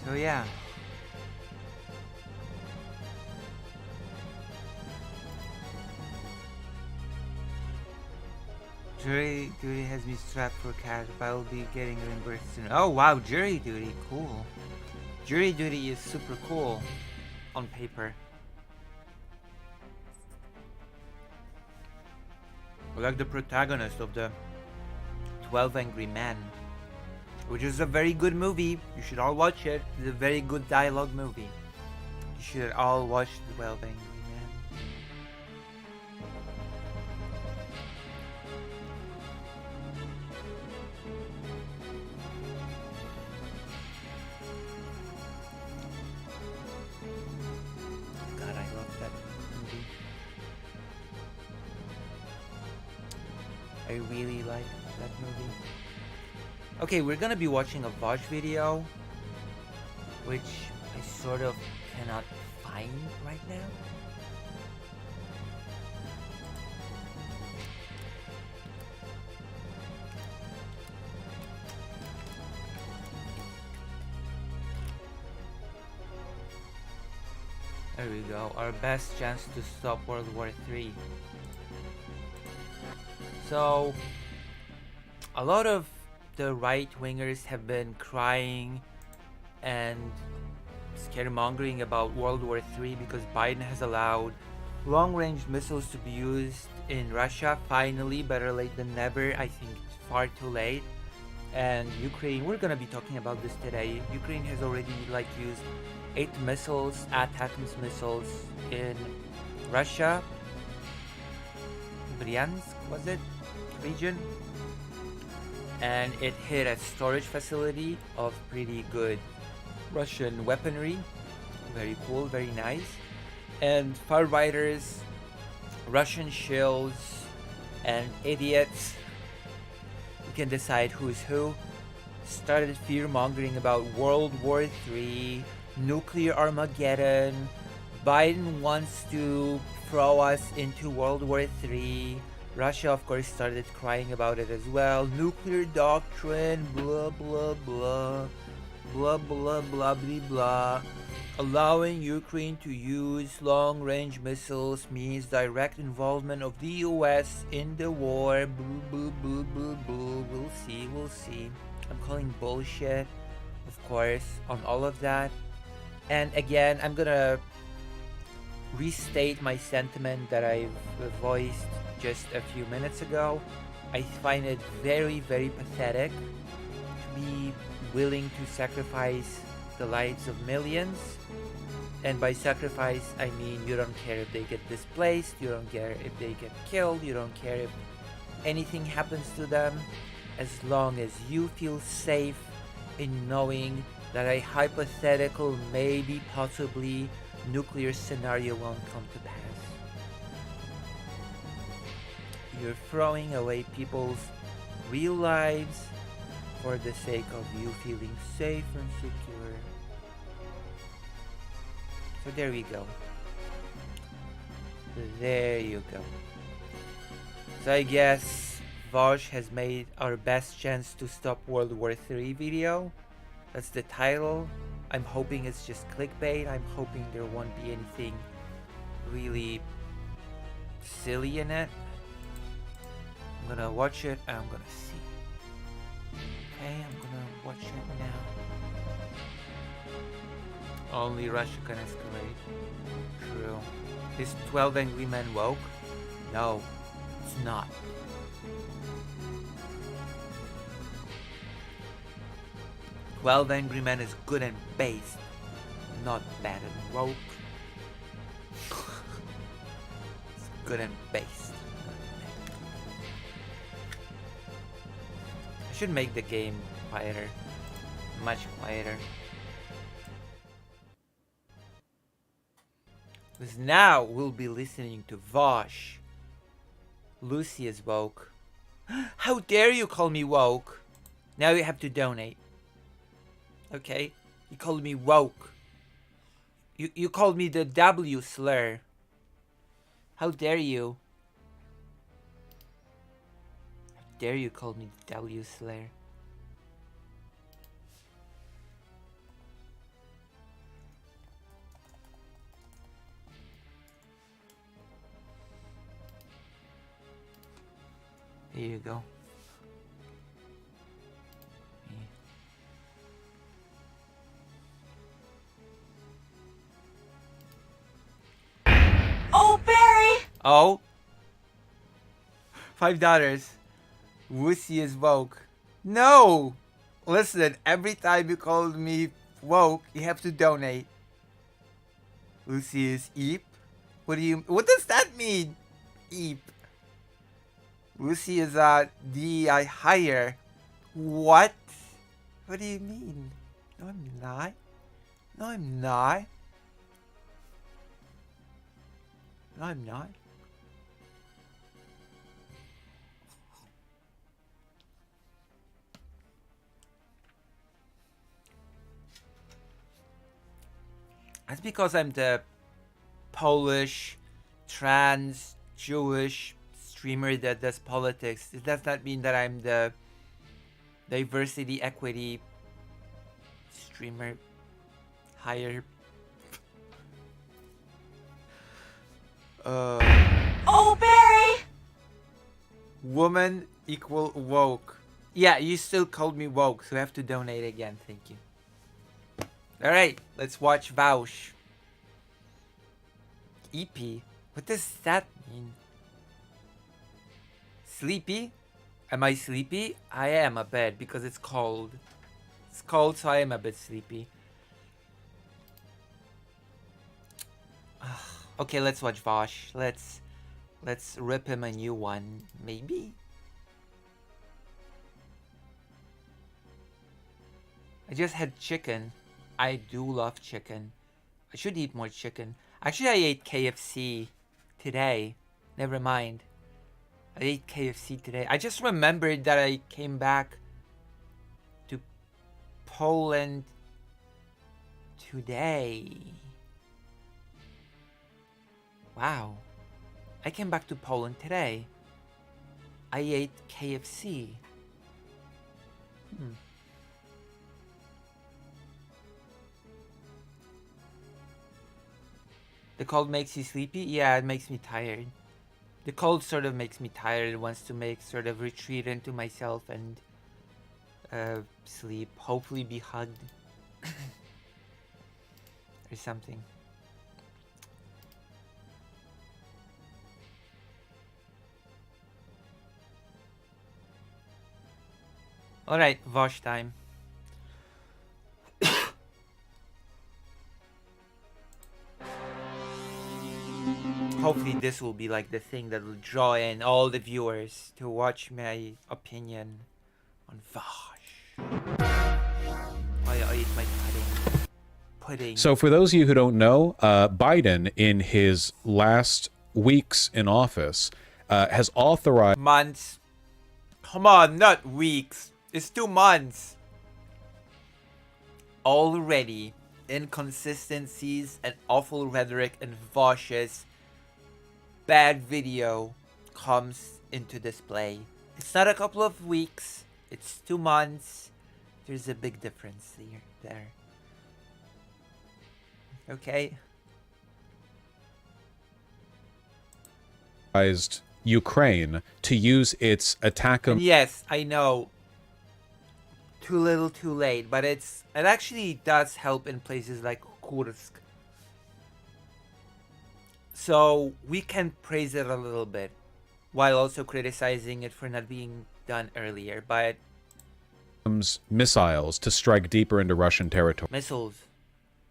So yeah. Jury duty has me strapped for cash, but I'll be getting reimbursed soon. Oh wow, jury duty, cool. Jury duty is super cool on paper. Like the protagonist of the 12 Angry Men, which is a very good movie. You should all watch it. It's a very good dialogue movie. You should all watch the 12 Angry Men. God, I love that movie. I really like that movie. Okay, we're gonna be watching a Vosh video, which I sort of cannot find right now. There we go, our best chance to stop World War III. So, a lot of the right-wingers have been crying and scaremongering about World War III because Biden has allowed long-range missiles to be used in Russia. Finally, better late than never. I think it's far too late. And Ukraine, we're gonna be talking about this today. Ukraine has already used 8 missiles, ATACMS missiles in Russia. Bryansk, was it? Region. And it hit a storage facility of pretty good Russian weaponry. Very cool, very nice. And far righters, Russian shills, and idiots, you can decide who's who, started fear-mongering about World War III, nuclear Armageddon, Biden wants to throw us into World War III, Russia of course started crying about it as well, nuclear doctrine, blah blah blah, blah blah blah blah blah. Allowing Ukraine to use long-range missiles means direct involvement of the US in the war. Boo boo boo boo boo. We'll see, we'll see. I'm calling bullshit, of course, on all of that. And again, I'm gonna restate my sentiment that I've voiced just a few minutes ago. I find it very, very pathetic to be willing to sacrifice the lives of millions. And by sacrifice, I mean you don't care if they get displaced, you don't care if they get killed, you don't care if anything happens to them, as long as you feel safe in knowing that a hypothetical, maybe, possibly, nuclear scenario won't come to pass. You're throwing away people's real lives for the sake of you feeling safe and secure. So there we go. There you go. So I guess Vosh has made our best chance to stop World War III video. That's the title. I'm hoping it's just clickbait. I'm hoping there won't be anything really silly in it. I'm gonna watch it and I'm gonna see. Okay, I'm gonna watch it now. Only Russia can escalate. True. Is 12 Angry Men woke? No, it's not. Well, Angry Men is good and based, not bad and woke. It's good and based. I should make the game quieter, much quieter. Because now we'll be listening to Vosh. Lucy is woke. How dare you call me woke? Now you have to donate. Okay? You called me woke. You called me the W slur. How dare you? How dare you call me the W slur? There you go. Oh, Barry! Oh. $5. Wussy is woke. No! Listen, every time you call me woke, you have to donate. Lucy is eep? What does that mean? Eep. Lucy is a DEI higher. What? What do you mean? No, I'm not. No, I'm not. No, I'm not. That's because I'm the Polish, trans, Jewish streamer that does politics. It does not mean that I'm the diversity, equity streamer. Higher. Oh, Barry! Woman equal woke. Yeah, you still called me woke, so I have to donate again. Thank you. Alright, let's watch Vaush. EP? What does that mean? Sleepy? Am I sleepy? I am a bit because it's cold. It's cold, so I am a bit sleepy. Okay, let's watch Vaush. Let's rip him a new one, maybe? I just had chicken. I do love chicken. I should eat more chicken. Actually, I ate KFC today. Never mind. I ate KFC today. I just remembered that I came back to Poland today. Wow. I came back to Poland today. I ate KFC. The cold makes you sleepy? Yeah, it makes me tired. The cold sort of makes me tired. It wants to make sort of retreat into myself and sleep. Hopefully be hugged. Or something. Alright, Vosh time. Hopefully this will be like the thing that will draw in all the viewers to watch my opinion on Vosh. I eat my pudding. So for those of you who don't know, Biden, in his last weeks in office, has authorized... Months. Come on, not weeks. It's 2 months. Already, inconsistencies and awful rhetoric and Vosh's bad video comes into display. It's not a couple of weeks. It's 2 months. There's a big difference there. Okay. Ukraine to use its attack... And yes, I know. Too little, too late. But it actually does help in places like Kursk. So we can praise it a little bit, while also criticizing it for not being done earlier. But missiles to strike deeper into Russian territory. Missiles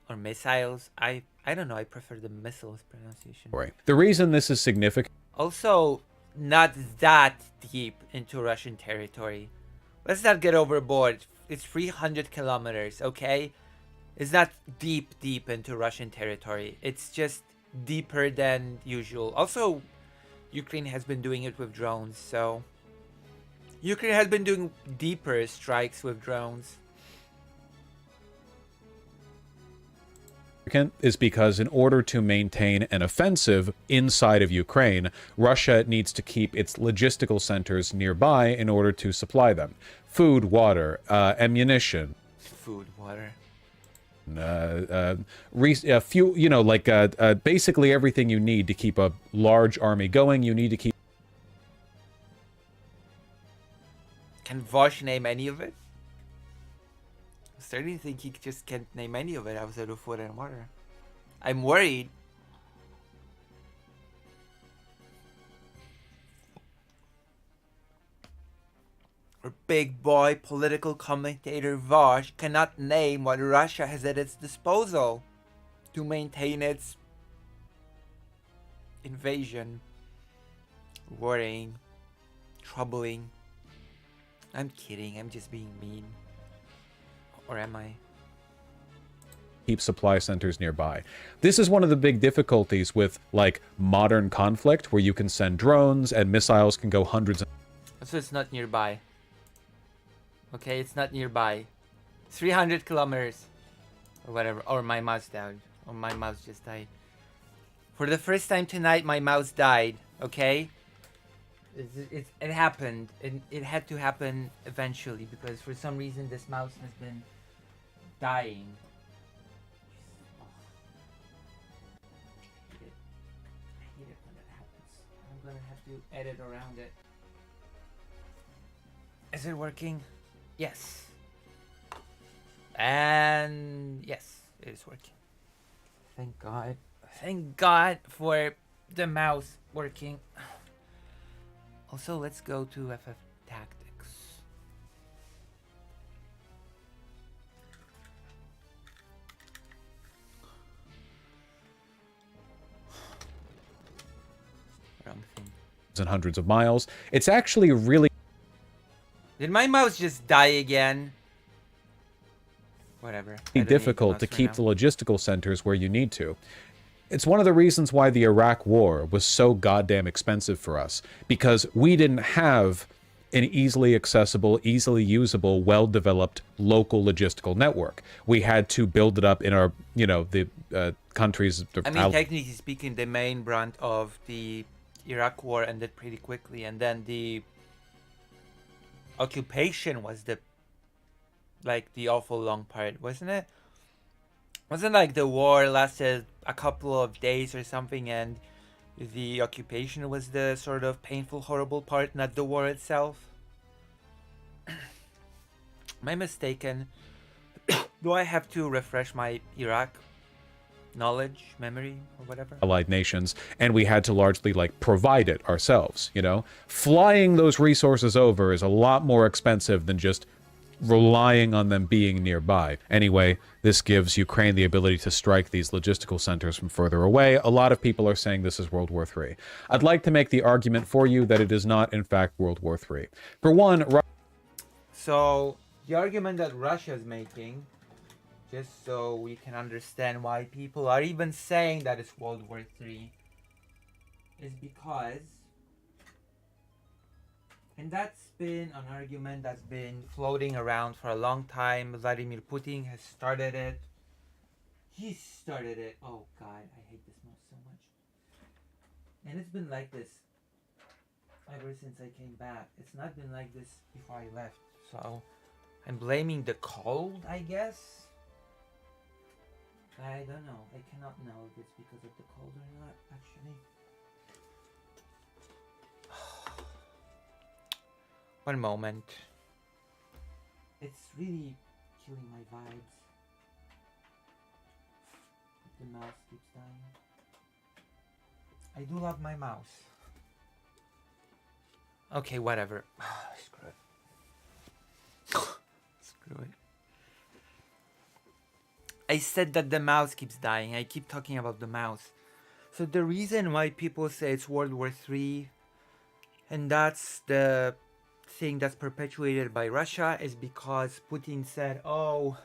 or missiles, I don't know. I prefer the missiles pronunciation. The reason this is significant... Also, not that deep into Russian territory. Let's not get overboard. It's 300 kilometers, okay? It's not deep into Russian territory. It's just deeper than usual. Also, Ukraine has been doing it with drones, so... Ukraine has been doing deeper strikes with drones. Is because in order to maintain an offensive inside of Ukraine, Russia needs to keep its logistical centers nearby in order to supply them. Food, water, ammunition. Food, water. Fuel, you know, like basically everything you need to keep a large army going. You need to keep... Can Vosh name any of it? I certainly think he just can't name any of it outside of food and water. I'm worried. Our big boy political commentator Vosh cannot name what Russia has at its disposal to maintain its invasion. Worrying. Troubling. I'm kidding, I'm just being mean. Or am I? Keep supply centers nearby. This is one of the big difficulties with, like, modern conflict, where you can send drones and missiles can go hundreds of... So it's not nearby. Okay, it's not nearby. 300 kilometers. Or whatever. Or my mouse died. Oh, my mouse just died. For the first time tonight, my mouse died. Okay. It happened. It had to happen eventually because for some reason this mouse has been dying. I hate it when that happens. I'm gonna have to edit around it. Is it working? Yes. And yes, it is working. Thank God. Thank God for the mouse working. Also, let's go to FF Tactics. Wrong thing. And hundreds of miles. It's actually really Did my mouse just die again? Whatever. I don't need the difficult mouse to for keep now. the logistical centers where you need to. It's one of the reasons why the Iraq War was so goddamn expensive for us, because we didn't have an easily accessible, easily usable, well-developed local logistical network. We had to build it up in our, the countries. I mean, technically speaking, the main brunt of the Iraq War ended pretty quickly, and then the occupation was the awful long part, wasn't it? Wasn't like the war lasted a couple of days or something, and the occupation was the sort of painful, horrible part, not the war itself? Am I mistaken? Do I have to refresh my Iraq knowledge, memory, or whatever? Allied nations, and we had to largely provide it ourselves. Flying those resources over is a lot more expensive than just relying on them being nearby. Anyway, this gives Ukraine the ability to strike these logistical centers from further away. A lot of people are saying this is World War III. I'd like to make the argument for you that it is not, in fact, World War III. For one, So, the argument that Russia is making, just so we can understand why people are even saying that it's World War III, is because, and that's been an argument that's been floating around for a long time. Vladimir Putin has started it. He started it. Oh God, I hate this mouse so much. And it's been like this ever since I came back. It's not been like this before I left. So I'm blaming the cold, I guess. I don't know. I cannot know if it's because of the cold or not, actually. One moment. It's really killing my vibes. The mouse keeps dying. I do love my mouse. Okay, whatever. Screw it. Screw it. I said that the mouse keeps dying. I keep talking about the mouse. So the reason why people say it's World War III, and that's the thing that's perpetuated by Russia, is because Putin said, oh,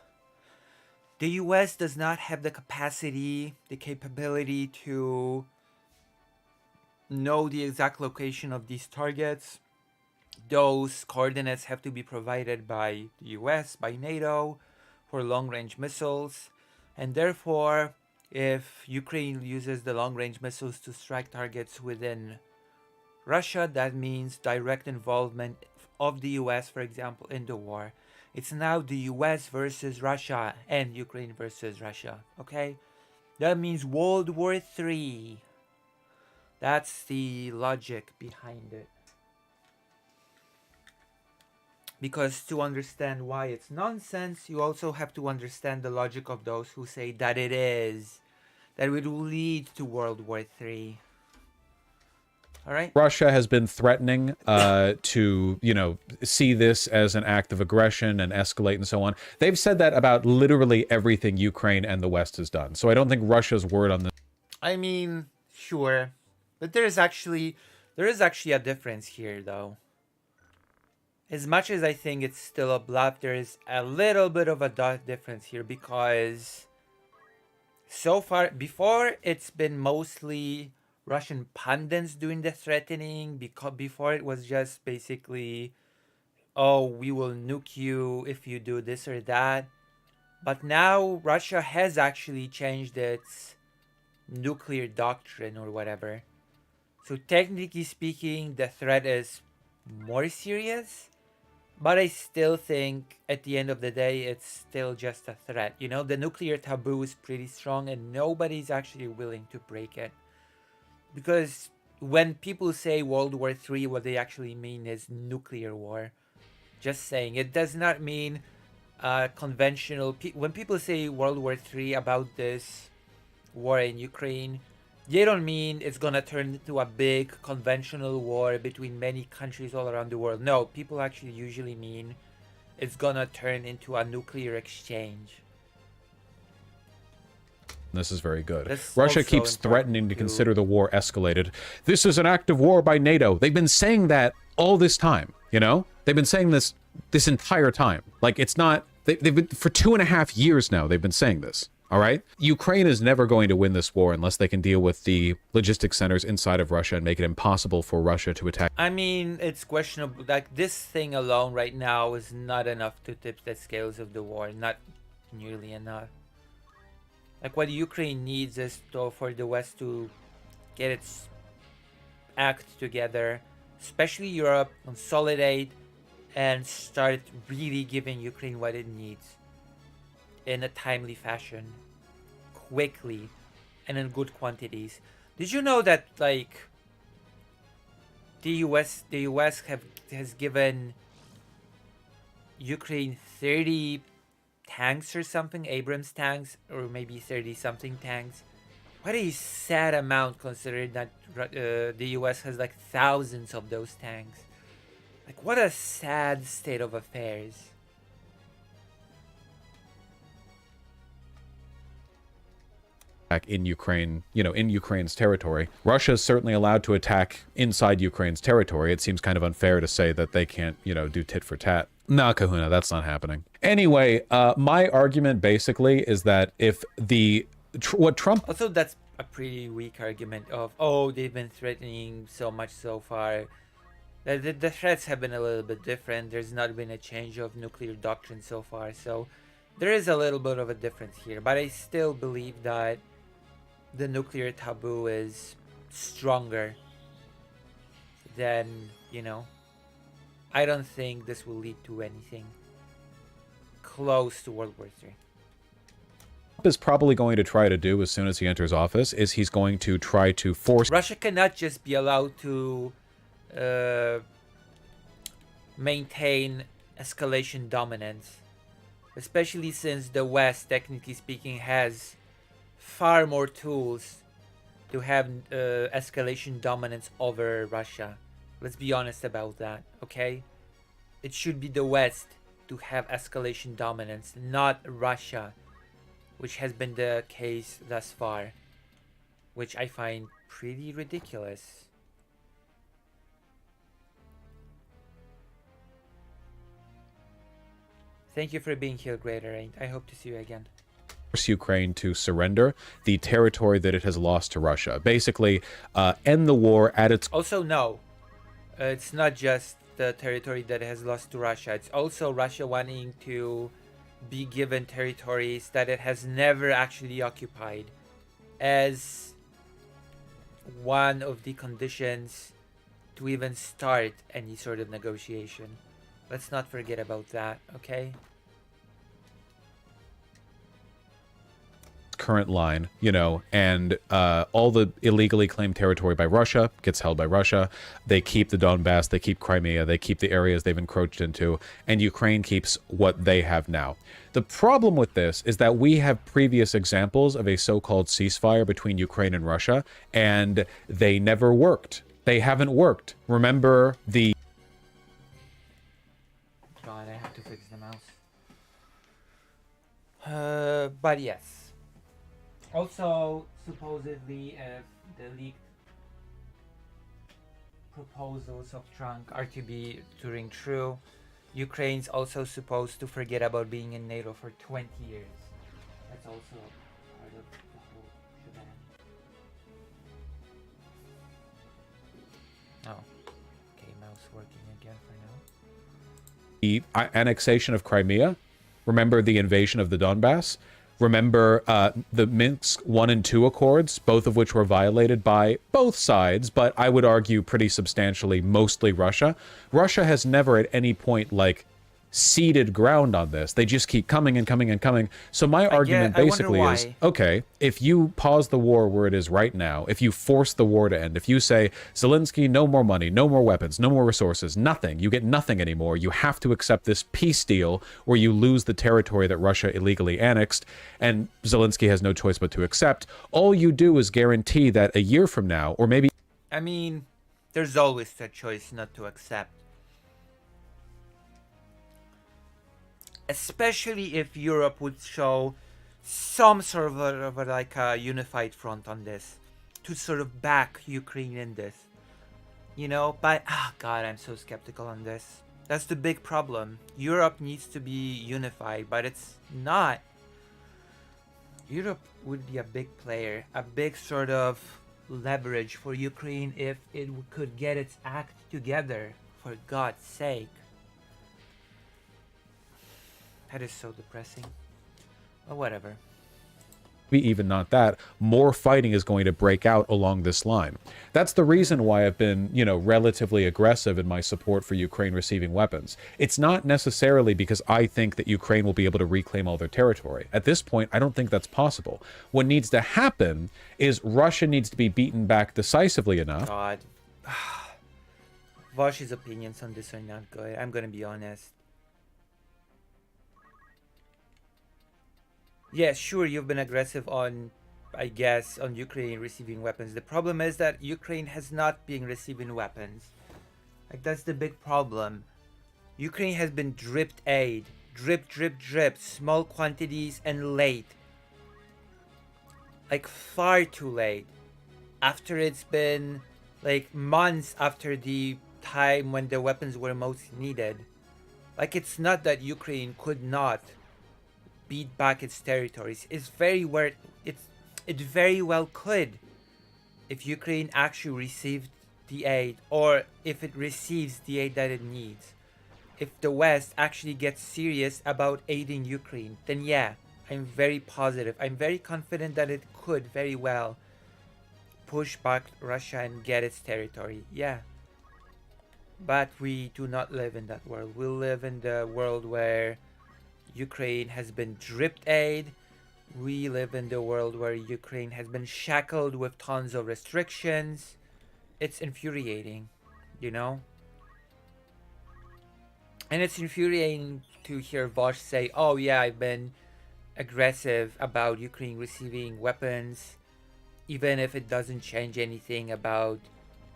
the US does not have the capacity, the capability to know the exact location of these targets. Those coordinates have to be provided by the US, by NATO, for long-range missiles. And therefore, if Ukraine uses the long-range missiles to strike targets within Russia, that means direct involvement of the US, for example, in the war. It's now the US versus Russia and Ukraine versus Russia, okay? That means World War III. That's the logic behind it. Because to understand why it's nonsense, you also have to understand the logic of those who say that it is, that it will lead to World War III. All right. Russia has been threatening to, see this as an act of aggression and escalate and so on. They've said that about literally everything Ukraine and the West has done. So I don't think Russia's word on this. I mean, sure, but there is actually a difference here, though. As much as I think it's still a bluff, there is a little bit of a difference here, because so far, before, it's been mostly Russian pundits doing the threatening, because before it was just basically, oh, we will nuke you if you do this or that. But now Russia has actually changed its nuclear doctrine or whatever. So technically speaking, the threat is more serious. But I still think at the end of the day, it's still just a threat. You know, the nuclear taboo is pretty strong and nobody's actually willing to break it. Because when people say World War III, what they actually mean is nuclear war. Just saying. It does not mean conventional. When people say World War III about this war in Ukraine, they don't mean it's gonna turn into a big conventional war between many countries all around the world. No, people actually usually mean it's gonna turn into a nuclear exchange. This is very good. That's Russia also keeps threatening to important consider the war escalated. This is an act of war by NATO. They've been saying that all this time, you know? They've been saying this entire time. Like, it's not... They've been... For 2.5 years now, they've been saying this. All right? Ukraine is never going to win this war unless they can deal with the logistics centers inside of Russia and make it impossible for Russia to attack. I mean, it's questionable. Like, this thing alone right now is not enough to tip the scales of the war. Not nearly enough. Like, what Ukraine needs is for the West to get its act together, especially Europe, consolidate, and start really giving Ukraine what it needs in a timely fashion, quickly, and in good quantities. Did you know that, like, the US has given Ukraine 30 tanks or something, Abrams tanks, or maybe 30 something tanks? What a sad amount considering that the US has like thousands of those tanks. Like, what a sad state of affairs. In Ukraine, you know, in Ukraine's territory. Russia is certainly allowed to attack inside Ukraine's territory. It seems kind of unfair to say that they can't, you know, do tit for tat. Nah, Kahuna, that's not happening. Anyway, my argument basically is that if what Trump... Also, that's a pretty weak argument of, oh, they've been threatening so much so far. The threats have been a little bit different. There's not been a change of nuclear doctrine so far. So there is a little bit of a difference here. But I still believe that the nuclear taboo is stronger than, you know, I don't think this will lead to anything close to World War III. Is probably going to try to do as soon as he enters office is he's going to try to force... Russia cannot just be allowed to maintain escalation dominance, especially since the West, technically speaking, has far more tools to have escalation dominance over Russia. Let's be honest about that, okay? It should be the West to have escalation dominance, not Russia, which has been the case thus far, which I find pretty ridiculous. Thank you for being here, Greater. I hope to see you again. Force Ukraine to surrender the territory that it has lost to Russia. Basically, end the war at its... Also, no. It's not just the territory that it has lost to Russia. It's also Russia wanting to be given territories that it has never actually occupied as one of the conditions to even start any sort of negotiation. Let's not forget about that, okay? Current line, you know, and all the illegally claimed territory by Russia gets held by Russia. They keep the Donbass, they keep Crimea, they keep the areas they've encroached into, and Ukraine keeps what they have now. The problem with this is that we have previous examples of a so-called ceasefire between Ukraine and Russia, and they never worked. They haven't worked. Remember the... God, I have to fix the mouse. But yes. Also, supposedly, if the leaked proposals of Trump are to ring true, Ukraine's also supposed to forget about being in NATO for 20 years. That's also part of the whole shebang. Oh, okay, mouse working again for now. annexation of Crimea Remember the invasion of the Donbass? Remember the Minsk 1 and 2 accords, both of which were violated by both sides, but I would argue pretty substantially, mostly Russia. Russia has never at any point, like, ceded ground on this. They just keep coming and coming and coming. So my argument basically is, okay, if you pause the war where it is right now, if you force the war to end, if you say, Zelensky, no more money, no more weapons, no more resources, nothing, you get nothing anymore, you have to accept this peace deal where you lose the territory that Russia illegally annexed, and Zelensky has no choice but to accept, all you do is guarantee that a year from now, or maybe... I mean, there's always a choice not to accept. Especially if Europe would show some sort of like a unified front on this, to sort of back Ukraine in this, you know. But God, I'm so skeptical on this. That's the big problem. Europe needs to be unified, but it's not. Europe would be a big player, a big sort of leverage for Ukraine if it could get its act together, for God's sake. That is so depressing. Well, whatever. Even not that, more fighting is going to break out along this line. That's the reason why I've been, you know, relatively aggressive in my support for Ukraine receiving weapons. It's not necessarily because I think that Ukraine will be able to reclaim all their territory. At this point, I don't think that's possible. What needs to happen is Russia needs to be beaten back decisively enough. God. Vosh's opinions on this are not good. I'm gonna be honest. Yeah, sure, you've been aggressive on, I guess, on Ukraine receiving weapons. The problem is that Ukraine has not been receiving weapons. Like, that's the big problem. Ukraine has been dripped aid. Drip, drip, drip. Small quantities and late. Like, far too late. After it's been, like, months after the time when the weapons were most needed. Like, it's not that Ukraine could not beat back its territories. It very well could, if Ukraine actually received the aid, or if it receives the aid that it needs. If the West actually gets serious about aiding Ukraine, then yeah, I'm very positive. I'm very confident that it could very well push back Russia and get its territory. Yeah. But we do not live in that world. We live in the world where Ukraine has been dripped aid. We live in the world where Ukraine has been shackled with tons of restrictions. It's infuriating, you know? And it's infuriating to hear Vosh say, oh yeah, I've been aggressive about Ukraine receiving weapons, even if it doesn't change anything about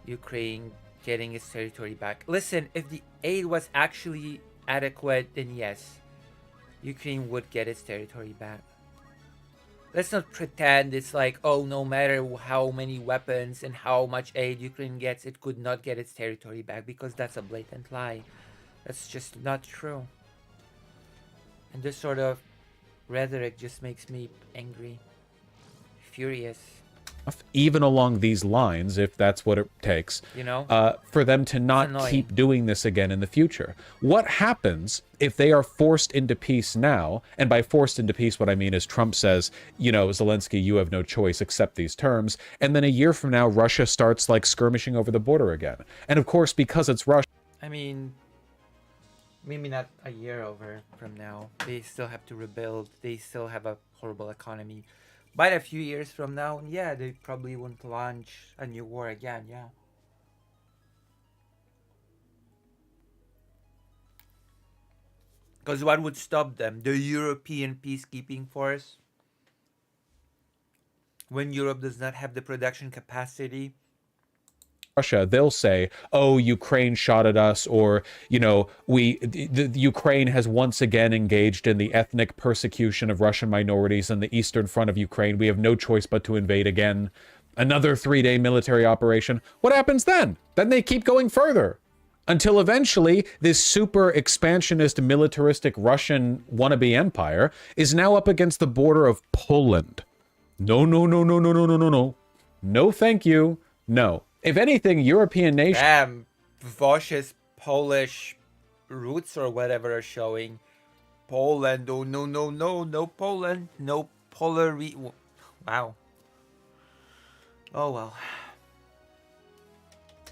Ukraine getting its territory back. Listen, if the aid was actually adequate, then yes, Ukraine would get its territory back. Let's not pretend it's like, oh, no matter how many weapons and how much aid Ukraine gets, it could not get its territory back, because that's a blatant lie. That's just not true. And this sort of rhetoric just makes me angry, furious. Even along these lines, if that's what it takes, you know, for them to not keep doing this again in the future. What happens if they are forced into peace now? And by forced into peace, what I mean is Trump says, you know, Zelensky, you have no choice, accept these terms. And then a year from now, Russia starts like skirmishing over the border again. And of course, because it's Russia. I mean, maybe not a year over from now. They still have to rebuild. They still have a horrible economy. But a few years from now, yeah, they probably won't launch a new war again, yeah. Because what would stop them? The European peacekeeping force? When Europe does not have the production capacity? Russia, they'll say, oh, Ukraine shot at us, or, you know, the Ukraine has once again engaged in the ethnic persecution of Russian minorities in the eastern front of Ukraine. We have no choice but to invade again. Another 3-day military operation. What happens then? Then they keep going further, until eventually this super expansionist, militaristic Russian wannabe empire is now up against the border of Poland. No, no, no, no, no, no, no, no, no. No, thank you. No. If anything, European nations... Damn, Vosh's Polish roots or whatever are showing. Poland. Oh, no, no, no. No Poland. No polar... Wow. Oh, well.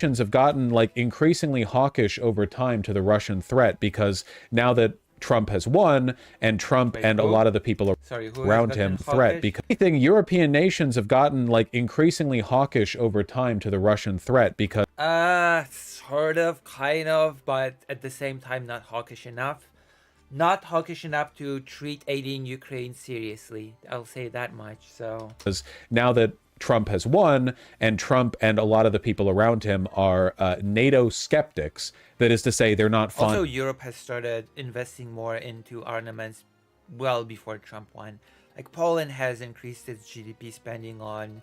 Have gotten like increasingly hawkish over time to the Russian threat because now that Trump has won and Trump Wait, and a who? lot of the people Sorry, who has around gotten him threat hawkish? because I think European nations have gotten like increasingly hawkish over time to the Russian threat because Sort of, kind of, but at the same time not hawkish enough. Not hawkish enough to treat aiding Ukraine seriously. I'll say that much, so... now that Trump has won and Trump and a lot of the people around him are NATO skeptics, that is to say they're not fond. Also, Europe has started investing more into armaments well before Trump won. Like, Poland has increased its GDP spending on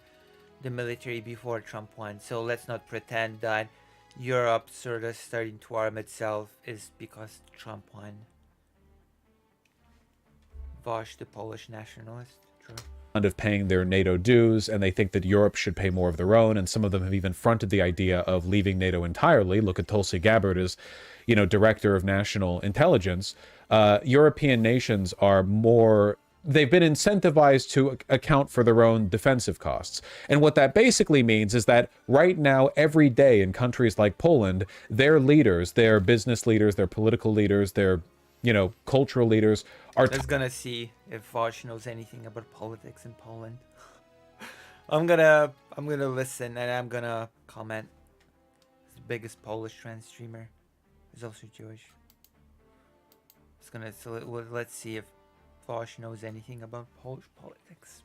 the military before Trump won. So let's not pretend that Europe sort of starting to arm itself is because Trump won. Vosh, the Polish nationalist. True. Of paying their NATO dues, and they think that Europe should pay more of their own, and some of them have even fronted the idea of leaving NATO entirely. Look at Tulsi Gabbard as, director of national intelligence. European nations are more... They've been incentivized to account for their own defensive costs. And what that basically means is that right now, every day in countries like Poland, their leaders, their business leaders, their political leaders, their cultural leaders are... Let's gonna see if Vosh knows anything about politics in Poland. I'm gonna listen and I'm gonna comment. He's the biggest Polish trans streamer. He's also Jewish. Let's see if Vosh knows anything about Polish politics.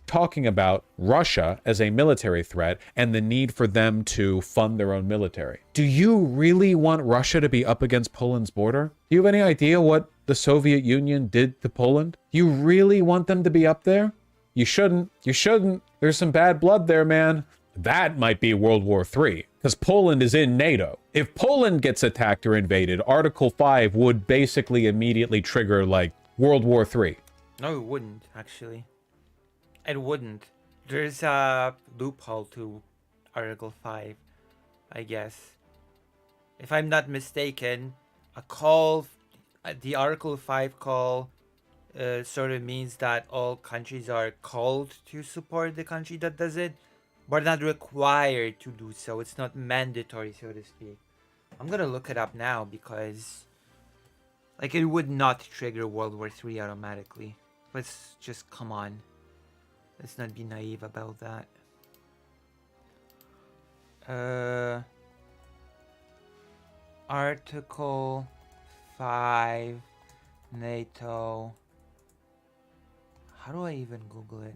Talking about Russia as a military threat and the need for them to fund their own military. Do you really want Russia to be up against Poland's border? Do you have any idea what the Soviet Union did to Poland? You really want them to be up there? You shouldn't. You shouldn't. There's some bad blood there, man. That might be World War III, because Poland is in NATO. If Poland gets attacked or invaded, Article 5 would basically immediately trigger, like, World War III. No, it wouldn't, actually. It wouldn't. There's a loophole to Article 5, I guess. If I'm not mistaken, the Article 5 call sort of means that all countries are called to support the country that does it, but not required to do so. It's not mandatory, so to speak. I'm gonna look it up now because, like, it would not trigger World War III automatically. Let's just, come on. Let's not be naive about that. Article 5, NATO. How do I even Google it?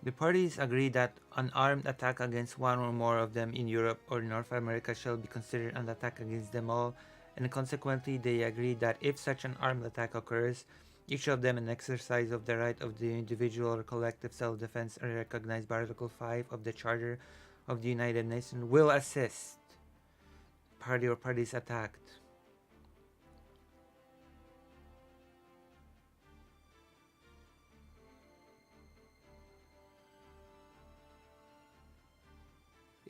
The parties agree that an armed attack against one or more of them in Europe or North America shall be considered an attack against them all, and consequently they agree that if such an armed attack occurs, each of them in exercise of the right of the individual or collective self-defense are recognized by Article 5 of the Charter of the United Nations will assist party or parties attacked.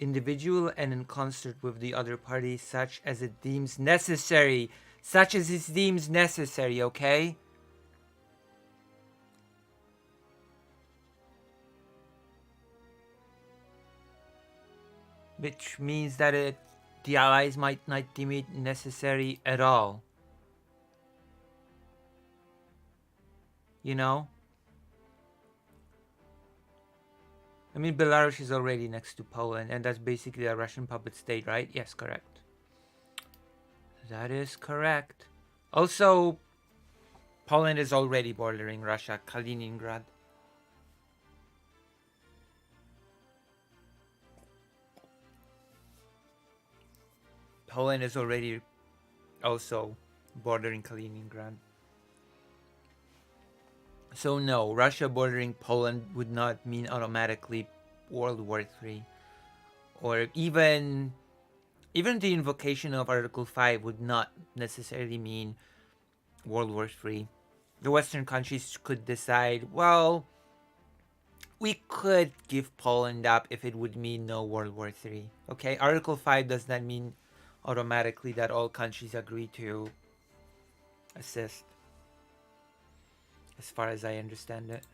Individual and in concert with the other party, such as it deems necessary. Such as it deems necessary, okay? Which means that the allies might not deem it necessary at all. You know? I mean, Belarus is already next to Poland, and that's basically a Russian puppet state, right? Yes, correct. That is correct. Also, Poland is already bordering Russia, Kaliningrad. Poland is already also bordering Kaliningrad. So no, Russia bordering Poland would not mean automatically World War III, or even the invocation of Article 5 would not necessarily mean World War III. The Western countries could decide, well, we could give Poland up if it would mean no World War III. Okay, Article 5 does not mean automatically that all countries agree to assist, as far as I understand it.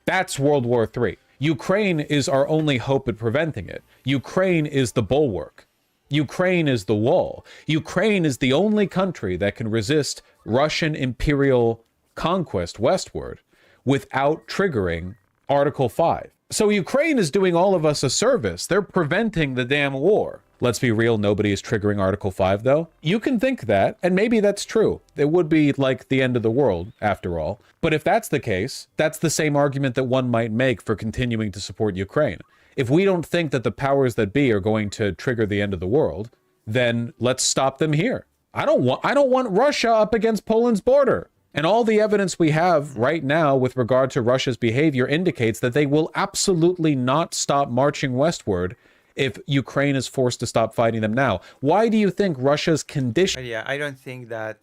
That's World War III. Ukraine is our only hope at preventing it. Ukraine is the bulwark. Ukraine is the wall. Ukraine is the only country that can resist Russian imperial conquest westward without triggering Article 5. So Ukraine is doing all of us a service. They're preventing the damn war. Let's be real, nobody is triggering Article 5, though. You can think that, and maybe that's true. It would be like the end of the world, after all. But if that's the case, that's the same argument that one might make for continuing to support Ukraine. If we don't think that the powers that be are going to trigger the end of the world, then let's stop them here. I don't want Russia up against Poland's border. And all the evidence we have right now with regard to Russia's behavior indicates that they will absolutely not stop marching westward if Ukraine is forced to stop fighting them now. Why do you think Russia's condition... Yeah, I don't think that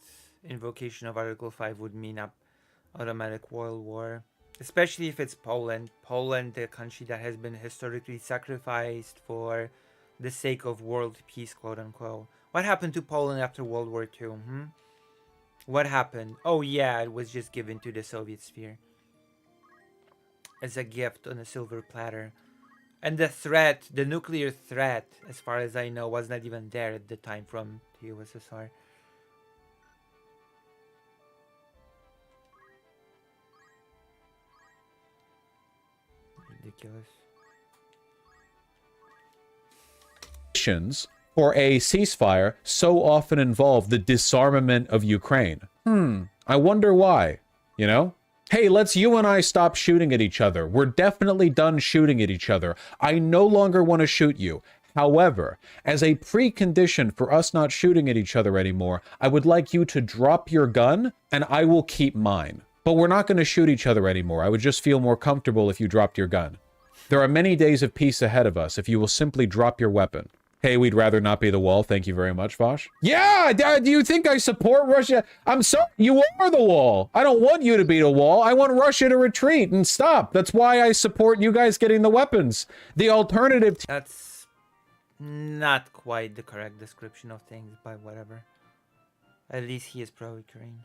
invocation of Article 5 would mean an automatic world war. Especially if it's Poland. Poland, the country that has been historically sacrificed for the sake of world peace, quote unquote. What happened to Poland after World War II? What happened? Oh yeah, it was just given to the Soviet sphere as a gift on a silver platter. And the threat, the nuclear threat, as far as I know, was not even there at the time from the USSR. Ridiculous. For a ceasefire so often involve the disarmament of Ukraine. I wonder why, you know? Hey, let's you and I stop shooting at each other. We're definitely done shooting at each other. I no longer want to shoot you. However, as a precondition for us not shooting at each other anymore, I would like you to drop your gun and I will keep mine. But we're not going to shoot each other anymore. I would just feel more comfortable if you dropped your gun. There are many days of peace ahead of us if you will simply drop your weapon. Hey, we'd rather not be the wall. Thank you very much, Vosh. Yeah, do you think I support Russia? I'm sorry, you are the wall. I don't want you to be the wall. I want Russia to retreat and stop. That's why I support you guys getting the weapons. The alternative... That's not quite the correct description of things, but whatever. At least he is pro-Ukraine.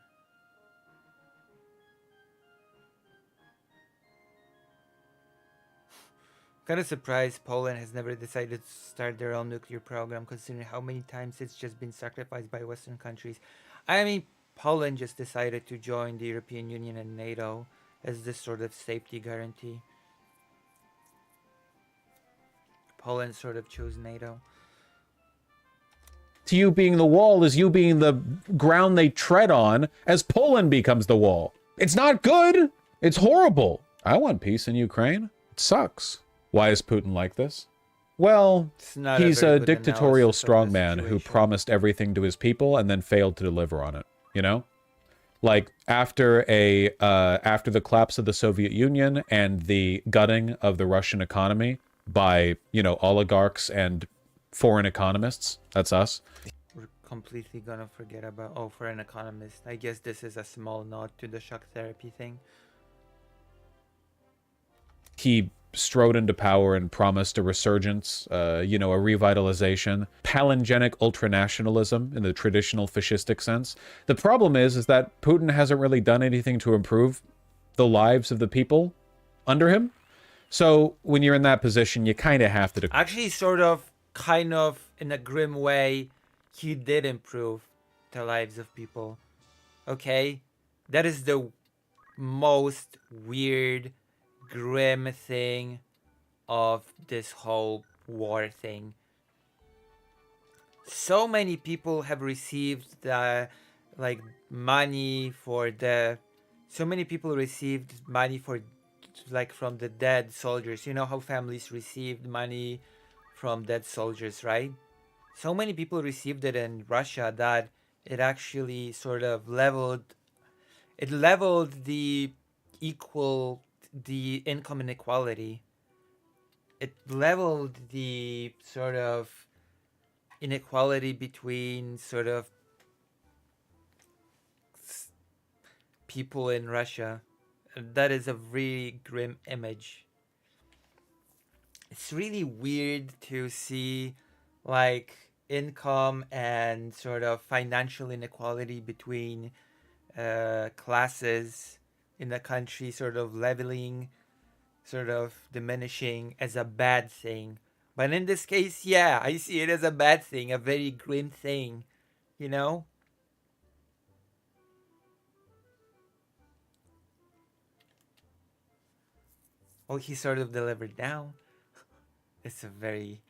Kind of surprised Poland has never decided to start their own nuclear program, considering how many times it's just been sacrificed by Western countries. I mean, Poland just decided to join the European Union and NATO as this sort of safety guarantee. Poland sort of chose NATO. To you being the wall is you being the ground they tread on as Poland becomes the wall. It's not good. It's horrible. I want peace in Ukraine. It sucks. Why is Putin like this? Well, he's a dictatorial strongman who promised everything to his people and then failed to deliver on it, you know? Like, after the collapse of the Soviet Union and the gutting of the Russian economy by, you know, oligarchs and foreign economists, that's us. We're completely gonna forget about, oh, for an economist. I guess this is a small nod to the shock therapy thing. He strode into power and promised a resurgence, you know, a revitalization, palingenic ultranationalism in the traditional fascistic sense. The problem is that Putin hasn't really done anything to improve the lives of the people under him. So when you're in that position, you kind of have to... Actually, kind of, in a grim way, he did improve the lives of people. Okay? That is the most weird, grim thing of this whole war thing. So many people have received the money for the... So many people received money for, like, from the dead soldiers. You know how families received money from dead soldiers, right? So many people received it in Russia that it actually sort of leveled the equal the income inequality. It leveled the sort of inequality between sort of people in Russia. That is a really grim image. It's really weird to see like income and sort of financial inequality between classes in the country sort of leveling, sort of diminishing as a bad thing. But in this case, yeah, I see it as a bad thing, a very grim thing, you know? Oh, he sort of delivered now. It's a very,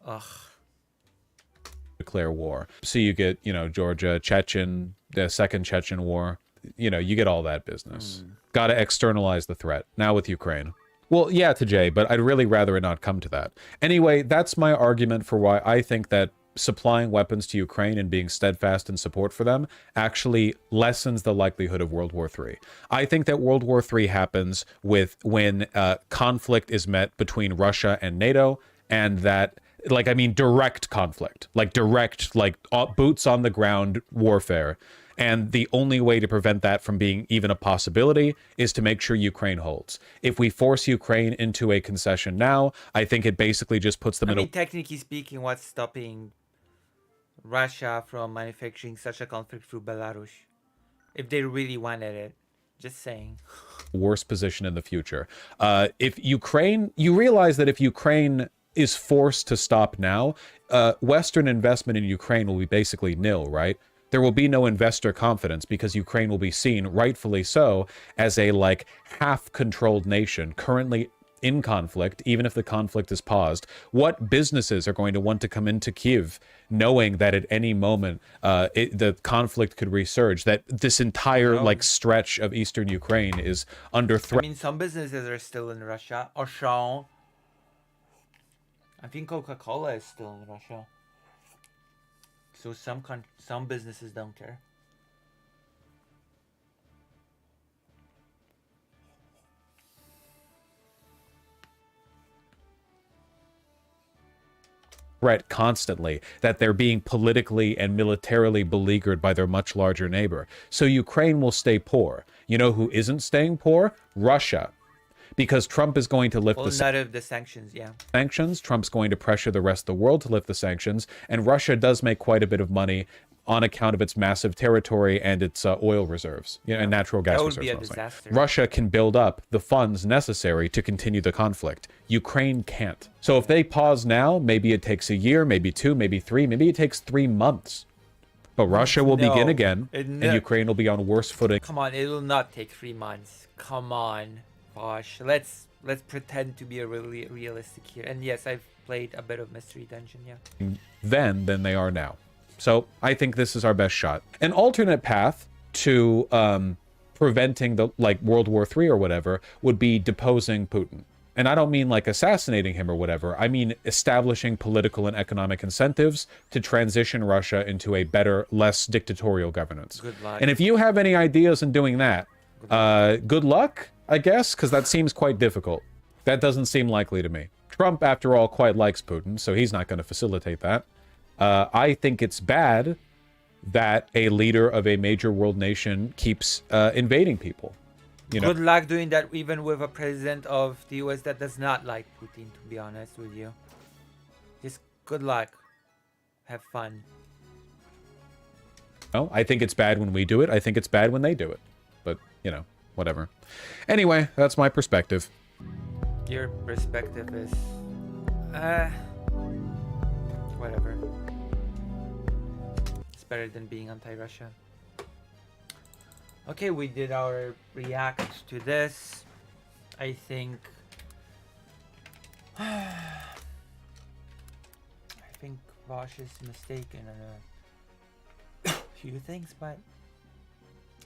ugh. Declare war. So you get, Georgia, Chechen, the second Chechen war. You get all that business. Got to externalize the threat. Now with Ukraine. Well, yeah, to Jay, but I'd really rather it not come to that. Anyway, that's my argument for why I think that supplying weapons to Ukraine and being steadfast in support for them actually lessens the likelihood of World War III. I think that World War III happens when conflict is met between Russia and NATO, and that, direct conflict, boots on the ground warfare. And the only way to prevent that from being even a possibility is to make sure Ukraine holds. If we force Ukraine into a concession now, I think it basically just puts them technically speaking, what's stopping Russia from manufacturing such a conflict through Belarus? If they really wanted it. Just saying. Worse position in the future. If Ukraine, you realize that if Ukraine is forced to stop now, Western investment in Ukraine will be basically nil, right? There will be no investor confidence because Ukraine will be seen, rightfully so, as a half-controlled nation currently in conflict, even if the conflict is paused. What businesses are going to want to come into Kyiv knowing that at any moment the conflict could resurge, that this entire stretch of eastern Ukraine is under threat? I mean, some businesses are still in Russia. Auchan. I think Coca-Cola is still in Russia. So some businesses don't care. Threat constantly, that they're being politically and militarily beleaguered by their much larger neighbor. So Ukraine will stay poor. You know who isn't staying poor? Russia. Because Trump is going to lift the sanctions, yeah. Sanctions. Trump's going to pressure the rest of the world to lift the sanctions. And Russia does make quite a bit of money on account of its massive territory and its oil reserves, and natural gas reserves. That would be a disaster. Russia can build up the funds necessary to continue the conflict. Ukraine can't. So if they pause now, maybe it takes a year, maybe 2, maybe 3, maybe it takes 3 months. But Russia will begin again, and Ukraine will be on worse footing. Come on, it will not take 3 months. Come on. Gosh, let's pretend to be a really realistic here. And yes, I've played a bit of Mystery Dungeon, yeah. Then than they are now. So I think this is our best shot. An alternate path to preventing the World War III or whatever would be deposing Putin. And I don't mean assassinating him or whatever. I mean establishing political and economic incentives to transition Russia into a better, less dictatorial governance. Good luck. And if you have any ideas in doing that, good luck, I guess, because that seems quite difficult. That doesn't seem likely to me. Trump, after all, quite likes Putin, so he's not going to facilitate that. I think it's bad that a leader of a major world nation keeps invading people. Good luck doing that even with a president of the US that does not like Putin, to be honest with you. Just good luck. Have fun. No, I think it's bad when we do it. I think it's bad when they do it. But, whatever. Anyway, that's my perspective. Your perspective is... whatever. It's better than being anti-Russia. Okay, we did our react to this. I think... I think Vosh is mistaken on a few things, but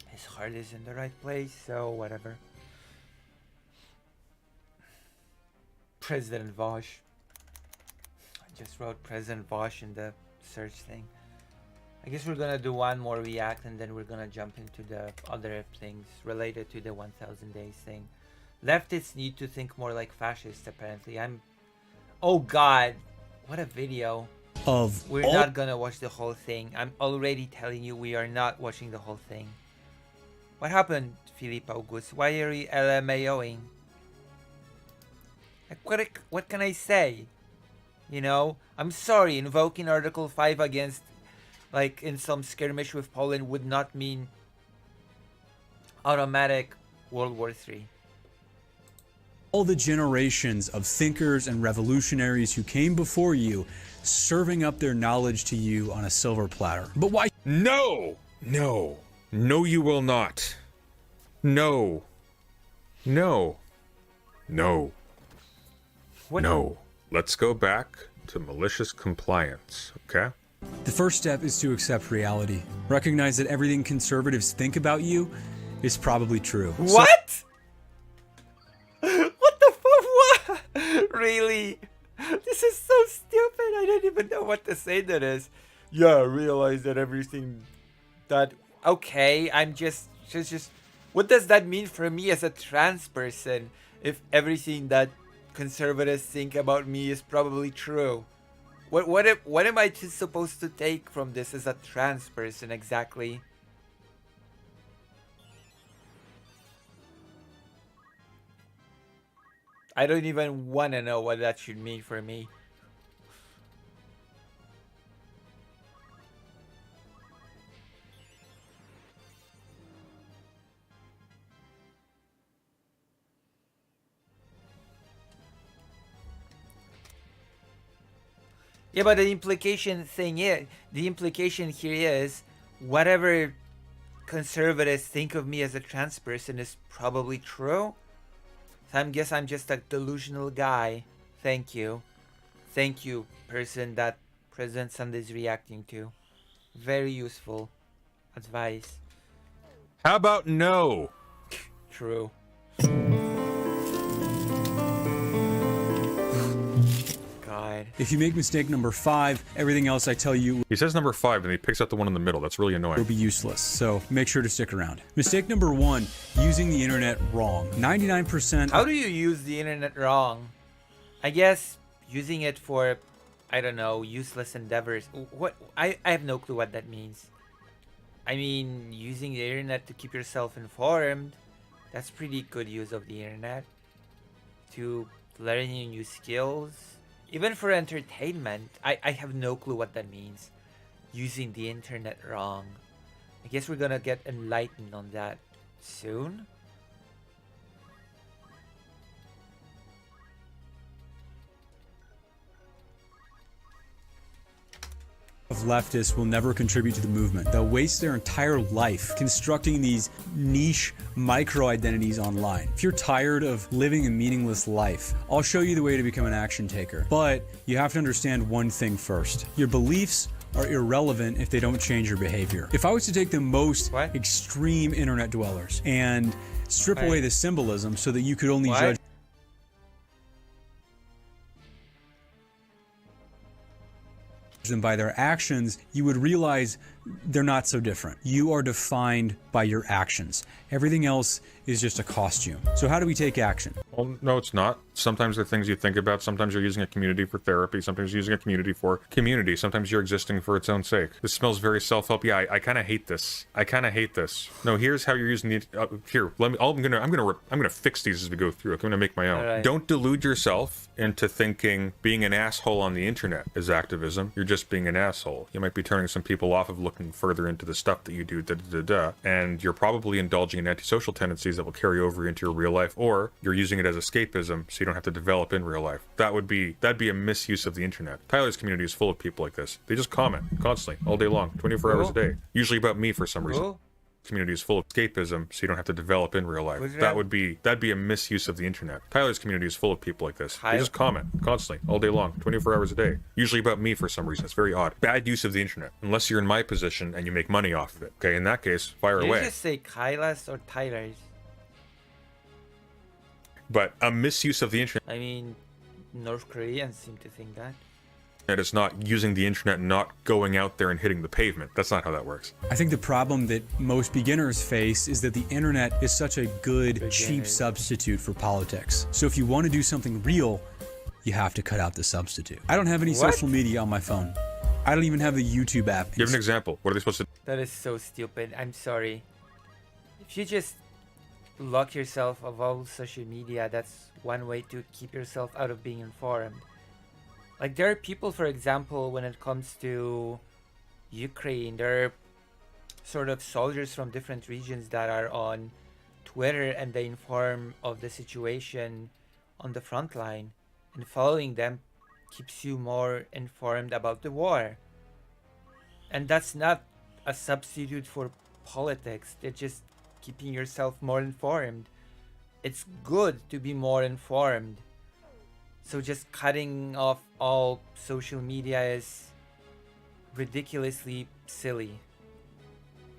his heart is in the right place, so whatever. President Vosh. I just wrote President Vosh in the search thing. I guess we're gonna do one more react and then we're gonna jump into the other things related to the 1000 days thing. Leftists need to think more like fascists, apparently. Oh god, what a video. We're not gonna watch the whole thing. I'm already telling you we are not watching the whole thing. What happened, Philippe August? Why are you LMAOing? Like, what can I say? You know? I'm sorry, invoking Article 5 against, like, in some skirmish with Poland would not mean automatic World War III. All the generations of thinkers and revolutionaries who came before you, serving up their knowledge to you on a silver platter. But why? No! No. No, you will not. No. No. No. What? No. Let's go back to malicious compliance, okay? The first step is to accept reality. Recognize that everything conservatives think about you is probably true. What? What the fuck? What? Really? This is so stupid. I don't even know what to say to this. Yeah, realize that everything that... Okay, I'm just... What does that mean for me as a trans person if everything that conservatives think about me is probably true? What am I supposed to take from this as a trans person exactly? I don't even want to know what that should mean for me. Yeah, but the implication here is whatever conservatives think of me as a trans person is probably true. So I guess I'm just a delusional guy. Thank you. Thank you, person that President Sunday's reacting to. Very useful advice. How about no? True. God. If you make mistake number 5, everything else I tell you He says number 5 and he picks out the one in the middle. That's really will annoying. be useless, so make sure to stick around. Mistake number 1, using the internet wrong. 99%. How do you use the internet wrong? I guess using it for, I don't know, useless endeavors. What? I have no clue what that means. I mean, using the internet to keep yourself informed, that's pretty good use of the internet. To learning new skills, even for entertainment. I have no clue what that means. Using the internet wrong. I guess we're gonna get enlightened on that soon. Of leftists will never contribute to the movement. They'll waste their entire life constructing these niche micro-identities online. If you're tired of living a meaningless life, I'll show you the way to become an action taker. But you have to understand one thing first. Your beliefs are irrelevant if they don't change your behavior. If I was to take the most extreme internet dwellers and strip away the symbolism so that you could only judge them by their actions, you would realize they're not so different. You are defined by your actions. Everything else is just a costume. So how do we take action? Well, no, it's not. Sometimes they're things you think about. Sometimes you're using a community for therapy. Sometimes you're using a community for community. Sometimes you're existing for its own sake. This smells very self-help. Yeah, I kind of hate this. I kind of hate this. No, here's how you're using the. Here, let me. I'm gonna fix these as we go through. I'm gonna make my own. Right. Don't delude yourself into thinking being an asshole on the internet is activism. You're just being an asshole. You might be turning some people off of looking further into the stuff that you do. And you're probably indulging in antisocial tendencies that will carry over into your real life, or you're using it as escapism so you don't have to develop in real life. That'd be a misuse of the internet. Tyler's community is full of people like this. They just comment constantly, all day long, 24 hours a day. Usually about me for some reason. Community is full of escapism so you don't have to develop in real life. That'd be a misuse of the internet. Tyler's community is full of people like this. They just comment constantly, all day long, 24 hours a day. Usually about me for some reason. It's very odd. Bad use of the internet. Unless you're in my position and you make money off of it. Okay, in that case, fire Did away. you just say Kyla's or Tyler's? But a misuse of the internet. I mean, North Koreans seem to think that. And it's not using the internet, not going out there and hitting the pavement. That's not how that works. I think the problem that most beginners face is that the internet is such a good, cheap substitute for politics. So if you want to do something real, you have to cut out the substitute. I don't have any social media on my phone. I don't even have the YouTube app. Give an example. What are they supposed to That is so stupid. I'm sorry. If you just lock yourself of all social media, that's one way to keep yourself out of being informed. Like, there are people, for example, when it comes to Ukraine, there are sort of soldiers from different regions that are on Twitter, and they inform of the situation on the front line, and following them keeps you more informed about the war. And that's not a substitute for politics. They're just keeping yourself more informed. It's good to be more informed. So just cutting off all social media is ridiculously silly.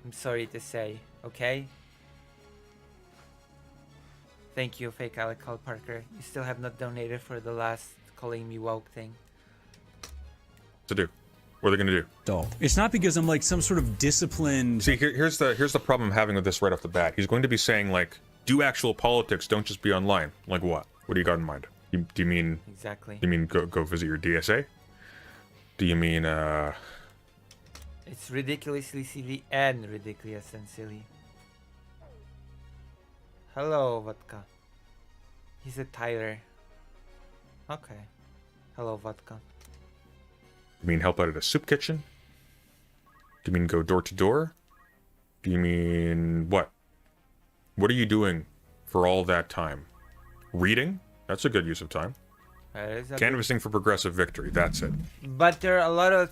I'm sorry to say, okay? Thank you, fake Alec Carl Parker. You still have not donated for the last calling me woke thing. do? What are they going to do? Dull. It's not because I'm like some sort of disciplined. See, here's the problem I'm having with this right off the bat. He's going to be saying, like, do actual politics, don't just be online. Like what? What do you got in mind? Do you mean... Exactly. Do you mean go visit your DSA? Do you mean, It's ridiculously silly and ridiculous and silly. Hello, Vodka. He's a Tyler. Okay. Hello, Vodka. You mean help out at a soup kitchen? Do you mean go door to door? Do you mean what? What are you doing for all that time? Reading? That's a good use of time. Canvassing for progressive victory. That's it. But there are a lot of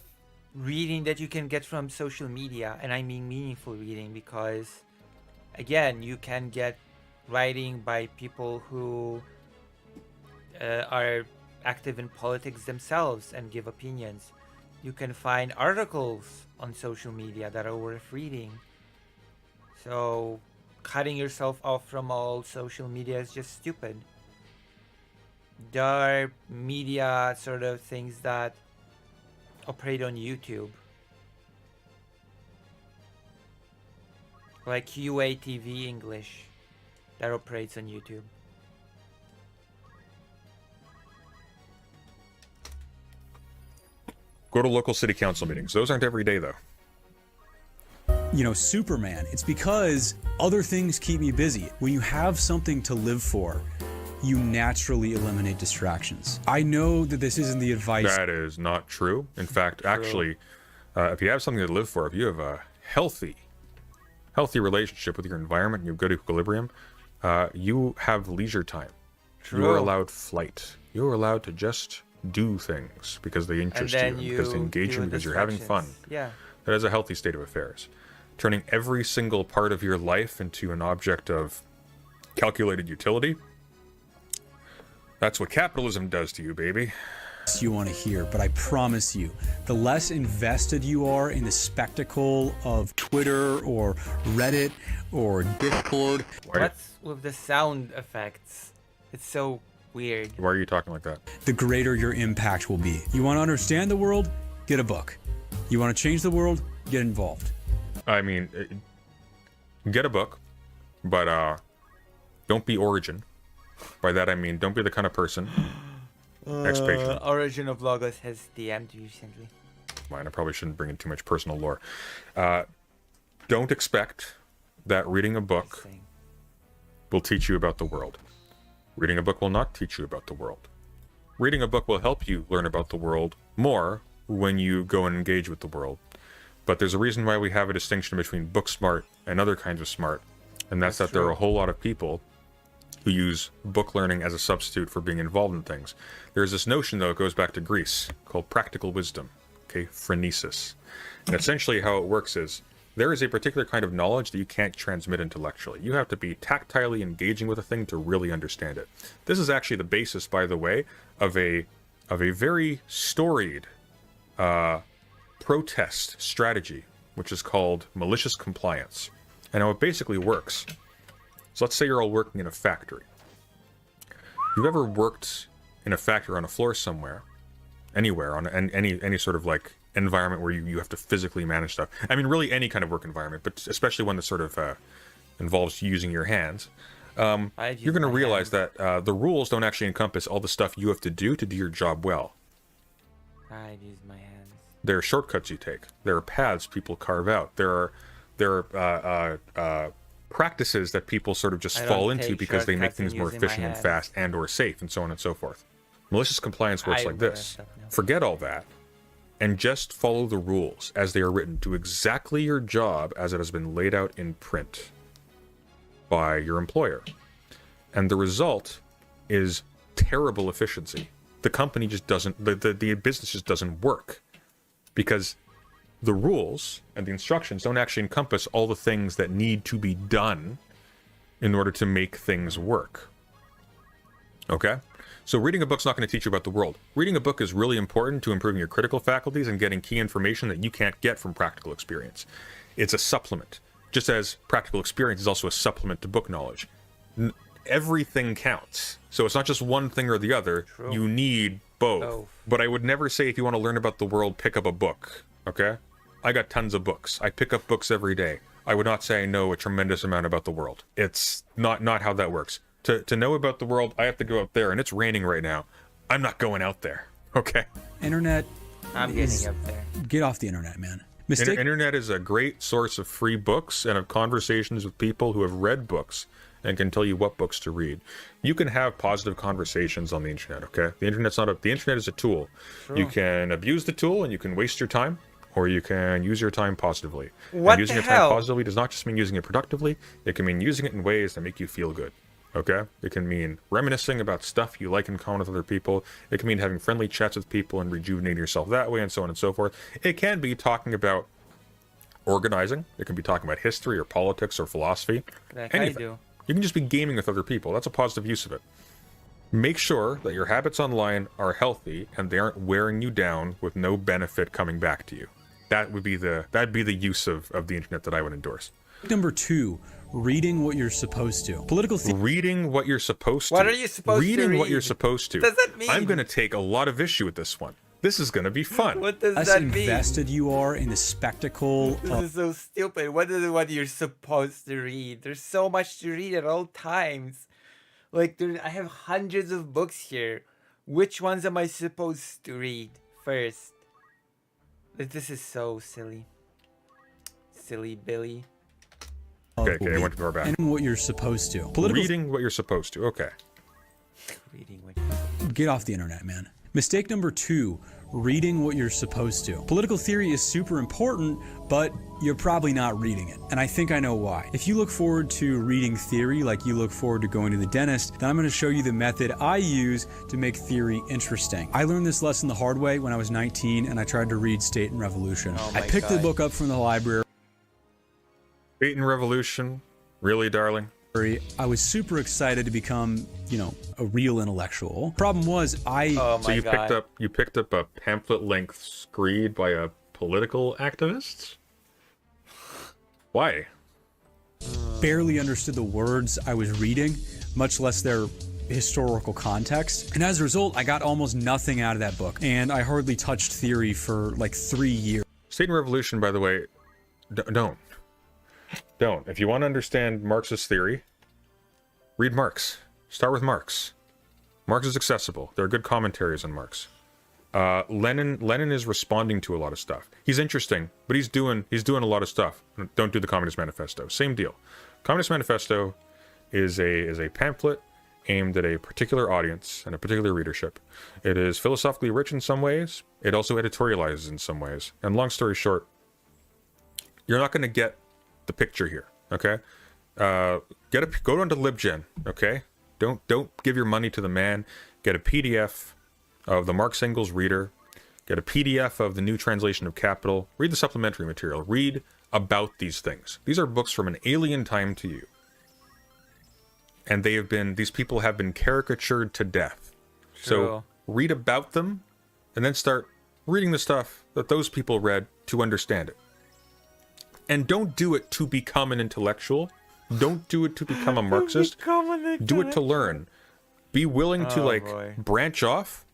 reading that you can get from social media, and I mean meaningful reading, because again, you can get writing by people who are active in politics themselves and give opinions. You can find articles on social media that are worth reading. So cutting yourself off from all social media is just stupid. There are media sort of things that operate on YouTube, like UATV English, that operates on YouTube. Go to local city council meetings. Those aren't every day, though. You know, Superman. It's because other things keep me busy. When you have something to live for, you naturally eliminate distractions. I know that this isn't the advice. That is not true. In fact, actually, if you have something to live for, if you have a healthy relationship with your environment, and you have good equilibrium, you have leisure time. True. You are allowed flight. You are allowed to just do things because they interest you, and because they engage you, because you're having fun. Yeah. That is a healthy state of affairs. Turning every single part of your life into an object of calculated utility, that's what capitalism does to you, baby. You want to hear, but I promise you, the less invested you are in the spectacle of Twitter or Reddit or Discord. What's with the sound effects? It's so weird. Why are you talking like that? The greater your impact will be. You want to understand the world? Get a book. You want to change the world? Get involved. I mean, get a book, but don't be Origin. By that I mean, don't be the kind of person. Next page. Origin of Logos has DM'd recently. Mine, I probably shouldn't bring in too much personal lore. Don't expect that reading a book will teach you about the world. Reading a book will not teach you about the world. Reading a book will help you learn about the world more when you go and engage with the world. But there's a reason why we have a distinction between book smart and other kinds of smart, and that's that there are a whole lot of people who use book learning as a substitute for being involved in things. There's this notion, though, it goes back to Greece, called practical wisdom, okay, phronesis. And essentially how it works is, there is a particular kind of knowledge that you can't transmit intellectually. You have to be tactilely engaging with a thing to really understand it. This is actually the basis, by the way, of a very storied protest strategy, which is called malicious compliance. And how it basically works. So let's say you're all working in a factory. You've ever worked in a factory on a floor somewhere, anywhere on any sort of like environment where you have to physically manage stuff. I mean, really any kind of work environment, but especially one that sort of involves using your hands. You're going to realize that the rules don't actually encompass all the stuff you have to do your job well. I'd use my hands. There are shortcuts you take. There are paths people carve out. There are practices that people sort of just fall into because they make things more efficient and fast and or safe and so on and so forth. Malicious compliance works like this. Forget all that and just follow the rules as they are written. Do exactly your job as it has been laid out in print by your employer. And the result is terrible efficiency. The company just doesn't, the business just doesn't work because the rules and the instructions don't actually encompass all the things that need to be done in order to make things work. Okay? So reading a book's not going to teach you about the world. Reading a book is really important to improving your critical faculties and getting key information that you can't get from practical experience. It's a supplement. Just as practical experience is also a supplement to book knowledge. Everything counts. So it's not just one thing or the other. True. You need both. But I would never say if you want to learn about the world, pick up a book. Okay? I got tons of books. I pick up books every day. I would not say I know a tremendous amount about the world. It's not how that works. To know about the world, I have to go out there, and it's raining right now. I'm not going out there. Okay? Internet. I'm getting up there. Get off the internet, man. Internet is a great source of free books and of conversations with people who have read books and can tell you what books to read. You can have positive conversations on the internet, okay? The internet is a tool. True. You can abuse the tool and you can waste your time, or you can use your time positively. And using your time positively does not just mean using it productively, it can mean using it in ways that make you feel good. Okay? It can mean reminiscing about stuff you like in common with other people. It can mean having friendly chats with people and rejuvenating yourself that way, and so on and so forth. It can be talking about organizing. It can be talking about history or politics or philosophy. Like anything. I do. You can just be gaming with other people. That's a positive use of it. Make sure that your habits online are healthy and they aren't wearing you down with no benefit coming back to you. That'd be the use of the internet that I would endorse. Number 2. Reading what you're supposed to. Reading what you're supposed to. What are you supposed to read? Reading what you're supposed to. What does that mean? I'm going to take a lot of issue with this one. This is going to be fun. What does that mean? Invested you are in the spectacle. This is so stupid. What is what you're supposed to read? There's so much to read at all times. Like, I have hundreds of books here. Which ones am I supposed to read first? This is so silly. Silly Billy. Okay, I went to go back. And what you're supposed to. Reading what you're supposed to, okay. Reading what Get off the internet, man. Mistake number 2, reading what you're supposed to. Political theory is super important, but you're probably not reading it. And I think I know why. If you look forward to reading theory like you look forward to going to the dentist, then I'm going to show you the method I use to make theory interesting. I learned this lesson the hard way when I was 19 and I tried to read State and Revolution. I picked the book up from the library. State and Revolution? Really, darling? I was super excited to become, a real intellectual. Problem was, you picked up a pamphlet-length screed by a political activist? Why? Barely understood the words I was reading, much less their historical context. And as a result, I got almost nothing out of that book. And I hardly touched theory for like 3 years. State and Revolution, by the way, don't. If you want to understand Marxist theory, read Marx. Start with Marx. Marx is accessible. There are good commentaries on Marx. Lenin is responding to a lot of stuff. He's interesting, but he's doing a lot of stuff. Don't do the Communist Manifesto. Same deal. Communist Manifesto is a pamphlet aimed at a particular audience and a particular readership. It is philosophically rich in some ways. It also editorializes in some ways. And long story short, you're not going to get the picture here, okay? Go down to LibGen, okay? Don't give your money to the man. Get a PDF of the Marx Engels Reader. Get a PDF of the new translation of Capital. Read the supplementary material. Read about these things. These are books from an alien time to you. And these people have been caricatured to death. True. So read about them and then start reading the stuff that those people read to understand it. And don't do it to become an intellectual. Don't do it to become a Marxist. Do it to learn. Be willing to branch off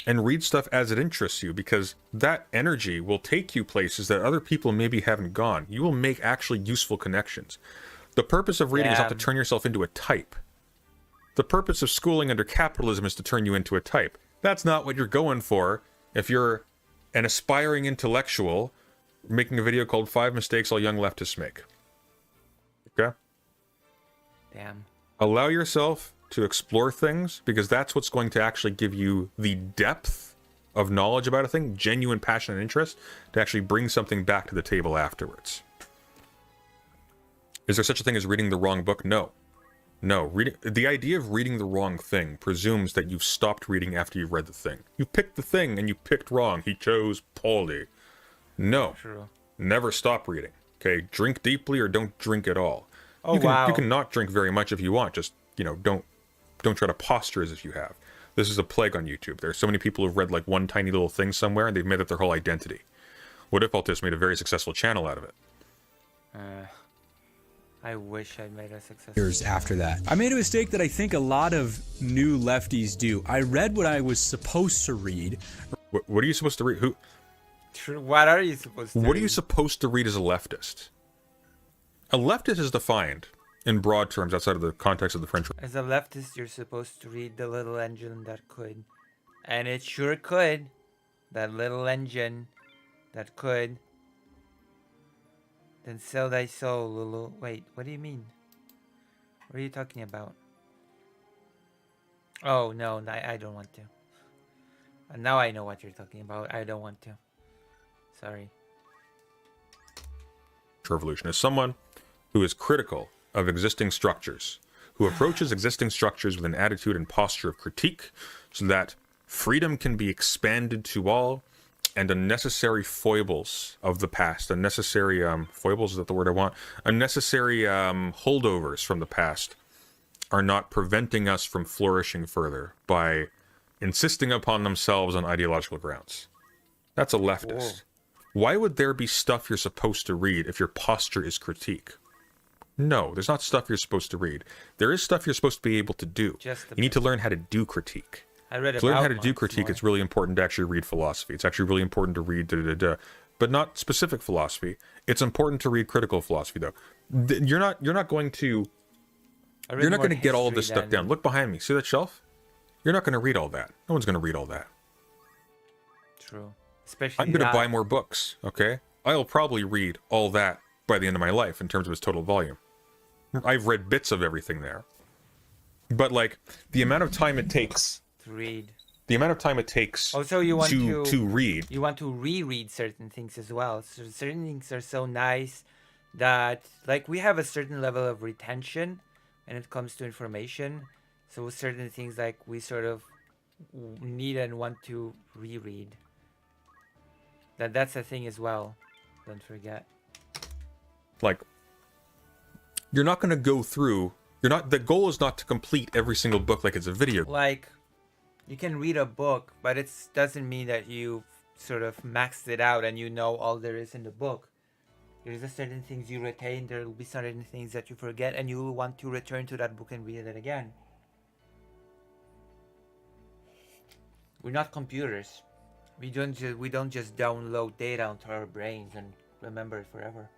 and read stuff as it interests you, because that energy will take you places that other people maybe haven't gone. You will make actually useful connections. The purpose of reading is not to turn yourself into a type. The purpose of schooling under capitalism is to turn you into a type. That's not what you're going for if you're an aspiring intellectual making a video called 5 Mistakes All Young Leftists Make. Okay? Damn. Allow yourself to explore things, because that's what's going to actually give you the depth of knowledge about a thing, genuine passion and interest, to actually bring something back to the table afterwards. Is there such a thing as reading the wrong book? No. No. The idea of reading the wrong thing presumes that you've stopped reading after you've read the thing. You picked the thing and you picked wrong. He chose poorly. No. True. Never stop reading. Okay? Drink deeply or don't drink at all. Oh, You can not drink very much if you want. Just, don't try to posture as if you have. This is a plague on YouTube. There are so many people who've read like one tiny little thing somewhere and they've made it their whole identity. What if Altus made a very successful channel out of it? I wish I'd made a success. Years after that, I made a mistake that I think a lot of new lefties do. I read what I was supposed to read. What are you supposed to read? True. What are you supposed to What read? are you supposed to read as a leftist? A leftist is defined in broad terms outside of the context of the French. As a leftist, you're supposed to read The Little Engine That Could. And it sure could. That little engine that could. Then sell thy soul, Lulu. Wait, what do you mean? What are you talking about? Oh, no, I don't want to. Now I know what you're talking about. I don't want to. Sorry. Revolution is someone who is critical of existing structures, who approaches existing structures with an attitude and posture of critique, so that freedom can be expanded to all, and unnecessary foibles of the past, unnecessary foibles, is that the word I want? Unnecessary holdovers from the past are not preventing us from flourishing further by insisting upon themselves on ideological grounds. That's a leftist. Why would there be stuff you're supposed to read if your posture is critique? No, there's not stuff you're supposed to read. There is stuff you're supposed to be able to do. You need to learn how to do critique. I read to learn how to do critique, it's really important to actually read philosophy. It's actually really important to read but not specific philosophy. It's important to read critical philosophy, though. You're not going to get all of this stuff down. Look behind me. See that shelf? You're not going to read all that. No one's going to read all that. True. Especially I'm going to buy more books, okay? I'll probably read all that by the end of my life in terms of its total volume. I've read bits of everything there. But, like, the amount of time it takes to read. The amount of time it takes also, you want to read. You want to reread certain things as well. So certain things are so nice that, like, we have a certain level of retention when it comes to information. So certain things, like, we sort of need and want to reread. That's a thing as well. Don't forget. Like, you're not going to go through. The goal is not to complete every single book like it's a video. Like, you can read a book, but it doesn't mean that you sort of maxed it out and you know all there is in the book. There's a certain things you retain, there will be certain things that you forget, and you will want to return to that book and read it again. We're not computers. We don't just download data onto our brains and remember it forever.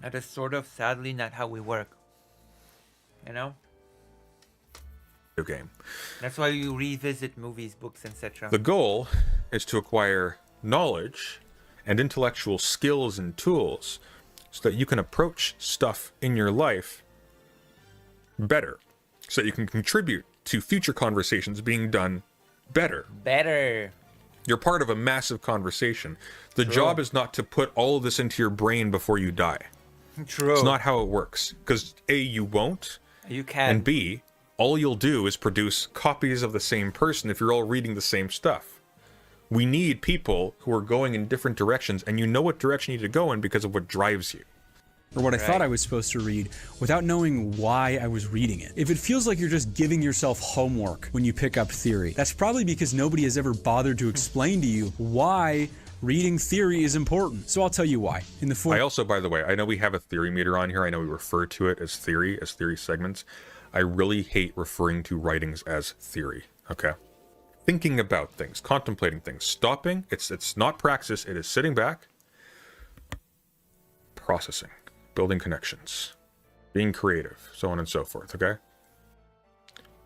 That is sort of, sadly, not how we work. You know? Game. That's why you revisit movies, books, etc. The goal is to acquire knowledge and intellectual skills and tools so that you can approach stuff in your life better, so that you can contribute to future conversations being done better. You're part of a massive conversation. The job is not to put all of this into your brain before you die. True. It's not how it works. Because A, you won't. You can. And B, all you'll do is produce copies of the same person if you're all reading the same stuff. We need people who are going in different directions, and you know what direction you need to go in because of what drives you. Or what I thought I was supposed to read without knowing why I was reading it. If it feels like you're just giving yourself homework when you pick up theory, that's probably because nobody has ever bothered to explain to you why reading theory is important. So I'll tell you why. I also, by the way, I know we have a theory meter on here. I know we refer to it as theory segments. I really hate referring to writings as theory, okay? Thinking about things, contemplating things, stopping, it's not praxis, it is sitting back, processing, building connections, being creative, so on and so forth, okay?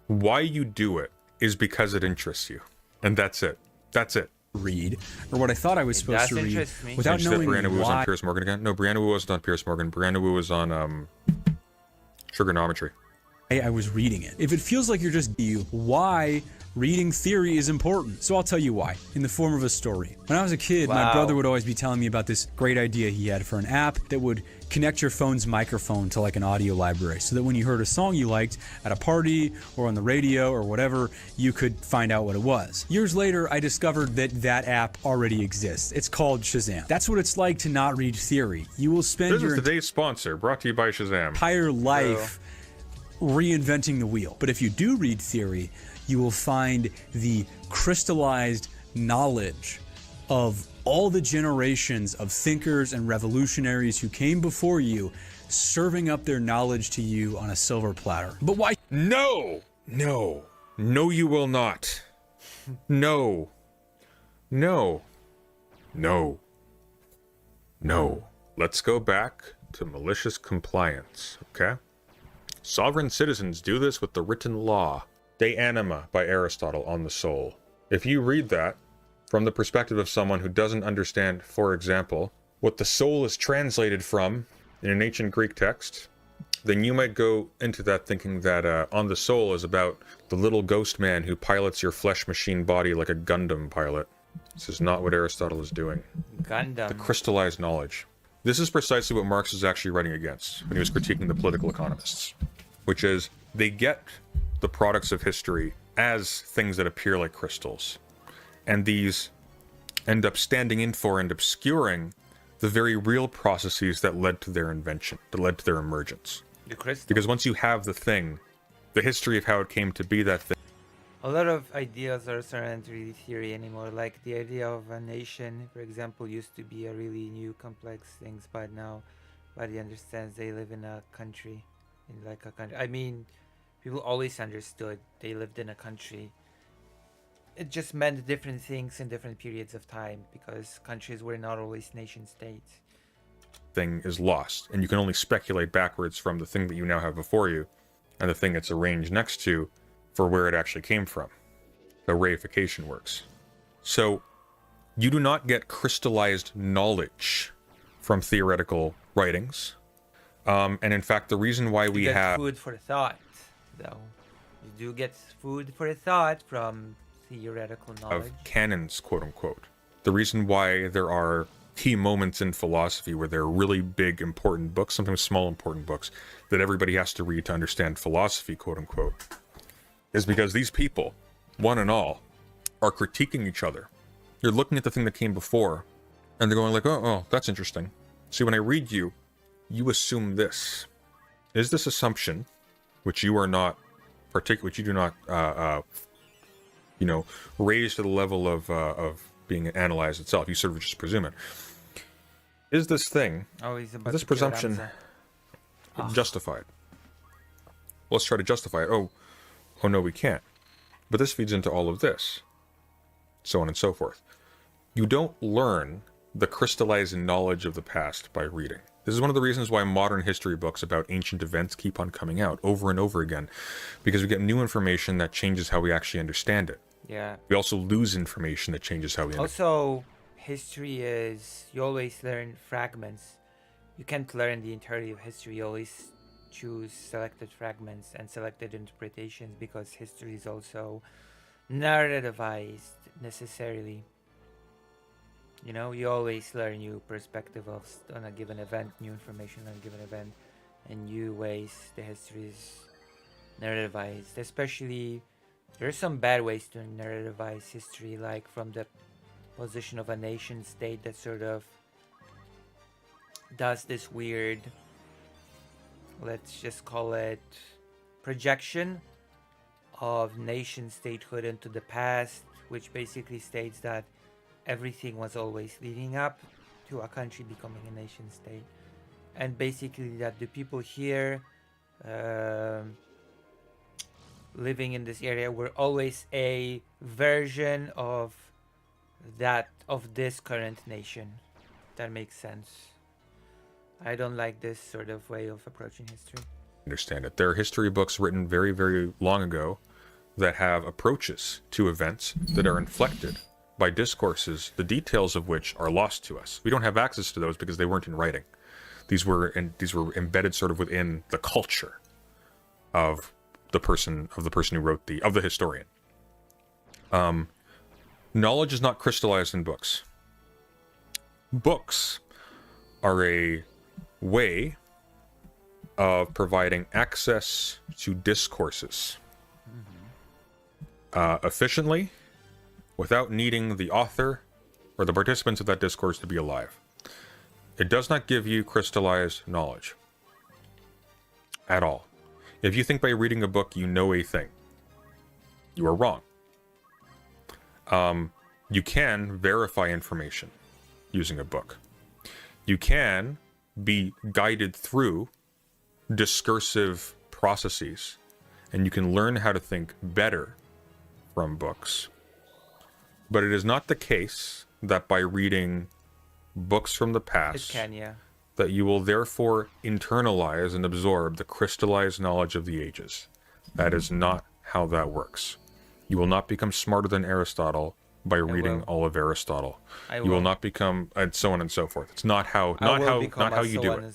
Why you do it is because it interests you. And that's it. That's it. Read, or what I thought I was supposed to read, interest me. without Did you say knowing Brianna Wu was on why Piers Morgan again? No, Brianna Wu wasn't on Piers Morgan. Brianna Wu was on trigonometry. I was reading it. If it feels like you're just why reading theory is important. So I'll tell you why, in the form of a story. When I was a kid, my Wow. brother would always be telling me about this great idea he had for an app that would connect your phone's microphone to like an audio library, so that when you heard a song you liked at a party or on the radio or whatever, you could find out what it was. Years later, I discovered that that app already exists. It's called Shazam. That's what it's like to not read theory. You will spend This your is today's sponsor, brought to you by Shazam. entire life reinventing the wheel. But if you do read theory, you will find the crystallized knowledge of all the generations of thinkers and revolutionaries who came before you, serving up their knowledge to you on a silver platter. But why? No! No. No, you will not. No. No. No. No. Let's go back to malicious compliance, okay? Sovereign citizens do this with the written law. De Anima by Aristotle on the soul. If you read that from the perspective of someone who doesn't understand, for example, what the soul is translated from in an ancient Greek text, then you might go into that thinking that on the soul is about the little ghost man who pilots your flesh machine body like a Gundam pilot. This is not what Aristotle is doing. Gundam. The crystallized knowledge. This is precisely what Marx was actually writing against when he was critiquing the political economists, which is they get the products of history as things that appear like crystals, and these end up standing in for and obscuring the very real processes that led to their invention, that led to their emergence. The crystal. Because once you have the thing, the history of how it came to be that thing. A lot of ideas are not really theory anymore. Like the idea of a nation, for example, used to be a really new, complex things, but now everybody understands they live in a country, in like a country. I mean, people always understood they lived in a country. It just meant different things in different periods of time because countries were not always nation states. Thing is lost, and you can only speculate backwards from the thing that you now have before you and the thing it's arranged next to for where it actually came from. The reification works. So you do not get crystallized knowledge from theoretical writings, and in fact the reason why we You get have food for thought, though. You do get food for thought from theoretical knowledge. of canons, quote unquote. The reason why there are key moments in philosophy where there are really big important books, sometimes small important books, that everybody has to read to understand philosophy, quote unquote, is because these people, one and all, are critiquing each other. You're looking at the thing that came before, and they're going like, oh, that's interesting. See, when I read you, you assume this. Is this assumption, which you are not which you do not raise to the level of being analyzed itself, you sort of just presume it. Is this thing, Always about is this to kill presumption Ramza. justified? Let's try to justify it. Oh no, we can't. But this feeds into all of this, so on and so forth. You don't learn the crystallized knowledge of the past by reading. This is one of the reasons why modern history books about ancient events keep on coming out over and over again, because we get new information that changes how we actually understand it. Yeah. We also lose information that changes how we understand. Also, history is, you always learn fragments. You can't learn the entirety of history. You always choose selected fragments and selected interpretations because history is also narrativized necessarily. You know, you always learn new perspective on a given event, new information on a given event, and new ways the history is narrativized. Especially, there are some bad ways to narrativize history, like from the position of a nation state that sort of does this weird, let's just call it, projection of nation statehood into the past, which basically states that everything was always leading up to a country becoming a nation state, and basically that the people here living in this area, we're always a version of this current nation. That makes sense. I don't like this sort of way of approaching history. Understand it. There are history books written very, very long ago that have approaches to events that are inflected by discourses, the details of which are lost to us. We don't have access to those because they weren't in writing. These were embedded sort of within the culture of the person who wrote the historian. Knowledge is not crystallized in books. Books are a way of providing access to discourses efficiently, without needing the author or the participants of that discourse to be alive. It does not give you crystallized knowledge at all. If you think by reading a book you know a thing, you are wrong. You can verify information using a book. You can be guided through discursive processes, and you can learn how to think better from books. But it is not the case that by reading books from the past, that you will therefore internalize and absorb the crystallized knowledge of the ages. That is not how that works. You will not become smarter than Aristotle by reading all of Aristotle. You will not become, and so on and so forth. It's not how you do it.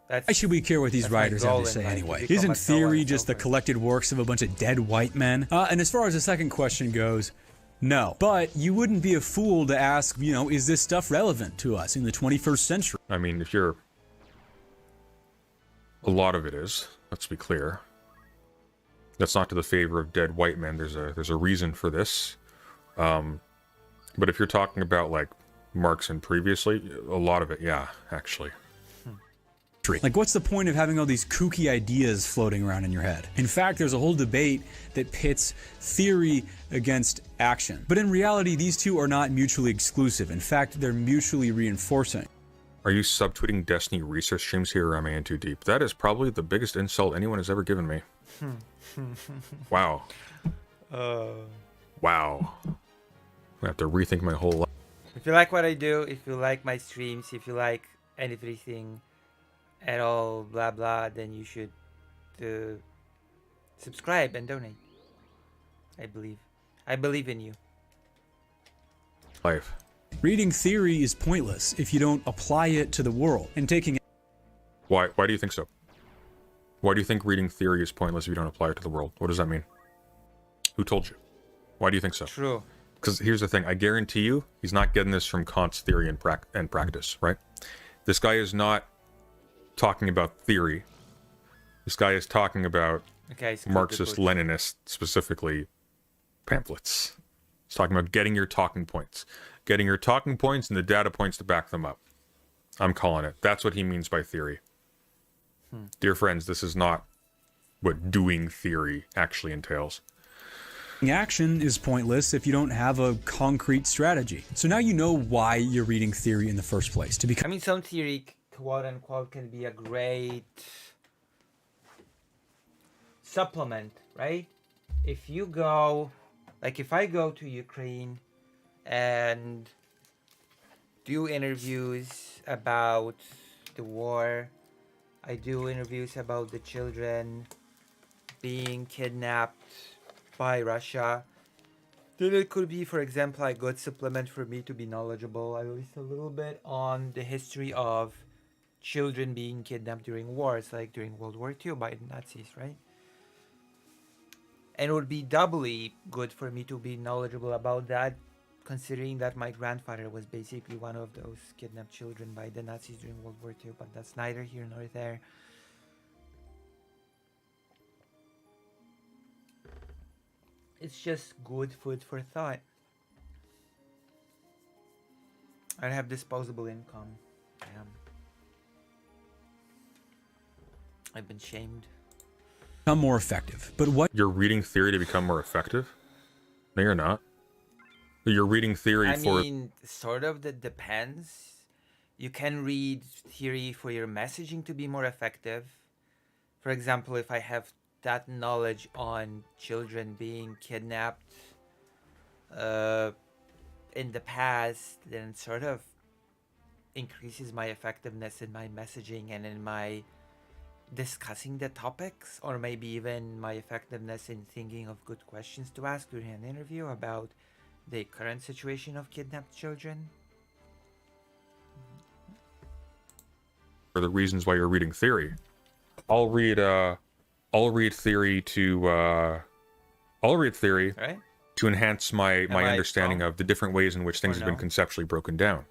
Why should we care what these writers have to say anyway? Isn't theory just the collected works of a bunch of dead white men? And as far as the second question goes, no. But you wouldn't be a fool to ask, is this stuff relevant to us in the 21st century? I mean, a lot of it is, let's be clear. That's not to the favor of dead white men. There's a reason for this. But if you're talking about like Marx and previously, a lot of it, yeah, actually. Like, what's the point of having all these kooky ideas floating around in your head? In fact, there's a whole debate that pits theory against action. But in reality, these two are not mutually exclusive. In fact, they're mutually reinforcing. Are you subtweeting Destiny research streams here, or am I in too deep? That is probably the biggest insult anyone has ever given me. Wow. Wow. I have to rethink my whole life. If you like what I do, if you like my streams, if you like anything at all, blah blah, then you should subscribe and donate. I believe in you. Life. Reading theory is pointless if you don't apply it to the world. And taking Why do you think so? Why do you think reading theory is pointless if you don't apply it to the world? What does that mean? Who told you? Why do you think so? True. Because here's the thing, I guarantee you, he's not getting this from Kant's theory and practice, right? This guy is not talking about theory. This guy is talking about Marxist, Leninist, specifically pamphlets. He's talking about getting your talking points. Getting your talking points and the data points to back them up. I'm calling it. That's what he means by theory. Dear friends, this is not what doing theory actually entails. Action is pointless if you don't have a concrete strategy. So now you know why you're reading theory in the first place. Some theory, quote unquote, can be a great supplement, right? If I go to Ukraine and do interviews about the war, I do interviews about the children being kidnapped by Russia, then it could be, for example, a good supplement for me to be knowledgeable at least a little bit on the history of children being kidnapped during wars, like during World War II by the Nazis, right? And it would be doubly good for me to be knowledgeable about that, considering that my grandfather was basically one of those kidnapped children by the Nazis during World War II, but that's neither here nor there. It's just good food for thought. I have disposable income. I've been shamed. Become more effective. But what? You're reading theory to become more effective? No, you're not. You're reading theory I mean, sort of, that depends. You can read theory for your messaging to be more effective. For example, if I have that knowledge on children being kidnapped in the past, then sort of increases my effectiveness in my messaging and in my discussing the topics, or maybe even my effectiveness in thinking of good questions to ask during an interview about the current situation of kidnapped children. For the reasons why you're reading theory, I'll read theory to Right? to enhance my I understanding wrong? of the different ways in which things Or have been no? conceptually broken down.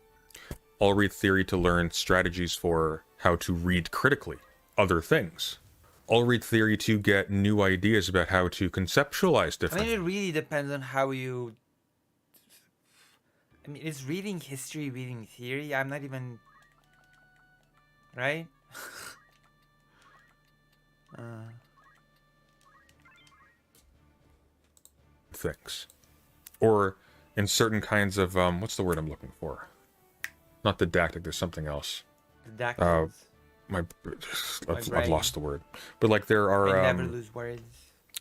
I'll read theory to learn strategies for how to read critically other things. I'll read theory to get new ideas about how to conceptualize I different. mean, it really depends on how you. I mean, is reading history reading theory? I'm not even. Right? things, or in certain kinds of what's the word I'm looking for? Not didactic. There's something else. Didactics. I've brain. lost the word. But like there I are never lose words.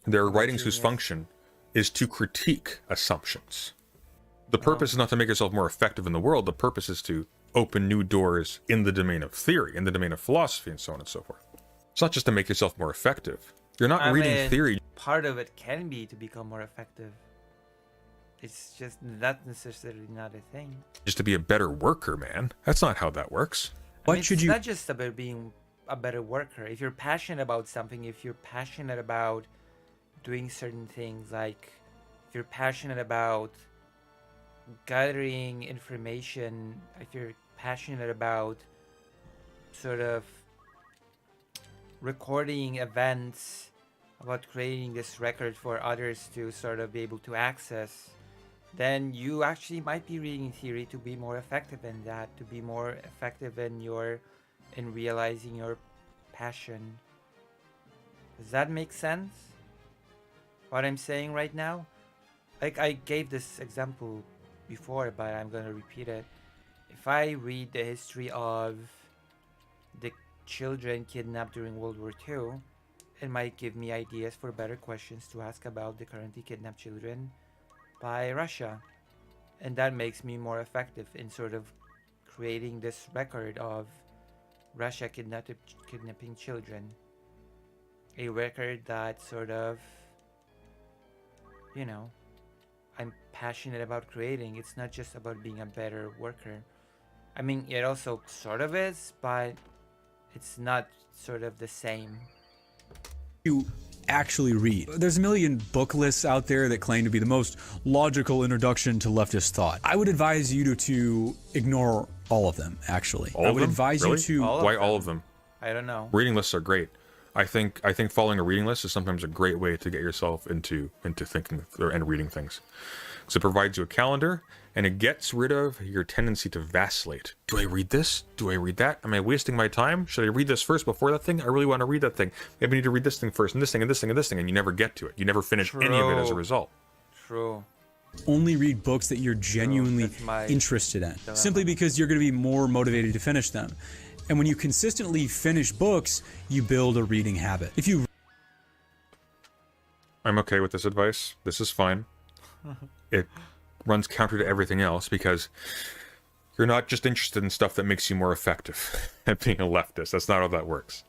there are I'm a writings whose genius. function is to critique assumptions. The purpose is not to make yourself more effective in the world. The purpose is to open new doors in the domain of theory, in the domain of philosophy, and so on and so forth. It's not just to make yourself more effective. You're not I reading mean, theory part of it can be to become more effective. It's just not necessarily not a thing. just to be a better worker, man. That's not how that works. I What mean, should it's you- not just about being a better worker. If you're passionate about something, if you're passionate about doing certain things, like if you're passionate about gathering information, if you're passionate about sort of recording events, about creating this record for others to sort of be able to access, then you actually might be reading theory to be more effective in that, to be more effective in realizing your passion. Does that make sense? What I'm saying right now? Like, I gave this example before, but I'm gonna repeat it. If I read the history of the children kidnapped during World War II, it might give me ideas for better questions to ask about the currently kidnapped children by Russia. And that makes me more effective in sort of creating this record of Russia kidnapping children. A record that sort of, I'm passionate about creating. It's not just about being a better worker. I mean, it also sort of is, but it's not sort of the same. You actually read. There's a million book lists out there that claim to be the most logical introduction to leftist thought. I would advise you to ignore all of them, actually. All I of would them? advise Really? you to... All of Why them. all of them? I don't know. Reading lists are great. I think following a reading list is sometimes a great way to get yourself into thinking and reading things. So it provides you a calendar, and it gets rid of your tendency to vacillate. Do I read this? Do I read that? Am I wasting my time? Should I read this first before that thing? I really want to read that thing. Maybe I need to read this thing first, and this thing, and this thing, and this thing, and you never get to it. You never finish any of it as a True. result. True. only read books that you're genuinely that's my interested in, dilemma. simply because you're going to be more motivated to finish them. And when you consistently finish books, you build a reading habit. If you I'm okay with this advice. This is fine. It runs counter to everything else because you're not just interested in stuff that makes you more effective at being a leftist. That's not how that works.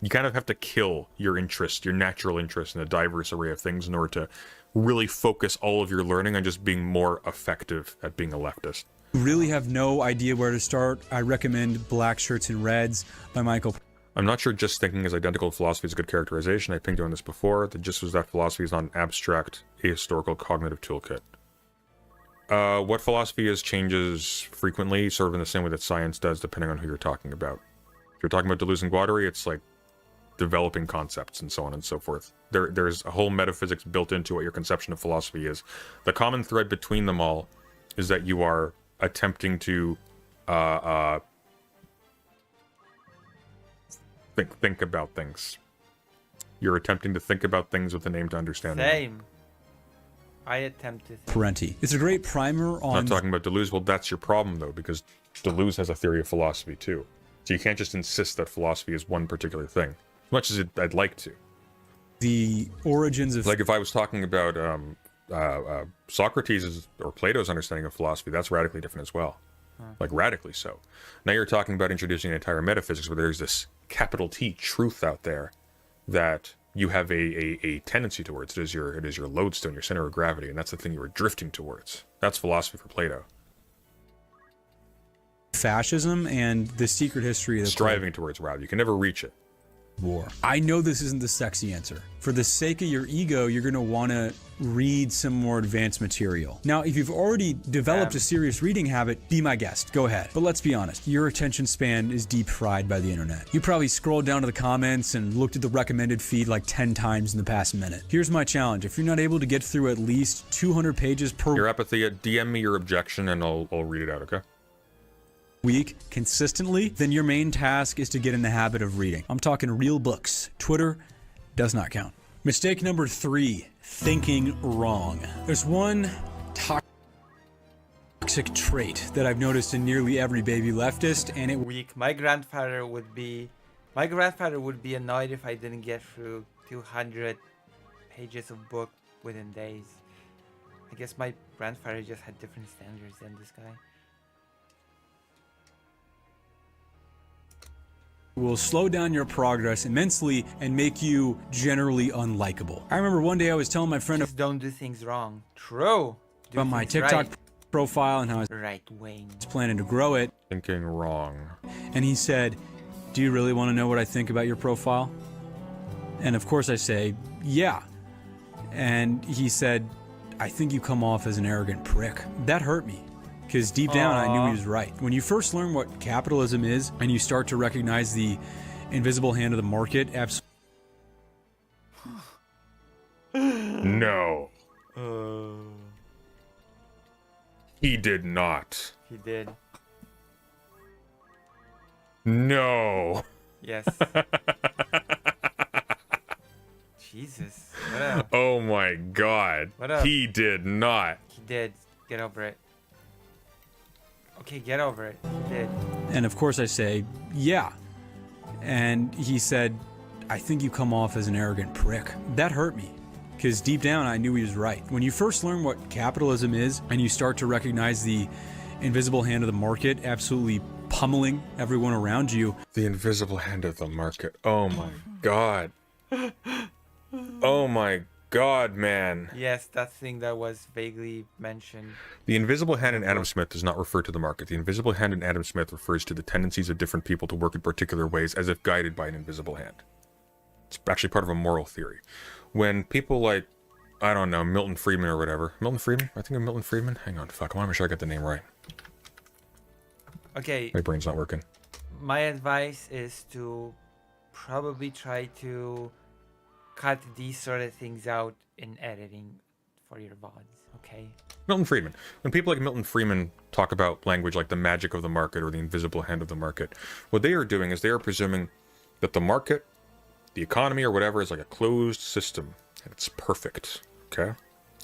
You kind of have to kill your interest, your natural interest in a diverse array of things in order to really focus all of your learning on just being more effective at being a leftist. really have no idea where to start, I recommend Black Shirts and Reds by Michael. I'm not sure just thinking is identical to philosophy is a good characterization. I pinged you on this before. The gist was that philosophy is not an abstract, ahistorical, cognitive toolkit. What philosophy is changes frequently, sort of in the same way that science does, depending on who you're talking about. If you're talking about Deleuze and Guattari, it's like developing concepts and so on and so forth. There's a whole metaphysics built into what your conception of philosophy is. The common thread between them all is that you are attempting to think about things. You're attempting to think about things with an aim to understand them. Same. I attempt to think. Parenti. It's a great primer on Not talking about Deleuze. Well, that's your problem, though, because Deleuze has a theory of philosophy, too. So you can't just insist that philosophy is one particular thing, as much as I'd like to. the origins of Like if I was talking about Socrates' or Plato's understanding of philosophy, that's radically different as well. Like radically so. Now you're talking about introducing an entire metaphysics where there's this capital T truth out there that you have a tendency towards. It is your lodestone, your center of gravity, and that's the thing you were drifting towards. That's philosophy for Plato. fascism and the secret history of the Striving towards, rather. You can never reach it. War. I know this isn't the sexy answer. For the sake of your ego, you're going to want to read some more advanced material. Now, if you've already developed a serious reading habit, be my guest. Go ahead. But let's be honest, your attention span is deep fried by the internet. You probably scrolled down to the comments and looked at the recommended feed like 10 times in the past minute. Here's my challenge. If you're not able to get through at least 200 pages per Your apathy, DM me your objection and I'll read it out, okay? week consistently, then your main task is to get in the habit of reading. I'm talking real books. Twitter does not count. Mistake number 3, thinking wrong. There's one toxic trait that I've noticed in nearly every baby leftist, and it Weak. My grandfather would be annoyed if I didn't get through 200 pages of book within days. I guess my grandfather just had different standards than this guy. will slow down your progress immensely and make you generally unlikable. I remember one day I was telling my friend Just don't do things wrong. True. Do about my things TikTok right. profile and how I was Right wing. planning to grow it, Thinking wrong. and he said, "Do you really want to know what I think about your profile?" And of course I say, "Yeah." And he said, "I think you come off as an arrogant prick." That hurt me, because deep down I knew he was right. When you first learn what capitalism is and you start to recognize the invisible hand of the market, No. He did not. He did. No. Yes. Jesus. What up? Oh my god. What up? He did not. He did. Get over it. Okay, get over it. He did. and of course I say, "Yeah." And he said, "I think you come off as an arrogant prick." That hurt me, because deep down I knew he was right. When you first learn what capitalism is and you start to recognize the invisible hand of the market absolutely pummeling everyone around you, The invisible hand of the market. Oh my god. Oh my god, man. Yes, that thing that was vaguely mentioned. The invisible hand in Adam Smith does not refer to the market. The invisible hand in Adam Smith refers to the tendencies of different people to work in particular ways as if guided by an invisible hand. It's actually part of a moral theory. When people like, I don't know, Milton Friedman or whatever. Milton Friedman? I think of Milton Friedman. Hang on, fuck. I want to make sure I get the name right. Okay, My brain's not working. my advice is to probably try to cut these sort of things out in editing for your VODs, okay? Milton Friedman. When people like Milton Friedman talk about language like the magic of the market or the invisible hand of the market, what they are doing is they are presuming that the market, the economy or whatever is like a closed system and it's perfect, okay?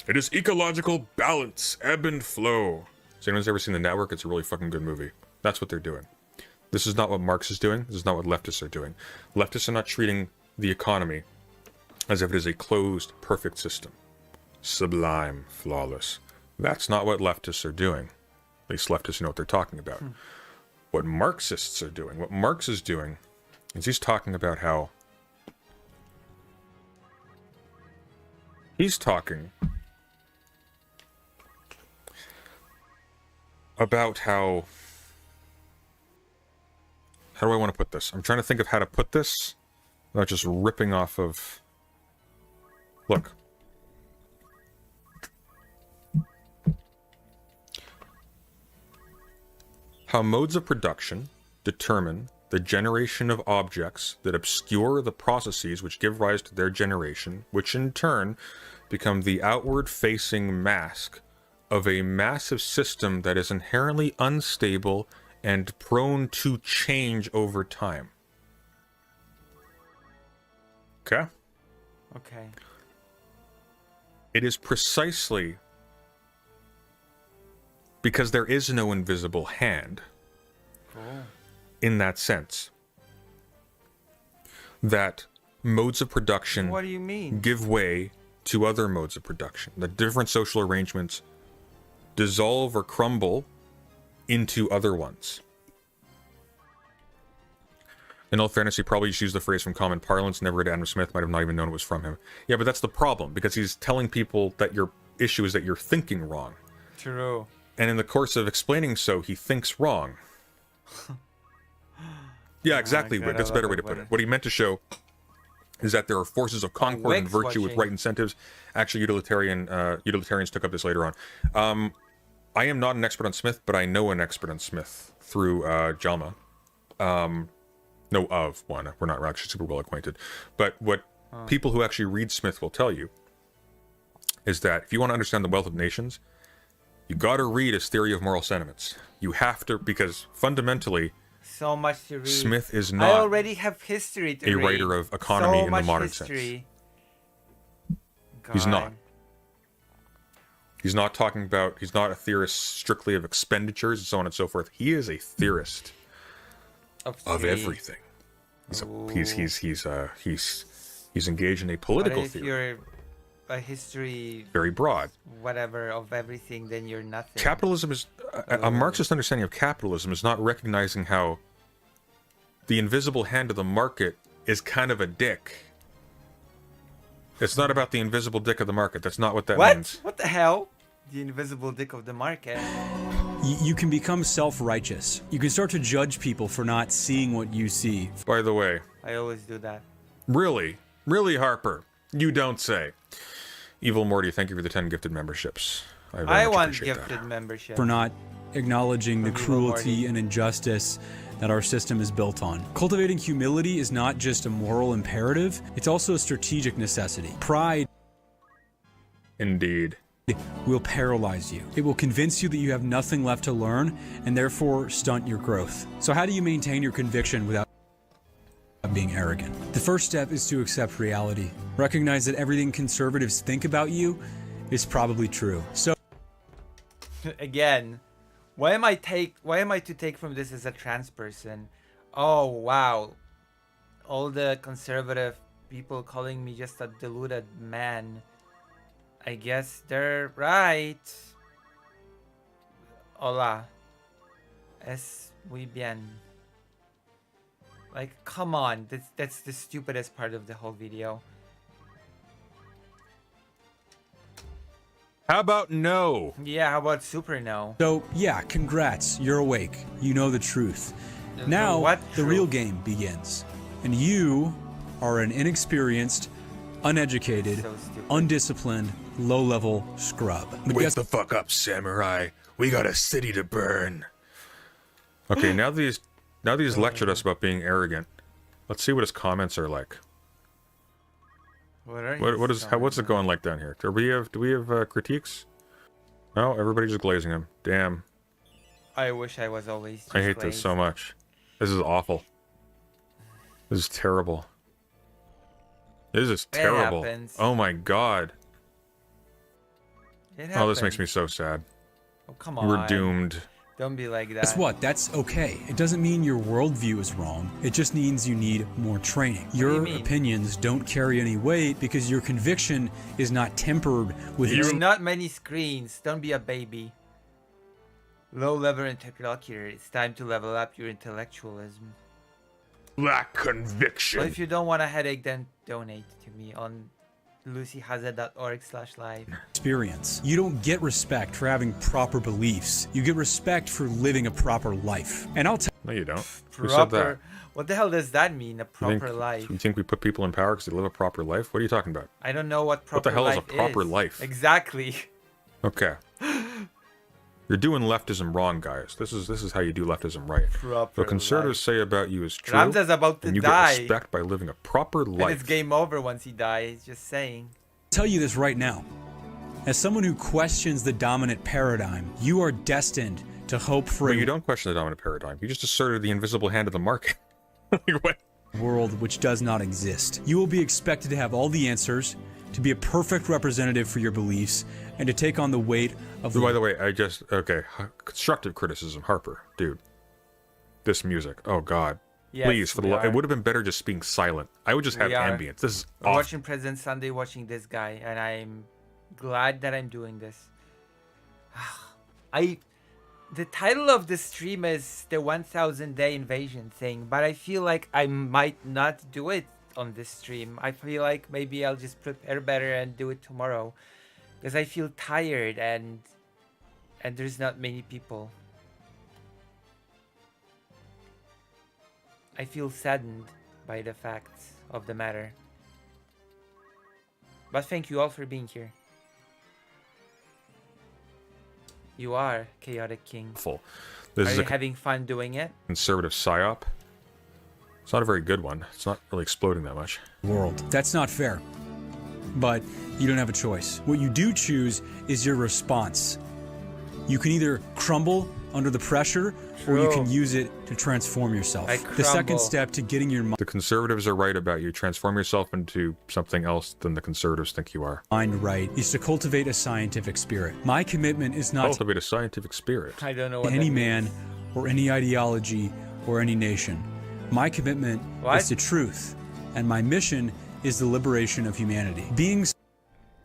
It is ecological balance, ebb and flow. Has anyone's ever seen The Network? It's a really fucking good movie. That's what they're doing. This is not what Marx is doing. This is not what leftists are doing. Leftists are not treating the economy as if it is a closed, perfect system. Sublime, flawless. That's not what leftists are doing. At least leftists know what they're talking about. What Marxists are doing, what Marx is doing, is he's talking about how... He's talking about how... How do I want to put this? I'm trying to think of how to put this without just ripping off of... Look. How modes of production determine the generation of objects that obscure the processes which give rise to their generation, which in turn become the outward-facing mask of a massive system that is inherently unstable and prone to change over time. Okay? Okay. It is precisely because there is no invisible hand Cool. in that sense that modes of production What do you mean? give way to other modes of production. The different social arrangements dissolve or crumble into other ones. In all fairness, he probably just used the phrase from common parlance, never read Adam Smith, might have not even known it was from him. Yeah, but that's the problem, because he's telling people that your issue is that you're thinking wrong. True. And in the course of explaining so, he thinks wrong. Yeah, exactly. God, That's a I better love way to it put when it. What he meant to show is that there are forces of concord and Wick's virtue with watching. right incentives. Actually, utilitarians took up this later on. I am not an expert on Smith, but I know an expert on Smith through Jalma. Know of one. We're not actually super well acquainted. But what people who actually read Smith will tell you is that if you want to understand the wealth of nations, you got to read his theory of moral sentiments. You have to, because fundamentally, So much to read. Smith is I not already have history to a read. writer of economy So in the much modern history. He's not. God. He's not talking about, he's not a theorist strictly of expenditures and so on and so forth. He is a theorist of history. everything. He's engaged in a political But if theory. you're a history Very broad. whatever of everything, then you're nothing. Capitalism is a Marxist understanding of capitalism is not recognizing how the invisible hand of the market is kind of a dick. It's not about the invisible dick of the market. That's not what that What? means. What the hell? The invisible dick of the market. You can become self-righteous. You can start to judge people for not seeing what you see. By the way, I always do that. really, Harper, you don't say. Evil Morty, thank you for the 10 gifted memberships. very I much want appreciate gifted that. membership. For not acknowledging the From Evil cruelty Morty. and injustice that our system is built on. Cultivating humility is not just a moral imperative, it's also a strategic necessity. Pride Indeed. will paralyze you. It will convince you that you have nothing left to learn and therefore stunt your growth. So how do you maintain your conviction without being arrogant? The first step is to accept reality. Recognize that everything conservatives think about you is probably true. So Again, why am I to take from this as a trans person? Oh wow. All the conservative people calling me just a deluded man. I guess they're right. Hola. Es muy bien. Like, come on. That's the stupidest part of the whole video. How about no? Yeah, how about super no? yeah, congrats, you're awake. You know the truth. Now, what the real truth? game begins. And you are an inexperienced, uneducated, So stupid. undisciplined, low-level scrub. But guess the fuck up, samurai. We got a city to burn. Okay, now that he's lectured us about being arrogant, let's see what his comments are like. What's it going like down here? Do we have critiques? No, everybody's just glazing him. Damn, I wish I was always just I hate this so much. This is awful. This is terrible. This is It terrible. happens. Oh my god. It Oh, this makes happens. me so sad. Oh, come on. We're doomed. Don't be like that. guess what? That's okay. It doesn't mean your worldview is wrong. It just means you need more training. do you Your mean? opinions don't carry any weight because your conviction is not tempered with You're not many screens. Don't be a baby. Low level interlocutor. It's time to level up your intellectualism. Lack Well, conviction. if you don't want a headache, then donate to me on lucyhaza.org/live. experience. You don't get respect for having proper beliefs. You get respect for living a proper life. And I'll tell No, you don't. Who said that? Proper. What the hell does that mean? A You think- proper life. You think we put people in power because they live a proper life? What are you talking about? I don't know what proper What the hell is a life proper life? Exactly. Okay. You're doing leftism wrong, guys. This is how you do leftism right. Proper What conservatives say about you is true, Ramza's about to and you die. get respect by living a proper And life. it's game over once he dies. Just saying. you this right now. As someone who questions the dominant paradigm, you are destined to hope for But a you don't question the dominant paradigm. You just asserted the invisible hand of the market. Like, what? world which does not exist. You will be expected to have all the answers, to be a perfect representative for your beliefs, and to take on the weight of By the way, constructive criticism, Harper, dude. This music, oh god. Yes, Please, for we the are. it would have been better just being silent. I would just have We are. ambience. This is We're awful. watching President Sunday, watching this guy, and I'm glad that I'm doing this. The title of the stream is the 1000 day invasion thing, but I feel like I might not do it on this stream. I feel like maybe I'll just prepare better and do it tomorrow, because I feel tired and there's not many people. I feel saddened by the facts of the matter. But thank you all for being here. You are Chaotic King. This Are is you a having fun doing it? conservative psyop. It's not a very good one. It's not really exploding that much. World. That's not fair. But you don't have a choice. What you do choose is your response. You can either crumble under the pressure, or you can True. use it to transform yourself. I The second crumble. step to getting your The conservatives are right about you. Transform yourself into something else than the conservatives think you are. mind right is to cultivate a scientific spirit. My commitment is not to Cultivate a scientific spirit. I don't know what any that man means. or any ideology or any nation. My commitment What? is to truth, and my mission is the liberation of humanity. Being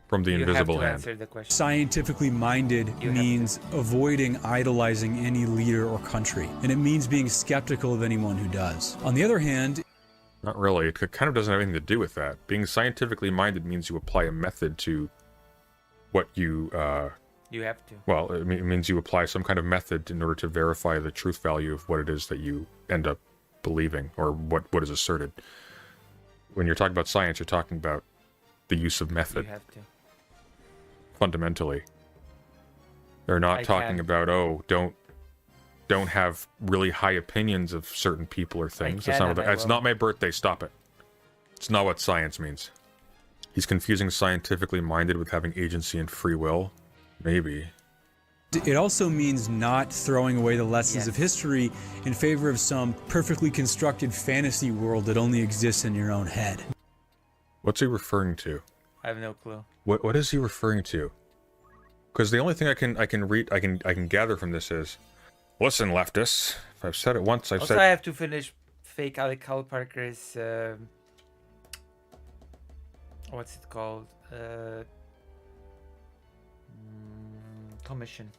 From the You have invisible to hand. answer the question. scientifically minded You have means avoiding idolizing any leader or country, and it means being skeptical of anyone who does. On the other hand, Not really. It kind of doesn't have anything to do with that. Being scientifically minded means you apply a method to what you, You have to. well, it means you apply some kind of method in order to verify the truth value of what it is that you end up believing, or what is asserted. When you're talking about science, you're talking about the use of You method, have to. fundamentally. They're not I talking can. about, oh, don't have really high opinions of certain people or things. That's can not and what I it's will. not my birthday, stop it. It's not what science means. He's confusing scientifically minded with having agency and free will. Maybe. it also means not throwing away the lessons Yes. of history in favor of some perfectly constructed fantasy world that only exists in your own head. What's he referring to? I have no clue. What is he referring to? Because the only thing I can gather from this is, listen, leftists. If I've said it once, I've Also, said I have to finish fake Alec Hal Parker's what's it called? Commission.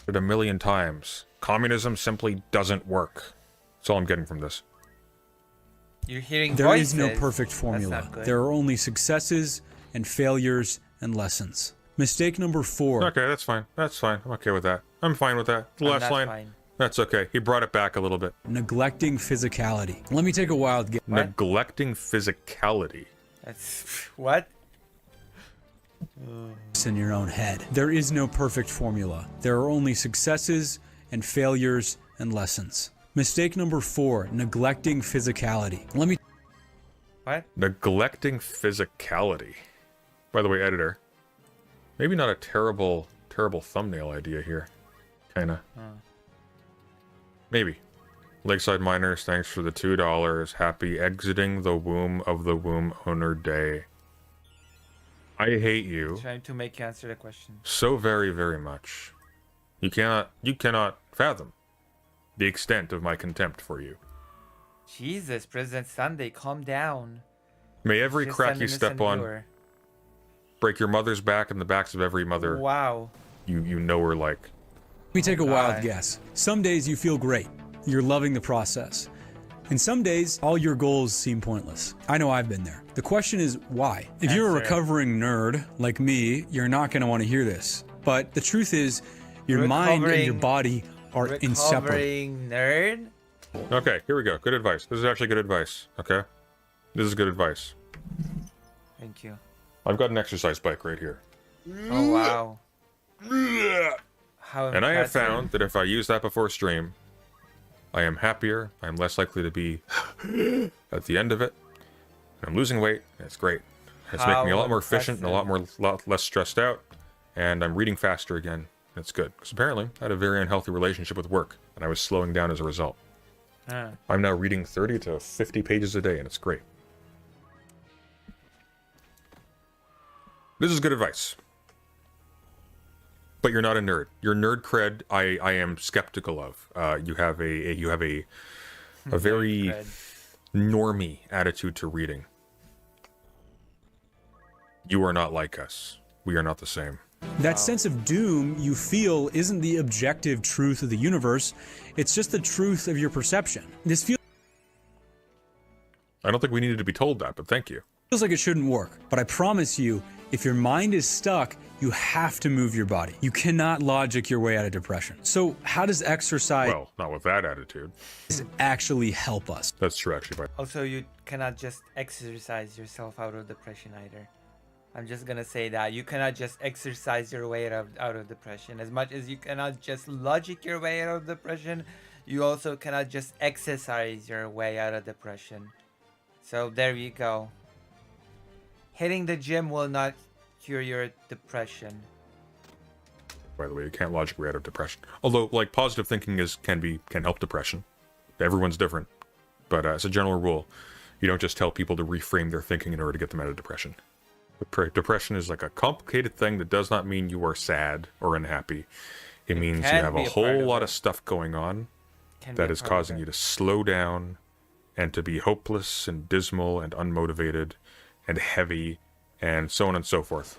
it a million times. Communism simply doesn't work. That's all I'm getting from this. You're hearing There is voices. no perfect That's formula. not good. There are only successes and failures and lessons. Mistake number 4. Okay, that's fine. That's fine. I'm okay with that. I'm fine with that. The I'm last not line. fine. That's okay. He brought it back a little bit. Neglecting physicality. Let me take a wild guess. What? Neglecting physicality. That's what? In your own head. There is no perfect formula. There are only successes and failures and lessons. Mistake number 4, neglecting physicality. Let me What? Neglecting physicality. By the way, editor, maybe not a terrible thumbnail idea here. Kinda. Maybe. Lakeside Miners, thanks for the $2. Happy exiting the womb of the womb owner day. I hate you Trying to make you answer the question. so very, very much. You cannot fathom the extent of my contempt for you. Jesus, President Sunday, calm down. May every Just crack an you step innocent on viewer. break your mother's back and the backs of every mother Wow. you know her like. Let me take a wild God. guess. Some days you feel great. You're loving the process. And some days, all your goals seem pointless. I know I've been there. The question is, why? If you're a Answer. recovering nerd like me, you're not going to want to hear this. But the truth is, your mind and your Recovering- body are inseparable. Recovering nerd? Okay, here we go. Good advice. This is actually good advice. Okay? This is good advice. Thank you. I've got an exercise bike right here. Oh, wow. How And I have impressive. found that if I use that before stream, I am happier, I'm less likely to be at the end of it, and I'm losing weight, and it's great. It's making me a lot more efficient and a lot less stressed out, and I'm reading faster again, and it's good. Because apparently, I had a very unhealthy relationship with work, and I was slowing down as a result. Ah. I'm now reading 30 to 50 pages a day, and it's great. This is good advice. But you're not a nerd. Your nerd cred, I am skeptical of. You have a very Cred. normie attitude to reading. You are not like us. We are not the same. That sense of doom you feel isn't the objective truth of the universe. It's just the truth of your perception. This feels I don't think we needed to be told that, but thank you. like it shouldn't work. But I promise you, if your mind is stuck, you have to move your body. You cannot logic your way out of depression. So how does exercise Well, not with that attitude. actually help us? That's true, actually. But Also, you cannot just exercise yourself out of depression either. I'm just gonna say that you cannot just exercise your way out of depression. As much as you cannot just logic your way out of depression, you also cannot just exercise your way out of depression. So there you go. Hitting the gym will not cure your depression. by the way, you can't logic your way out of depression. Although, like, positive thinking can help depression. Everyone's different, but as a general rule, you don't just tell people to reframe their thinking in order to get them out of depression. Depression is like a complicated thing that does not mean you are sad or unhappy. It means you have a whole lot of stuff going on that is causing you to slow down and to be hopeless and dismal and unmotivated and heavy and so on and so forth.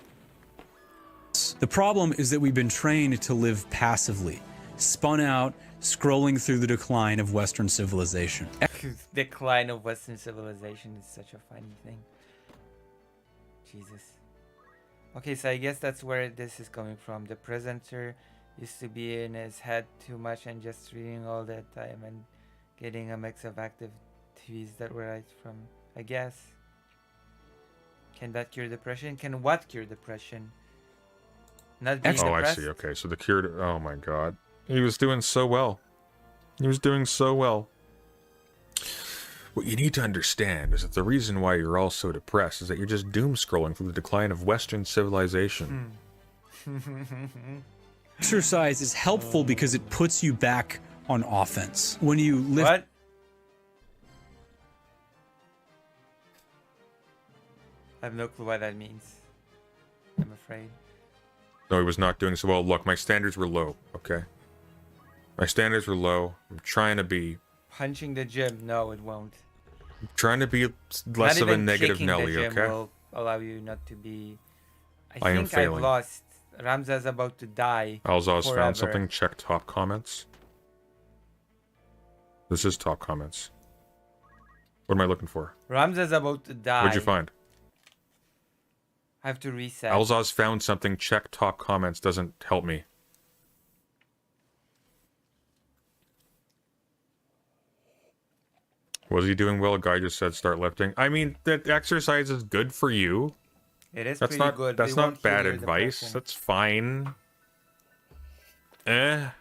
The problem is that we've been trained to live passively, spun out, scrolling through the decline of Western civilization. Decline of Western civilization is such a funny thing. Jesus. Okay, so I guess that's where this is coming from. The presenter used to be in his head too much and just reading all that time and getting a mix of activities that were right from, I guess. Can that cure depression? Can what cure depression? Not being depressed? I see. Okay, so the cure to... Oh my god. He was doing so well. He was doing so well. What you need to understand is that the reason why you're all so depressed is that you're just doom scrolling through the decline of Western civilization. Exercise is helpful because it puts you back on offense. When you lift... What? I have no clue what that means. I'm afraid. No, he was not doing so well. Look, my standards were low, okay? My standards were low. I'm trying to be... Punching the gym? No, it won't. I'm trying to be less of a negative Nelly, the gym okay? will allow you not to be... I am think failing. I've lost. Ramza's about to die. Alzaz forever. found something. Check top comments. This is top comments. What am I looking for? Ramza's about to die. What'd you find? I have to reset. Alzaz found something. Check top comments doesn't help me. Was he doing well? A guy just said start lifting. I mean, that exercise is good for you. It is That's pretty not good. that's They won't not cure bad your advice. depression. That's fine. At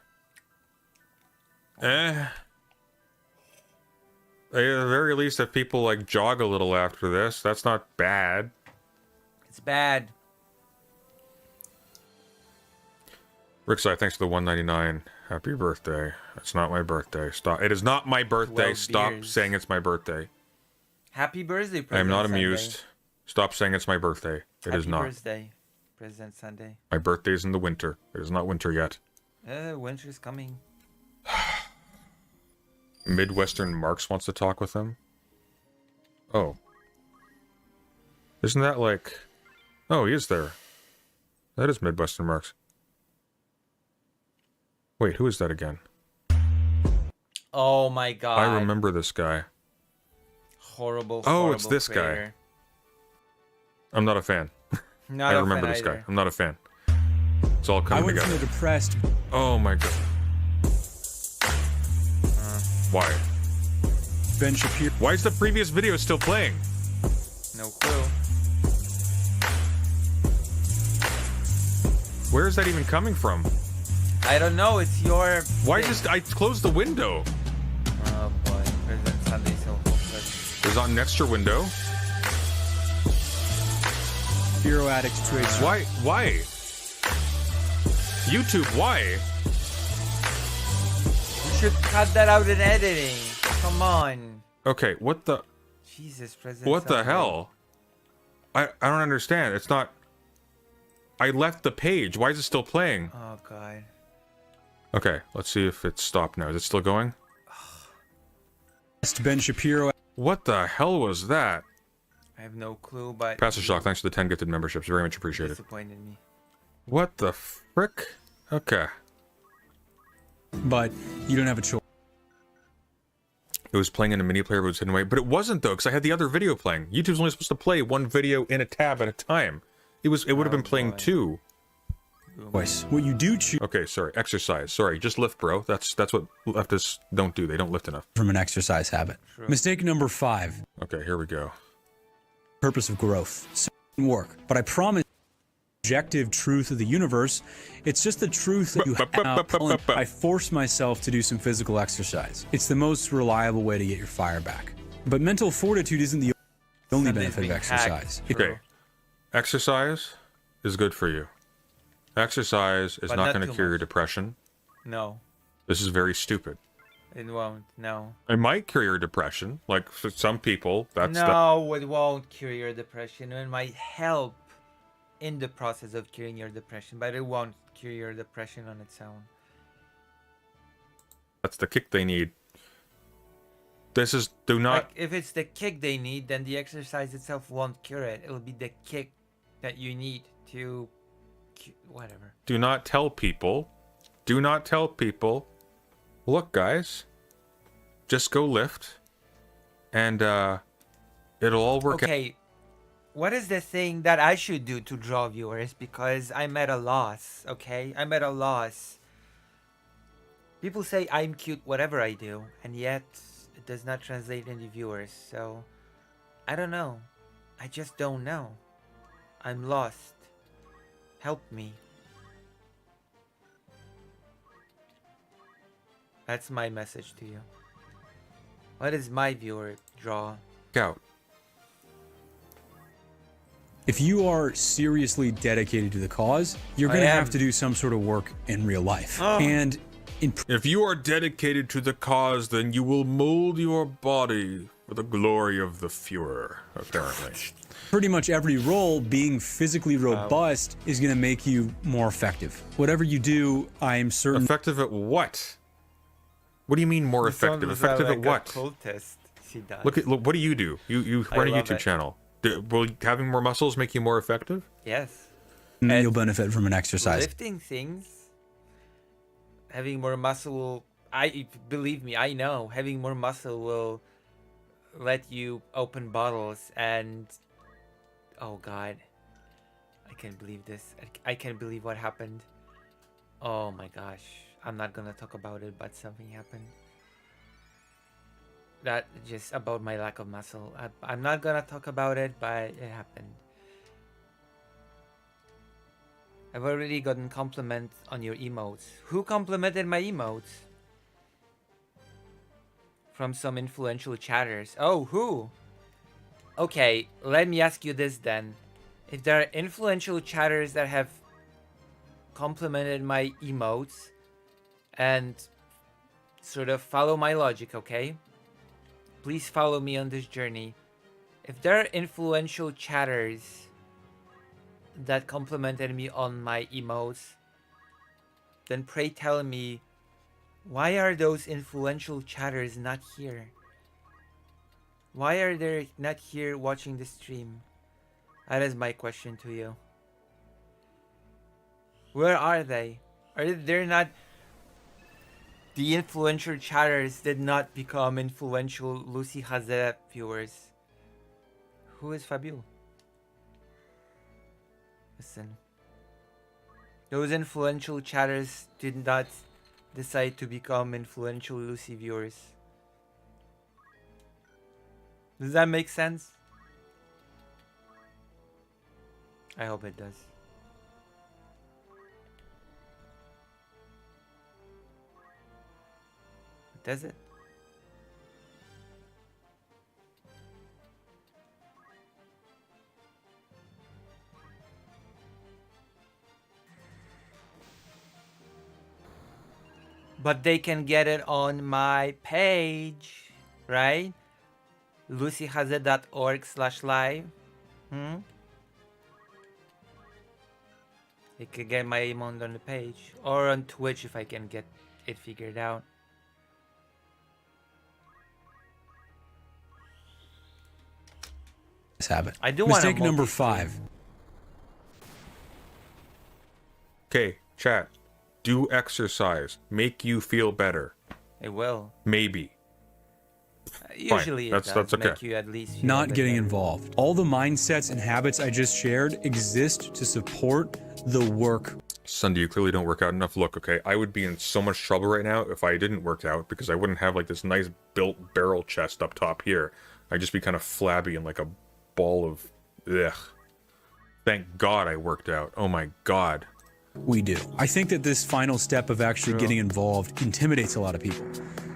the very least, if people like jog a little after this, that's not bad. It's bad. Rickside, thanks for the 199. Happy birthday. It's not my birthday. Stop. It is not my birthday. 12 Stop beers. saying it's my birthday. Happy birthday, I am President not Sunday. amused. Stop saying it's my birthday. It is not. Happy birthday, President Sunday. My birthday is in the winter. It is not winter yet. Winter's coming. Midwestern Marx wants to talk with him. Oh. Isn't that like... Oh, he is there. That is Midwestern Marx. Wait, who is that again? Oh my god. I remember this guy. Horrible, Oh, horrible it's this guy. creator. I'm not a fan. Not I a remember fan this guy. either. I'm not a fan. It's all I coming went from together. the depressed Oh my god. Why? Ben Shapiro Why is the previous video still playing? No clue. Where is that even coming from? I don't know. It's your. Why thing. just I closed the window? Oh boy, President Sunday so hopeless. There's on an extra window. addict to a Why? YouTube, why? You should cut that out in editing. Come on. Okay, what the Jesus, President. what the Sunday. hell? I don't understand. It's not. I left the page. Why is it still playing? Oh god. Okay, let's see if it's stopped now. Is it still going? Ben Shapiro What the hell was that? I have no clue, but Pastor you Shock, thanks for the 10 gifted memberships. Very much appreciated. disappointed me. What the frick? Okay. But you don't have a choice. It was playing in a mini player, but it was hidden away. But it wasn't, though, because I had the other video playing. YouTube's only supposed to play one video in a tab at a time. It would have been playing boy. 2. What you do choose Okay, sorry. Exercise. Sorry, just lift, bro. That's what leftists don't do. They don't lift enough. from an exercise habit. Mistake number 5. Okay, here we go. Purpose of growth. So it doesn't work. But I promise objective truth of the universe, it's just the truth that you have. I force myself to do some physical exercise. It's the most reliable way to get your fire back. But mental fortitude isn't the only Something's benefit of being exercise. hacked. Okay. Exercise is good for you. Exercise is But not not going to too cure your much. depression. No, This is very stupid. it won't. No. It might cure your depression. Like, for some people, that's No, it won't cure your depression. It might help in the process of curing your depression, but it won't cure your depression on its own. that's the kick they need. This is, do not, Like, if it's the kick they need, then the exercise itself won't cure it. It'll be the kick that you need to whatever. do not tell people, look, guys, just go lift, and it'll all work out. Okay, what is the thing that I should do to draw viewers? Because I'm at a loss, okay? I'm at a loss. People say I'm cute whatever I do, and yet it does not translate into viewers, so I don't know. I just don't know. I'm lost. Help me. That's my message to you. What is my viewer draw? out. If you are seriously dedicated to the cause, you're I going to am. have to do some sort of work in real life. Oh. And in If you are dedicated to the cause, then you will mold your body for the glory of the Führer, apparently. pretty much every role, being physically robust is going to make you more effective. Whatever you do, I am certain Effective at what? What do you mean more effective? Effective at what? Cultist. She does. Look, what do? You I run a love YouTube it. channel. Will having more muscles make you more effective? Yes. you'll benefit from an exercise. Lifting things, having more muscle will, believe me, I know having more muscle will let you open bottles and oh god, I can't believe this. I can't believe what happened. Oh my gosh, I'm not gonna talk about it, but something happened. That just about my lack of muscle. I'm not gonna talk about it, but it happened. I've already gotten compliments on your emotes. Who complimented my emotes? From some influential chatters. Oh, who? Okay, let me ask you this then. If there are influential chatters that have complimented my emotes and sort of follow my logic, okay? Please follow me on this journey. If there are influential chatters that complimented me on my emotes, then pray tell me, why are those influential chatters not here? Why are they not here watching the stream? That is my question to you. Where are they? Are they not? The influential chatters did not become influential Lucy Hazet viewers. Who is Fabio? Listen. Those influential chatters did not decide to become influential Lucy viewers. Does that make sense? I hope it does. Does it? But they can get it on my page, right? lucyhazet.org/live. They could get my emote on the page. Or on Twitch if I can get it figured out. habit. I do want Mistake number 5. Okay, chat. Do exercise. Make you feel better. It will. Maybe. Usually That's- it that's does okay. make you at least feel a Not bit getting better. involved. All the mindsets and habits I just shared exist to support the work. Sunday, you clearly don't work out enough. Look, okay, I would be in so much trouble right now if I didn't work out because I wouldn't have like this nice built barrel chest up top here. I'd just be kind of flabby and like a ball of ugh. Thank God I worked out. Oh my God. We do. I think that this final step of actually getting involved intimidates a lot of people.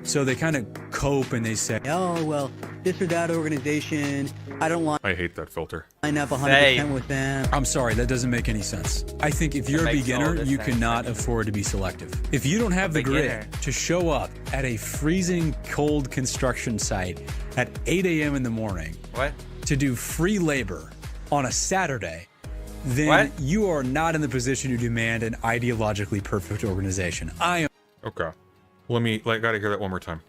So they kind of cope and they say, oh, well, this or that organization, I don't line I hate that filter. up 100% Same. with them. I'm sorry, that doesn't make any sense. I think if you're a makes all beginner, the you sense. cannot afford to be selective. If you don't have the beginner. grit to show up at a freezing cold construction site at 8 a.m. in the morning What? to do free labor on a Saturday, then What? you are not in the position to demand an ideologically perfect organization. I am Okay. Let me gotta hear that one more time.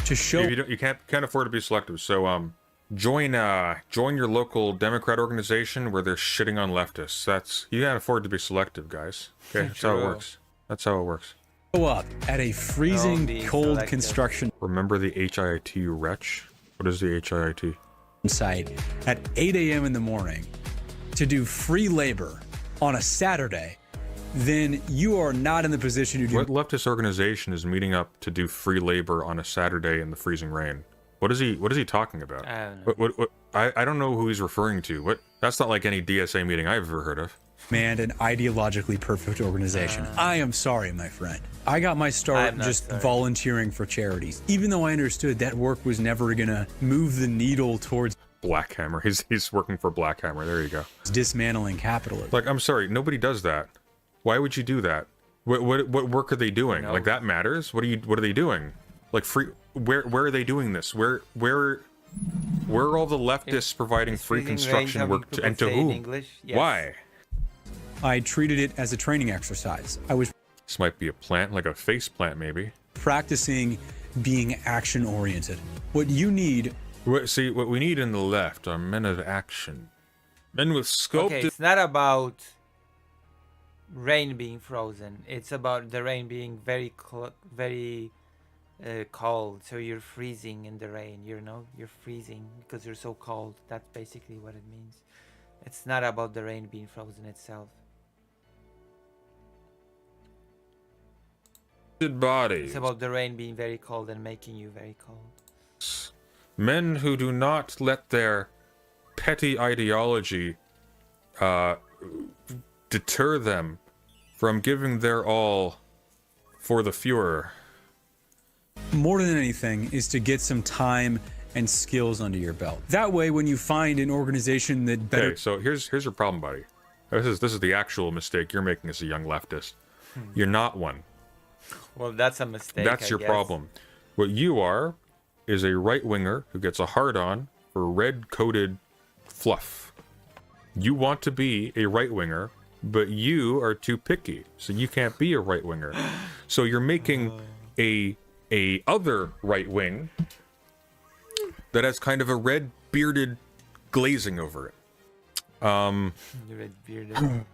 to show You can't afford to be selective. So join your local Democrat organization where they're shitting on leftists. You can't afford to be selective, guys. Okay, that's how it True. works. That's how it works. up at a freezing be cold selective. construction Remember the HIIT, you wretch? What is the HIIT? site at 8 a.m. in the morning to do free labor on a Saturday, then you are not in the position to do What leftist organization is meeting up to do free labor on a Saturday in the freezing rain? What is he talking about? I don't know. What I don't know who he's referring to. What? That's not like any DSA meeting I've ever heard of. demand an ideologically perfect organization. I am sorry, my friend. I got my start I'm not just sorry. volunteering for charities, even though I understood that work was never gonna move the needle towards Black Hammer. He's working for Black Hammer. There you go. dismantling capitalism. Like, I'm sorry, nobody does that. Why would you do that? What work are they doing? No. Like, that matters? What are they doing? Like, free where are they doing this? Where are all the leftists providing Is free freezing construction rain work something to, and people to say in whom? English? Yes. Why? I treated it as a training exercise. I was This might be a plant, like a face plant maybe. practicing being action oriented. What you need See, what we need in the left are men of action. Men with scope Okay, it's not about rain being frozen. It's about the rain being very cold. So you're freezing in the rain. You're freezing because you're so cold. That's basically what it means. It's not about the rain being frozen itself. bodies. It's about the rain being very cold and making you very cold. Men who do not let their petty ideology deter them from giving their all for the Fuhrer. more than anything is to get some time and skills under your belt. That way, when you find an organization that better Okay, so here's your problem, buddy. This is the actual mistake you're making as a young leftist. You're not one. Well, that's a mistake. That's I your guess. problem. What you are is a right winger who gets a hard on for red coated fluff. You want to be a right winger, but you are too picky, so you can't be a right winger. So you're making a other right wing that has kind of a red bearded glazing over it. The red bearded.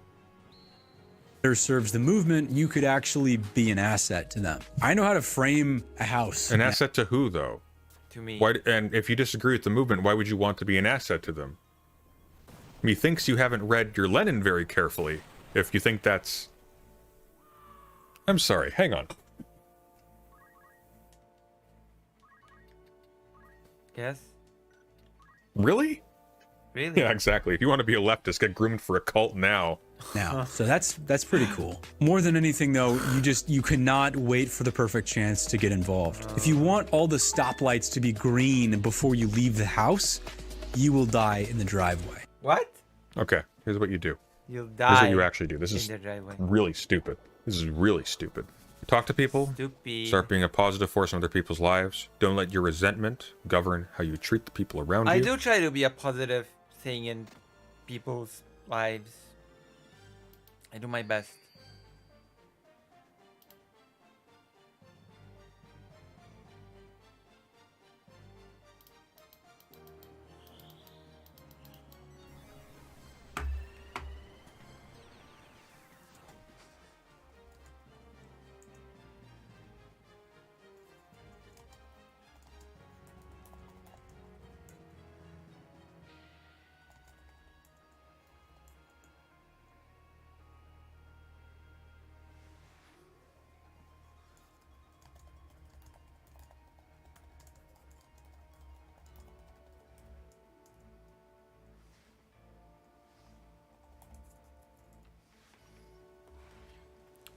serves the movement, you could actually be an asset to them. I know how to frame a house. An asset to who, though? To me. Why? And if you disagree with the movement, why would you want to be an asset to them? Methinks you haven't read your Lenin very carefully. If you think that's... I'm sorry, hang on. Yes. Really? Really? Yeah, exactly. If you want to be a leftist, get groomed for a cult now. Now, so that's pretty cool. More than anything though, you cannot wait for the perfect chance to get involved. If you want all the stoplights to be green before you leave the house, you will die in the driveway. What? Okay, here's what you do. You'll Here's die. what you actually do. This in is the driveway. really stupid. This is really stupid. Talk to people. Stupid. Start being a positive force in other people's lives. Don't let your resentment govern how you treat the people around I you. do try to be a positive thing in people's lives. I do my best.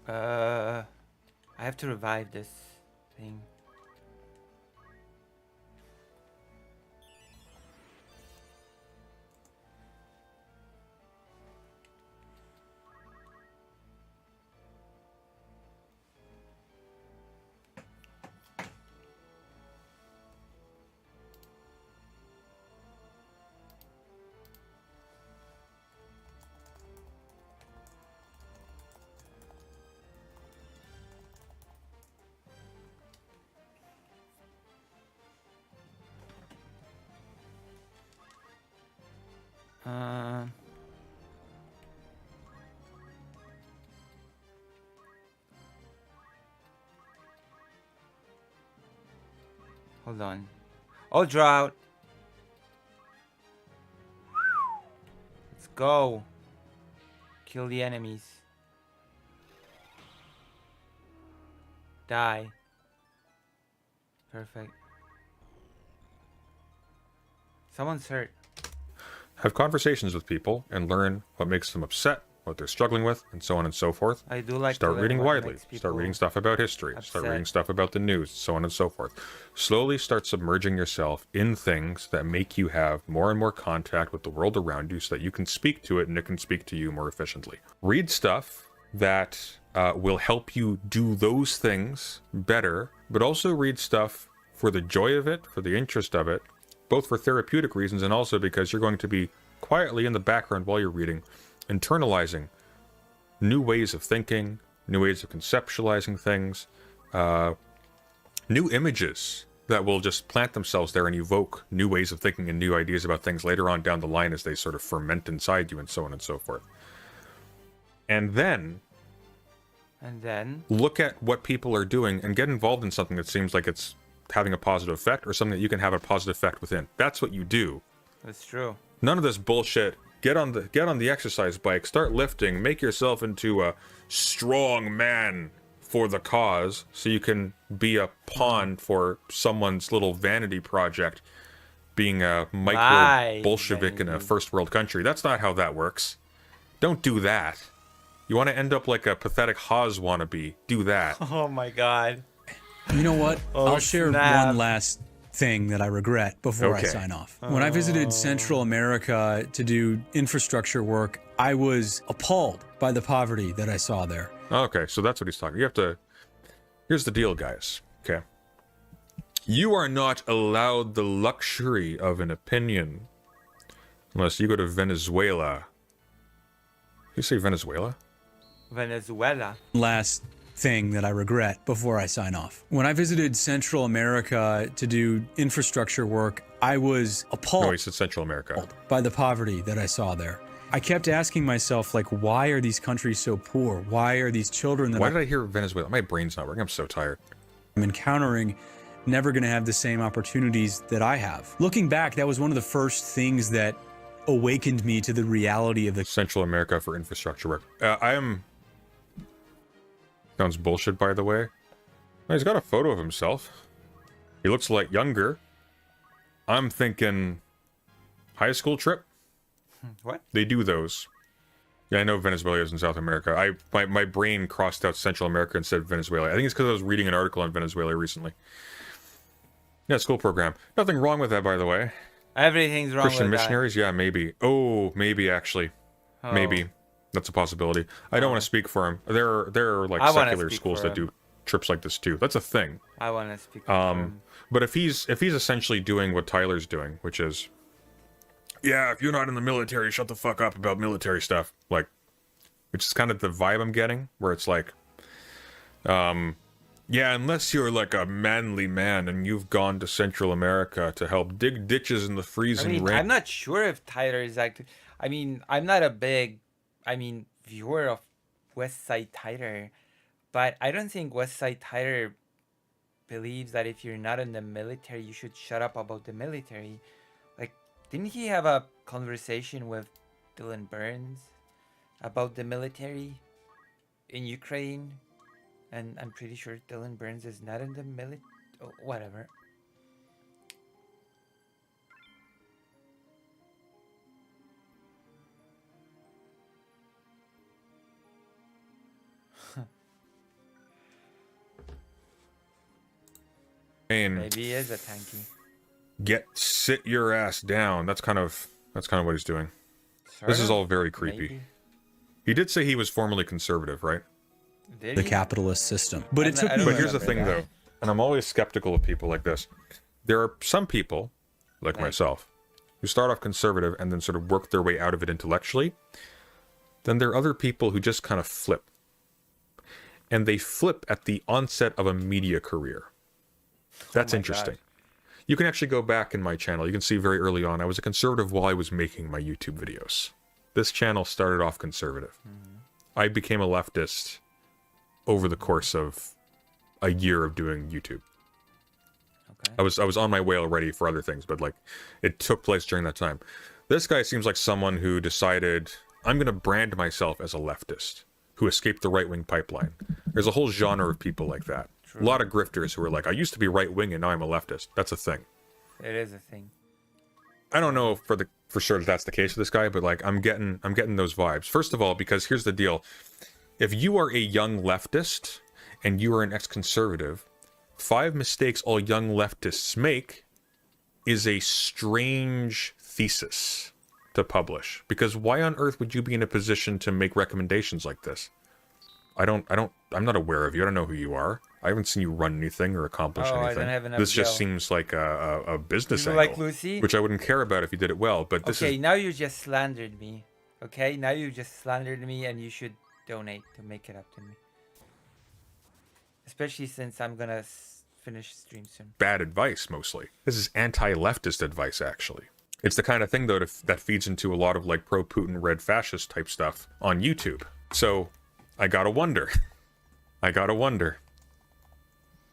I have to revive this thing. Uh, Hold on. Oh, drought. Let's go. Kill the enemies. Die. Perfect. Someone's hurt. Have conversations with people and learn what makes them upset, what they're struggling with, and so on and so forth. I do like to Start learn reading what widely. makes Start people reading stuff about history. Start upset. reading stuff about the news, so on and so forth. Slowly start submerging yourself in things that make you have more and more contact with the world around you so that you can speak to it and it can speak to you more efficiently. Read stuff that will help you do those things better, but also read stuff for the joy of it, for the interest of it, both for therapeutic reasons and also because you're going to be quietly in the background while you're reading, internalizing new ways of thinking, new ways of conceptualizing things, new images that will just plant themselves there and evoke new ways of thinking and new ideas about things later on down the line as they sort of ferment inside you and so on and so forth. And then look at what people are doing and get involved in something that seems like it's having a positive effect or something that you can have a positive effect within. That's what you do. That's true. None of this bullshit. Get on the exercise bike, start lifting, make yourself into a strong man for the cause so you can be a pawn for someone's little vanity project being a micro Bolshevik in a first world country. That's not how that works. Don't do that. You want to end up like a pathetic Haas wannabe. Do that. Oh my god. You know what? Oh, I'll share snap. one last thing that I regret before I Okay. sign off. When I visited Central America to do infrastructure work, I was appalled by the poverty that I saw there. Okay, so that's what he's talking. You have to... Here's the deal, guys. Okay. You are not allowed the luxury of an opinion unless you go to Venezuela. You say Venezuela? Venezuela. Last thing that I regret before I sign off. When I visited Central America to do infrastructure work, I was appalled No, he said Central America. by the poverty that I saw there. I kept asking myself, like, why are these countries so poor? Why are these children that Why did I hear Venezuela? My brain's not working. I'm so tired. I'm encountering never going to have the same opportunities that I have? Looking back, that was one of the first things that awakened me to the reality of the Central America for infrastructure work. I am... Sounds bullshit, by the way. He's got a photo of himself. He looks like younger. I'm thinking high school trip. What? They do those. Yeah, I know Venezuela is in South America. My brain crossed out Central America instead of Venezuela. I think it's because I was reading an article on Venezuela recently. Yeah, school program. Nothing wrong with that, by the way. Everything's wrong Christian with missionaries? Yeah, maybe. Oh, maybe actually. that. Maybe. That's a possibility. I don't want to speak for him. There are like I wanna secular speak schools for that him. do trips like this too. That's a thing. I want to speak for him. But if he's essentially doing what Tyler's doing, which is, yeah, if you're not in the military, shut the fuck up about military stuff. Like, which is kind of the vibe I'm getting, where it's like, yeah, unless you're like a manly man and you've gone to Central America to help dig ditches in the I freezing mean, rain. I'm not sure if Tyler is active. I mean, I'm not a big, viewer of West Side Tyler, but I don't think West Side Tyler believes that if you're not in the military, you should shut up about the military. Like, didn't he have a conversation with Dylan Burns about the military in Ukraine? And I'm pretty sure Dylan Burns is not in the military. Oh, whatever. Maybe he is a tanky. Sit your ass down. That's kind of what he's doing. This is all very creepy. Maybe. He did say he was formerly conservative, right? Did the he? capitalist system. But it took I don't me. But here's the remember thing, that. though, and I'm always skeptical of people like this. There are some people, like myself, who start off conservative and then sort of work their way out of it intellectually. Then there are other people who just kind of flip. And they flip at the onset of a media career. That's my interesting. God. You can actually go back in my channel. You can see very early on, I was a conservative while I was making my YouTube videos. This channel started off conservative. I became a leftist over the course of a year of doing YouTube. Okay. I was on my way already for other things, but like it took place during that time. This guy seems like someone who decided, I'm going to brand myself as a leftist who escaped the right-wing pipeline. There's a whole genre of people like that. A lot of grifters who are like, I used to be right-wing and now I'm a leftist. That's a thing. It is a thing. I don't know for sure that that's the case with this guy, but like I'm getting those vibes. First of all, because here's the deal. If you are a young leftist and you are an ex-conservative, 5 mistakes all young leftists make is a strange thesis to publish. Because why on earth would you be in a position to make recommendations like this? I'm not aware of you. I don't know who you are. I haven't seen you run anything or accomplish Oh, I anything. don't have enough This just gel. seems like a business You angle, like Lucy? which I wouldn't care about if you did it well. But this Okay, is now you just slandered me. Okay, now you just slandered me, and you should donate to make it up to me. Especially since I'm gonna finish stream soon. bad advice mostly. This is anti-leftist advice, actually. It's the kind of thing, though, that feeds into a lot of like pro-Putin, red fascist type stuff on YouTube. So I gotta wonder.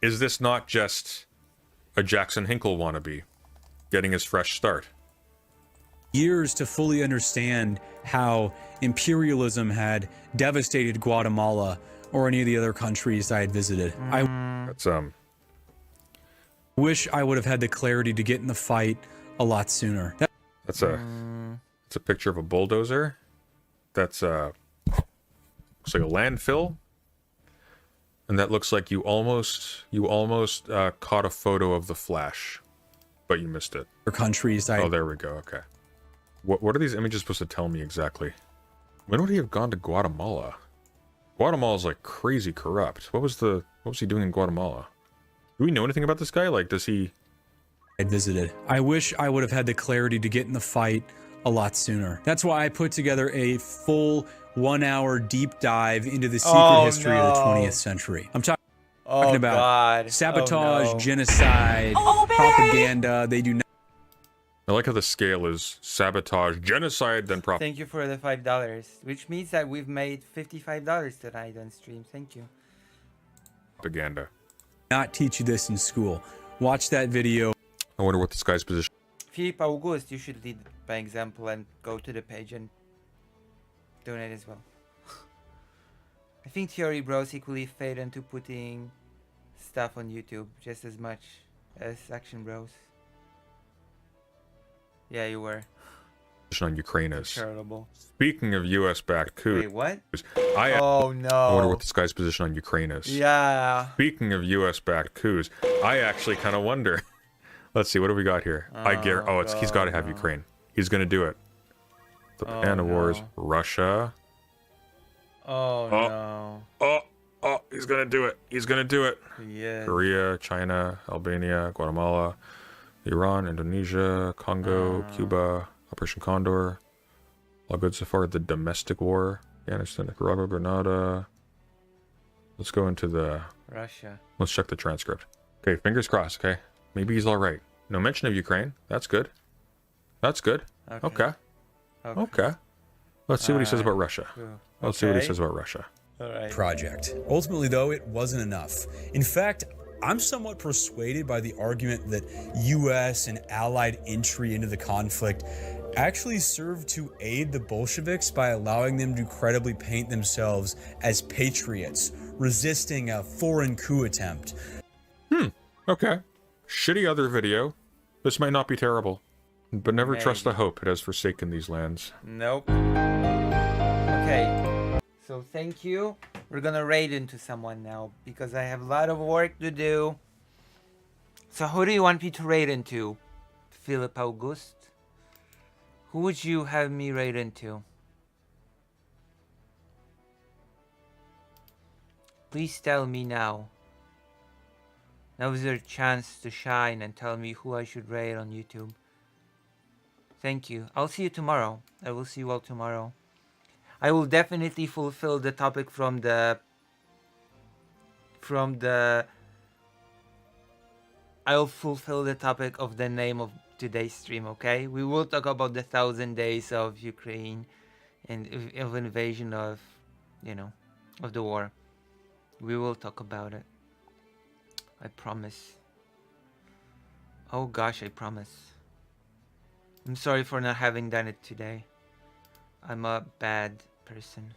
Is this not just a Jackson Hinkle wannabe getting his fresh start? Years to fully understand how imperialism had devastated Guatemala or any of the other countries I had visited. I That's wish I would have had the clarity to get in the fight a lot sooner. That's a picture of a bulldozer. That's looks like a landfill. And that looks like you almost caught a photo of the Flash, but you missed it. Countries I Oh, there we go. Okay. What are these images supposed to tell me exactly? When would he have gone to Guatemala? Guatemala's like crazy corrupt. What was he doing in Guatemala? Do we know anything about this guy? Like, does he? had visited. I wish I would have had the clarity to get in the fight a lot sooner. That's why I put together a full 1-hour deep dive into the secret history of the 20th century. I'm talking about God. sabotage, Oh, no. genocide, Oh, Barry! propaganda. They do not. I like how the scale is sabotage, genocide, then Thank you for the $5, which means that we've made $55 tonight on stream. Thank you. propaganda. Not teach you this in school. Watch that video. I wonder what this guy's position. Philippe August, you should lead by example and go to the page and donate as well. I think Theory Bros equally fade into putting stuff on YouTube just as much as Action Bros. Yeah, you were. On Ukraine is. Charitable. Speaking of U.S.-backed coups, Wait, what? I Oh no. I wonder what this guy's position on Ukraine is. Yeah. Speaking of U.S.-backed coups, I actually kind of wonder. Let's see, what do we got here? He's got to have Ukraine. He's going to do it. The Banana Wars, Russia. Oh no. Oh, he's going to do it. He's going to do it. Yeah. Korea, China, Albania, Guatemala, Iran, Indonesia, Congo, Cuba, Operation Condor. All good so far. The domestic war. Afghanistan, Nicaragua, Grenada. Let's go into the... Russia. Let's check the transcript. Okay, fingers crossed, okay? Maybe he's alright. No mention of Ukraine. That's good. That's good. Okay. Let's see what he says about Russia. Let's see what he says about Russia. Project. Ultimately, though, it wasn't enough. In fact, I'm somewhat persuaded by the argument that U.S. and allied entry into the conflict actually served to aid the Bolsheviks by allowing them to credibly paint themselves as patriots, resisting a foreign coup attempt. Okay. Shitty other video. This might not be terrible. But never trust the hope. It has forsaken these lands. Nope. Okay. So thank you. We're gonna raid into someone now because I have a lot of work to do. So who do you want me to raid into? Philip August? Who would you have me raid into? Please tell me now. Now is your chance to shine and tell me who I should raid on YouTube. Thank you. I'll see you tomorrow. I will see you all tomorrow. I will definitely fulfill the topic from the I'll fulfill the topic of the name of today's stream, okay? We will talk about the 1,000 days of Ukraine and of invasion of, you know, of the war. We will talk about it. I promise. Oh gosh, I promise. I'm sorry for not having done it today. I'm a bad person.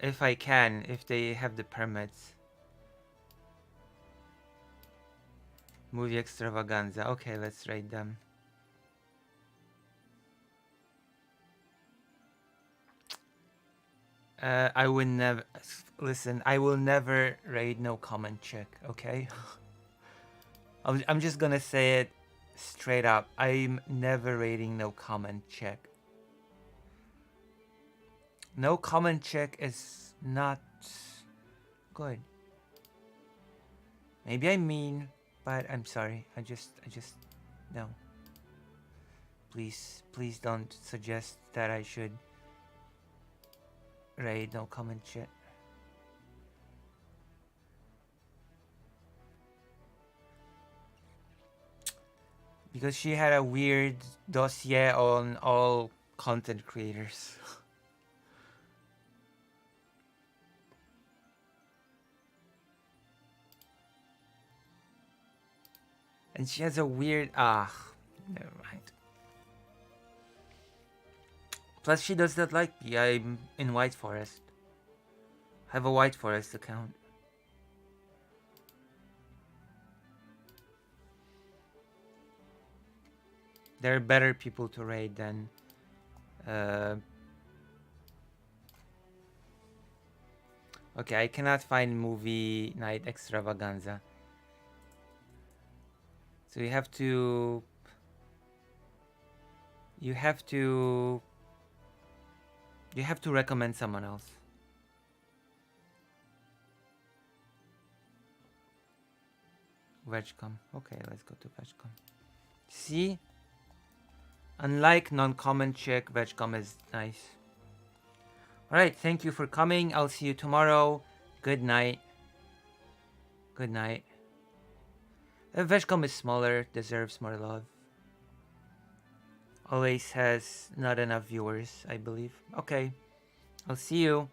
If I can, if they have the permits. Movie extravaganza. Okay, let's raid them. I will never listen. I will never raid no comment check. Okay. I'm just gonna say it straight up. I'm never raiding no comment check. No comment check is not good. Maybe I'm mean, but I'm sorry. I just no. Please don't suggest that I should raid no comment shit. Because she had a weird dossier on all content creators. And she has a weird never mind. Plus she does not like me. I'm in White Forest. I have a White Forest account. There are better people to raid than okay, I cannot find movie night extravaganza. So you have to recommend someone else. Vegcom. Okay, let's go to Vegcom. See? Unlike non-comment check, Vegcom is nice. Alright, thank you for coming. I'll see you tomorrow. Good night. Good night. Vegcom is smaller, deserves more love. Always has not enough viewers, I believe. Okay, I'll see you.